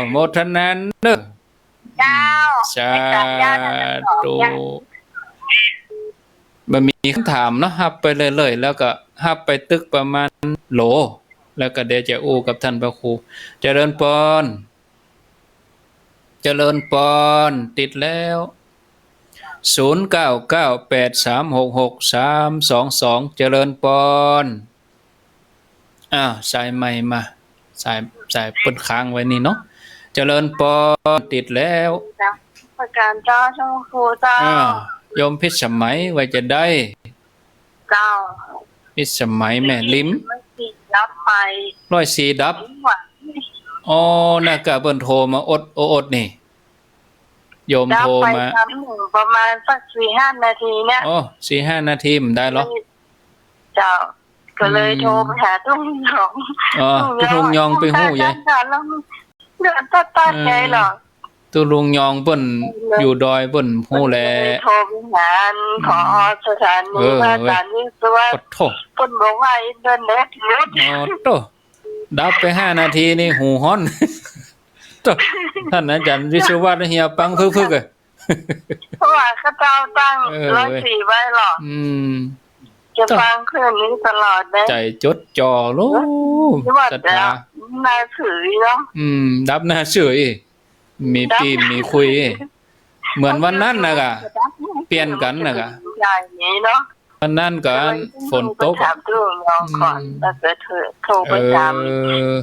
S1: โมทนาเด้อ
S4: เจ้า
S1: สาธุมันมีคำถามเนาะฮับไปเลยๆแล้วก็ฮับไปตึกประมาณโหลแล้วก็เดี๋ยวจะอู้กับท่านพระครูเจริญปอนติดแล้ว0998366322เจริญปอนสายใหม่มาสายเปิ้นค้างไว้นี่เนาะเจริญปอนติดแล้ว
S4: ประการเจ้าช่างครูเจ้า
S1: โยมพิสมัยไว้จะได้
S4: เจ้า
S1: พิสมัยแม่ลิ้ม
S4: ดับไป
S1: 104ดับน่ะกะเปิ้นโทรมาอดนี่โยมโทรมา
S4: ประมาณสัก 4-5 นาทีเนี่ย
S1: 4-5 นาทีมันได้หรอ
S4: เจ้าก็เลยโทรไปหาตุ้งยอง
S1: ตุ้งยองไปฮู้ใหญ่
S4: เดือดตัดใจหรอ
S1: ตุลุงยองเปิ้นอยู่ดอยเปิ้นฮู้แล
S4: โทรไปหาขอสถานีอาจารย์วิศวะเปิ้นบอกว่าอินเทอร์เน็ตหลุด
S1: ดับไป5 นาทีนี่หูฮ้อนท่านอาจารย์วิศวะเฮียปังพึกๆ
S4: เพราะว่าเขาเจ้าตั้ง104ไว้หรอจะฟังคืนนี้ตลอดได้
S1: ใจจดจ่อโล
S4: ศรัทธาน่าถือเนาะ
S1: ดับน่าเชื่อมีปีมีคุยเหมือนวันนั้นน่ะกะเปลี่ยนกันน่ะกะวันนั้นก็ฝนตก
S4: ถามตู้น้องก่อนแล้วก็โทรไปถาม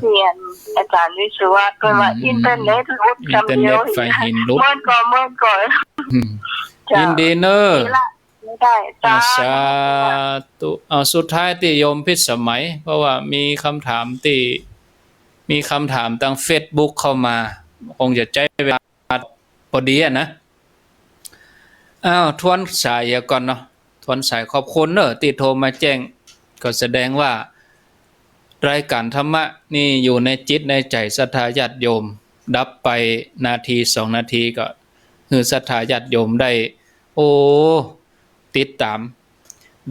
S4: เรียนอาจารย์วิศวะก็ว่าอินเทอร์เน็ตรุดคำเดียว
S1: ไฟหินรุด
S4: เมื่อก่อน
S1: ยินดีเนอะ
S4: ไม่ได้จ้า
S1: สาธุสุดท้ายที่โยมพิสมัยเพราะว่ามีคำถามทาง Facebook เข้ามาคงจะใช้เวลาพอดีนะทวนสายก่อนเนาะทวนสายขอบคุณเนอะที่โทรมาแจ้งก็แสดงว่ารายการธรรมะนี่อยู่ในจิตในใจศรัทธาญาติโยมดับไปนาที2 นาทีก็คือศรัทธาญาติโยมได้ติดตาม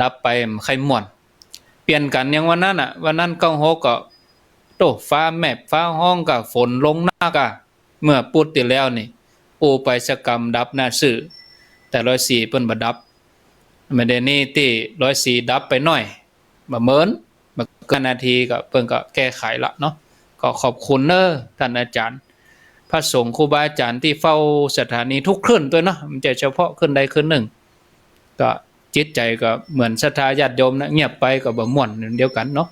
S1: ดับไปใครม่วนเปลี่ยนกันอย่างวันนั้นวันนั้น96ก็ฟ้าแมบฟ้าห้องก็ฝนลงหน้ากะเมื่อปุดติแล้วนี่ไปสกรรมดับหน้าสื่อแต่104เพิ่นบ่ดับไม่ได้นี่ที่104ดับไปหน่อยบ่เหมือนบ่เกินนาทีก็เพิ่นก็แก้ไขละเนาะก็ขอบคุณเด้อท่านอาจารย์พระสงฆ์ครูบาอาจารย์ที่เฝ้าสถานีทุกคืนตัวเนาะมันจะเฉพาะคืนใดคืนหนึ่งก็จิตใจก็เหมือนศรัทธาญาติโยมนะเงียบไปก็บ่ม่วนเดียวกันเนาะ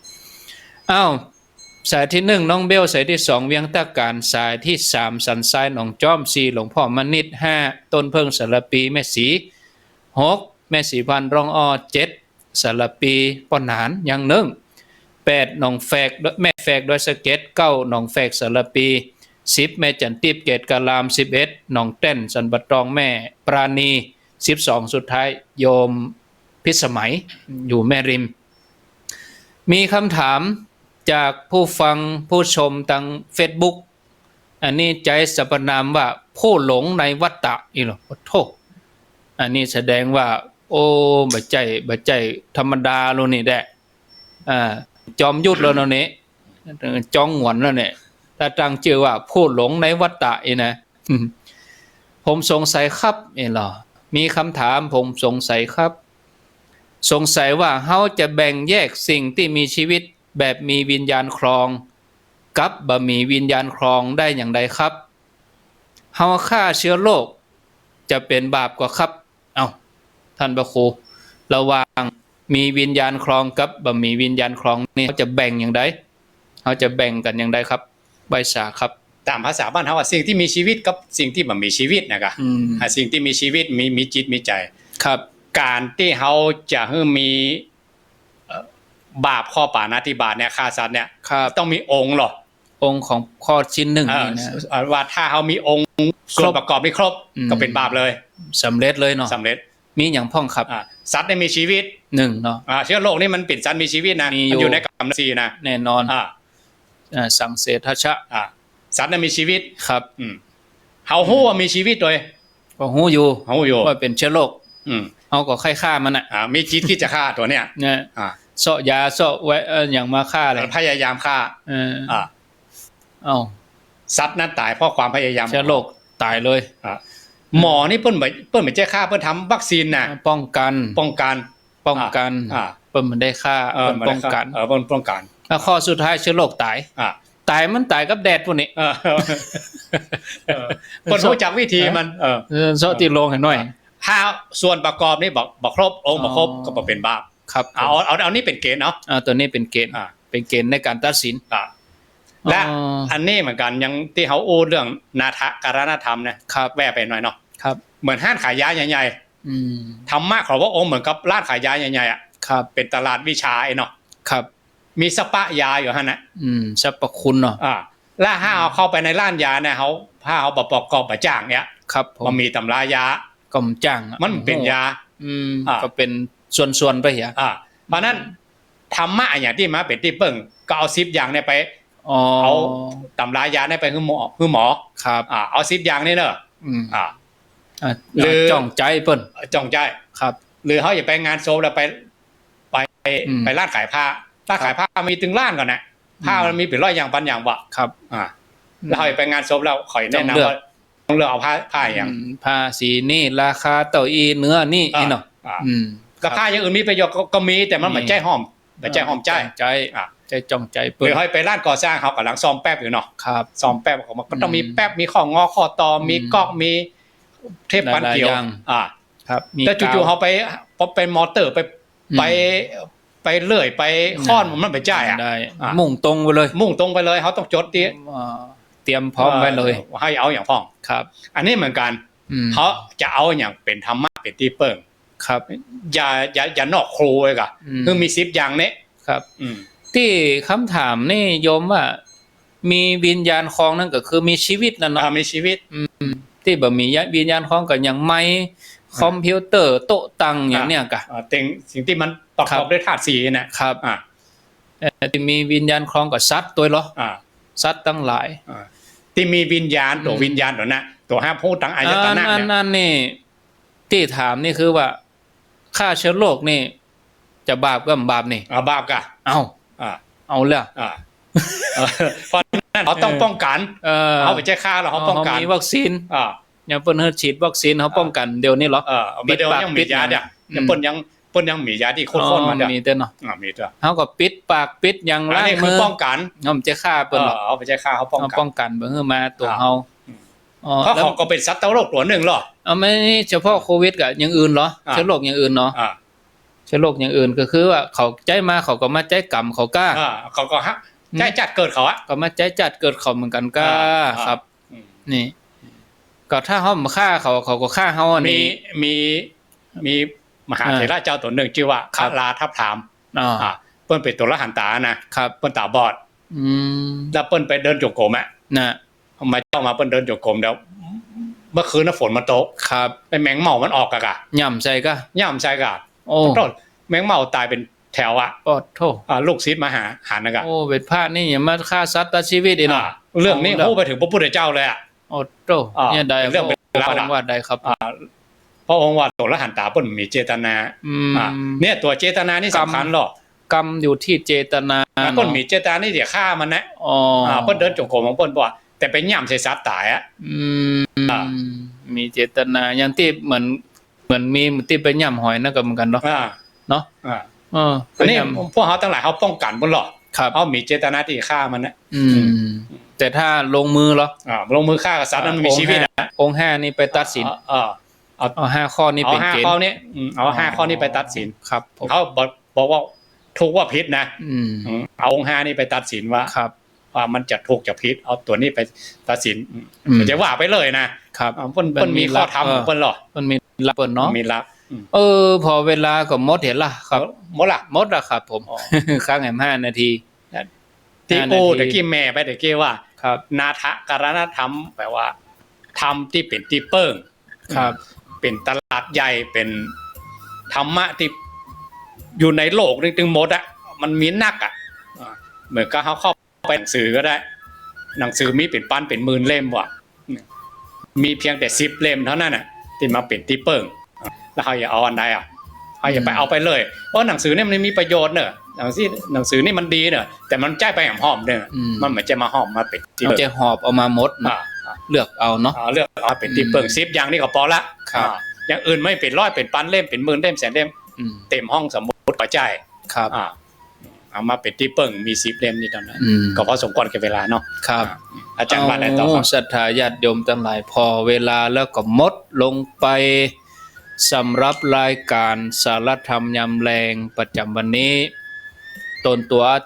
S1: สายที่1น้องเบลสายที่2เวียงตะการสายที่3สันทรายหนองจ้อม4หลวงพ่อมณิต5ต้นเพิ่งสารปีแม่สี6แม่สีพันรอง7สารปีป้อนหานยัง1 8หนองแฝกแม่ แฝกดอยสะเก็ด9หนองแฝกสารปี10แม่จันทิพย์เกตกะลาม11หนองแต้นสันปะตองแม่ปราณี12สุดท้ายโยมพิสมัยอยู่แม่ริมมีคำถามจากผู้ฟังผู้ชมทาง Facebook อันนี้ใจสรรพนามว่าผู้หลงในวัฏฏะอีหรอโทษอันนี้แสดงว่าโอ้บ่ใจธรรมดาโลนี่แหละจอมยุทธแล้วเนาะนี่จ้องหวนแล้วเนี่ยถ้าตั้งชื่อว่าผู้หลงในวัฏฏะอีนะ ผมสงสัยครับเหรอมีคำถามผมสงสัยครับสงสัยว่าเฮาจะแบ่งแยกสิ่งที่มีชีวิตแบบมีวิญญาณครองกับบะมีวิญญาณครองได้อย่างไรครับเฮาฆ่าเชื้อโรคจะเป็นบาปกว่าครับเอ้าท่านพระครูระหว่างมีวิญญาณครองกับบะมีวิญญาณครองนี่เขาจะแบ่งอย่างไรเขาจะแบ่งกันอย่างไรครับใบสาครับ
S2: ตามภาษาบ้านเขาว่าสิ่งที่มีชีวิตกับสิ่งที่บ่มีชีวิตนะครับสิ่งที่มีชีวิตมีจิตมีใจ
S1: ครับ
S2: การที่เขาจะให้มีบาปข้อปาณาติบาตเนี่ยฆ่าสัตว์เนี่ยต้องมีองค์หรอ
S1: องค์ของข้อชิ้นหนึ่งนี่นะ
S2: ว่าถ้าเขามีองค์ส่วนประกอบไม่ครบก็เป็นบาปเลย
S1: สำเร็จเลยเนาะ
S2: สำเร็จ
S1: มีอย่างพ่องครับ
S2: สัตว์ได้มีชีวิต
S1: 1เนาะ
S2: เชื้อโรคนี่มันเป็นสัตว์มีชีวิตนะมันอยู่ในกรรมสีนะ
S1: แน่นอนสังเสทชะ
S2: สัตว์ได้มีชีวิต
S1: ครับ
S2: เฮาฮู้ว่ามีชีวิตโดย
S1: ก็ฮู้อยู่ว่าเป็นเชื้อโรคเฮาก็ฆ่ามันน่ะ
S2: มีจิตที่จะฆ่าตัวเนี้ย
S1: เนี่ยเสาะยาเสาะไว้อย่างมาฆ่าเลย
S2: พยายามฆ่า
S1: เอ้า
S2: สัตว์นั้นตายเพราะความพยายาม
S1: เชื้อโรคตายเลย
S2: หมอนี่เพิ่นไม่ใช่ฆ่าเพิ่นทำวัคซีนน่ะ
S1: ป้องกันเพิ่นมันได้ฆ่าป้องกัน
S2: ป้องกัน
S1: แล้วข้อสุดท้ายเชื้อโรคตายมันตายกับแดดพวกนี้
S2: คนรู้จักวิธีมัน
S1: เสาะติลงให้หน่อย
S2: ถ้าส่วนประกอบนี่บอกครบองค์บ่ครบก็บ่เป็นบาป
S1: ครับ
S2: เอานี่เป็นเกณฑ์เนาะ
S1: ตัวนี้เป็นเกณฑ์ในการตัดสิน
S2: และอันนี้เหมือนกันยังที่เขาอู้เรื่องนาถการณธรรมนะครับแวะไปหน่อยเนาะ
S1: ครับ
S2: เหมือนห้างขายยาใหญ่ๆธรรมะของพระองค์เหมือนกับร้านขายยาใหญ่ๆอ่ะเป็นตลาดวิชาไอ้เนาะ
S1: ครับ
S2: มีสปะยาอยู่ฮะนะ
S1: สรรพคุณเนาะ
S2: แล้วถ้าเอาเข้าไปในร้านยาเนี่ยเขาถ้าเอาประกอบจ้างเนี่ย
S1: ครับ
S2: มันมีตำรายา
S1: ก็จ้าง
S2: มันเป็นยา
S1: ก็เป็นส่วนๆไปเหรอ
S2: เพราะนั้นธรรมะอย่างที่มาเป็นที่เปิ้งก็เอา10อย่างเนี่ยไปเอาตำรายาเนี่ยไปคือหมอ
S1: ครับ
S2: เอา10อย่างนี่เนอะ
S1: หรือจ้องใจเปิ้น
S2: จ้องใจ
S1: ครับ
S2: หรือเขาอย่าไปงานโซฟแล้วไปร้านขายผ้ามีถึงร้านก่อนนะผ้ามันมีเป็นร้อยอย่างพันอย่างบ่
S1: ครับ
S2: แล้วเขาไปงานโซฟแล้วข่อยแนะนำว่าต้องเลือกเอาผ้าอย่าง
S1: ผ้าสีนี่ราคาเต่าอีเนื้อนี่เนาะ
S2: กับผ้าอย่างอื่นมีประโยชน์ก็มีแต่มันไม่ใจหอมใจ
S1: จ้องใจ
S2: เปิดให้ไปร้านก่อสร้างเขากำลังซ่อมแป๊บอยู่เนาะ
S1: ครับ
S2: ซ่อมแป๊บของมันก็ต้องมีแป๊บมีข้องอข้อต่อมีก๊อกมีเทปปันเกี่ยว
S1: ครับ
S2: แต่จู่ๆเขาไปเป็นมอเตอร์ไปเลื่อยไปค้อนมันไปจ่าย
S1: มุ่งตรงไป
S2: เลยเขาต้องจดเต
S1: รียมพร้อมไว้เลย
S2: ให้เอาอย่างพ้อง
S1: ครับ
S2: อันนี้เหมือนกันเขาจะเอาอย่างเป็นธรรมะเป็นที่เปิ่ง
S1: ครับ
S2: อย่านอกครูเลยกะคือมี10อย่างนี้
S1: ครับที่คำถามนี่โยมว่ามีวิญญาณครองนั่นก็คือมีชีวิตนั่นเนาะ
S2: มีชีวิต
S1: ที่บ่มีวิญญาณครองก็อย่างไม้คอมพิวเตอร์โต๊ะตังอย่างเนี้ยกะ
S2: สิ่งที่มันประกอบด้วยธาตุ4
S1: นะครับที่มีวิญญาณครองกับสัตว์ตัวเหรอสัตว์ทั้งหลาย
S2: ที่มีวิญญาณตัวนะตัวห้าพูดตั้งอายตนะ
S1: เนี่ยนั่นนี่ที่ถามนี่คือว่าฆ่าเชื้อโรคนี่จะบาปก็บาปนี่
S2: บาปกะ
S1: เอาเลย
S2: เพราะนั้นเขาต้องป้องกันเอาไปแจ้ฆ่าเราเขาป้องกัน
S1: มีวัคซีนอย่างเปิ้นเฮ็ดฉีดวัคซีนเขาป้องกันเดี๋ยวนี้เหรอ
S2: เดี๋ยวยังมียาเนี่ยเปิ้นยังมียาที่โคตรๆมัน
S1: มีเด้อเนาะ
S2: มีเด้อ
S1: เฮาก็ปิดปากปิดอย่าง
S2: ไรมือป้องกัน
S1: เฮาจะฆ่าเปิ้น
S2: เอาไปแจ้ฆ่าเขา
S1: ป้องกันบ่ให้มาตัวเฮา
S2: เพราะเขาก็เป็นสัตว์โรคตัวนึงเหรอ
S1: ไม่เฉพาะโควิดก็อย่างอื่นเหรอเชื้อโรคอย่างอื่นเนาะเชื้อโรคอย่างอื่นก็คือว่าเขาใจมาเขาก็มาใจกรรมเขากล้า
S2: เขาก็ฮะใจจัดเกิดเขาอ่ะ
S1: ก็มาใจจัดเกิดเขาเหมือนกันกล้าครับนี่ก็ถ้าเฮามาฆ่าเขาก็ฆ่าเฮาอันนี้
S2: มีมหาเถระเจ้าตัวหนึ่งชื่อว่าคาราทับถามเพิ่นเป็นตัวละหันตานะครับเพิ่นตาบอด แล้วเปิ้นไปเดินจงกรมอ่ะ
S1: นะ
S2: มาเจ้ามาเปิ้นเดินจงกรมแล้วเมื่อคืนน่ะฝนมันตก
S1: ครับ
S2: ไอ้แมงเม่ามันออกกะ
S1: ย่ำใส่ก็
S2: ย่ำใช่กะ
S1: โอ้
S2: ต้นแมงเม่าตายเป็นแถวอ่ะ
S1: ปอดโท
S2: ลูกศิษย์มาหานะกะ
S1: โอ้เป็นพระนี่อย่ามาฆ่าสัตว์ตัดชีวิตอีกเนาะ
S2: เรื่องนี้โอ้ไปถึงพระพุทธเจ้าเลยอ่ะ
S1: โอ้โตเนี่ยใด
S2: เรื่องเป็น
S1: พ
S2: ราว
S1: ระองค์ว่าใดครับ
S2: พระองค์ว่าโสรหันตาเปิ้นมีเจตนา เนี่ยตัวเจตนานี่สำคัญหรอก
S1: กรรมอยู่ที่เจตนา
S2: เปิ้นมีเจตนานี่จะฆ่ามันนะ
S1: อ๋อ
S2: เปิ้นเดินจงกรมของเปิ้นบ่แต่ไปย่ำใส่สัตว์ตายอ่ะ
S1: มีเจตนาอย่างที่เหมือนมีที่ไปย่ำหอยนั่นก็เหมือนกันเนาะเนาะ
S2: อันนี้พวกเขาทั้งหลายเขาป้องกันบนหรอก
S1: ครับ
S2: เขามีเจตนาที่ฆ่ามันนะ
S1: แต่ถ้าลงมือเหรอ
S2: ลงมือฆ่ากับสัตว์นั้นมันมีชีวิตนะ
S1: องค์ห้านี่ไปตัดสินเอาห้าข้อนี้เป็นเกณฑ์
S2: เอา5ข้อนี้เอา5ข้อนี้ไปตัดสิน
S1: ครับผม
S2: เขาบอกว่าถูกว่าผิดนะ เอาองค์5นี่ไปตัดสินว่า
S1: ครับ
S2: ว่ามันจะถูกจะผิดเอาตัวนี้ไปตัดสินจะว่าไปเลยนะครับเปิ้นมีข้อธรรมของเปิ้นหรอ
S1: มันมีรับเปิดเนาะ
S2: มีรับ
S1: พอเวลาก็หมดเห็นล่ะครับ
S2: หมดละ
S1: หมดละครับผมค้างแหม5 นาที
S2: ที่กูตะกี้แม่ไปตะกี้ว่า
S1: ครับ
S2: นาทะการณธรรมแปลว่าธรรมที่เป็นที่เปิ้ง
S1: ครับ
S2: เป็นตลาดใหญ่เป็นธรรมะที่อยู่ในโลกนึงหมดอ่ะมันมีนักอ่ะเหมือนกับเขาเข้าไปหนังสือก็ได้ หนังสือมีเป็นปั้นเป็นหมื่นเล่มว่ะมีเพียงแต่10 เล่มเท่านั้นน่ะที่มาเป็นที่เปิ้งแล้วเขาอย่าเอาอันใดอ่ะเขาอย่าไปเอาไปเลยเพราะหนังสือเนี่ยมันมีประโยชน์เนอะหนังสือนี่มันดีเนอะแต่มันใจไปแหมหอมเนอะมันเหมือนจะมาหอมมาเป็นที่
S1: เอาจะหอบเอามาหมดนะเลือกเอาเนาะ
S2: เลือกเอาเป็นที่เปิ้ง10อย่างนี่ก็พอละอย่างอื่นไม่เป็นร้อยเป็นพันเล่มเป็นหมื่นเล่มแสนเล่มเต็มห้องสมุดปัจจัย
S1: ครับ
S2: เอามาเป็นที่เปิ้งมี10 เล่มนี่ตอนนั้นก็พอสมควรกับเวลาเนาะ
S1: ครับ
S2: อาจารย์ว่าอะไรต่อครับ
S1: ศรัทธาญาติโยมทั้งหลายพอเวลาแล้วก็หมดลงไปสำหรับรายการสารธรรมยามแรงประจำวันนี้ตนตัวอา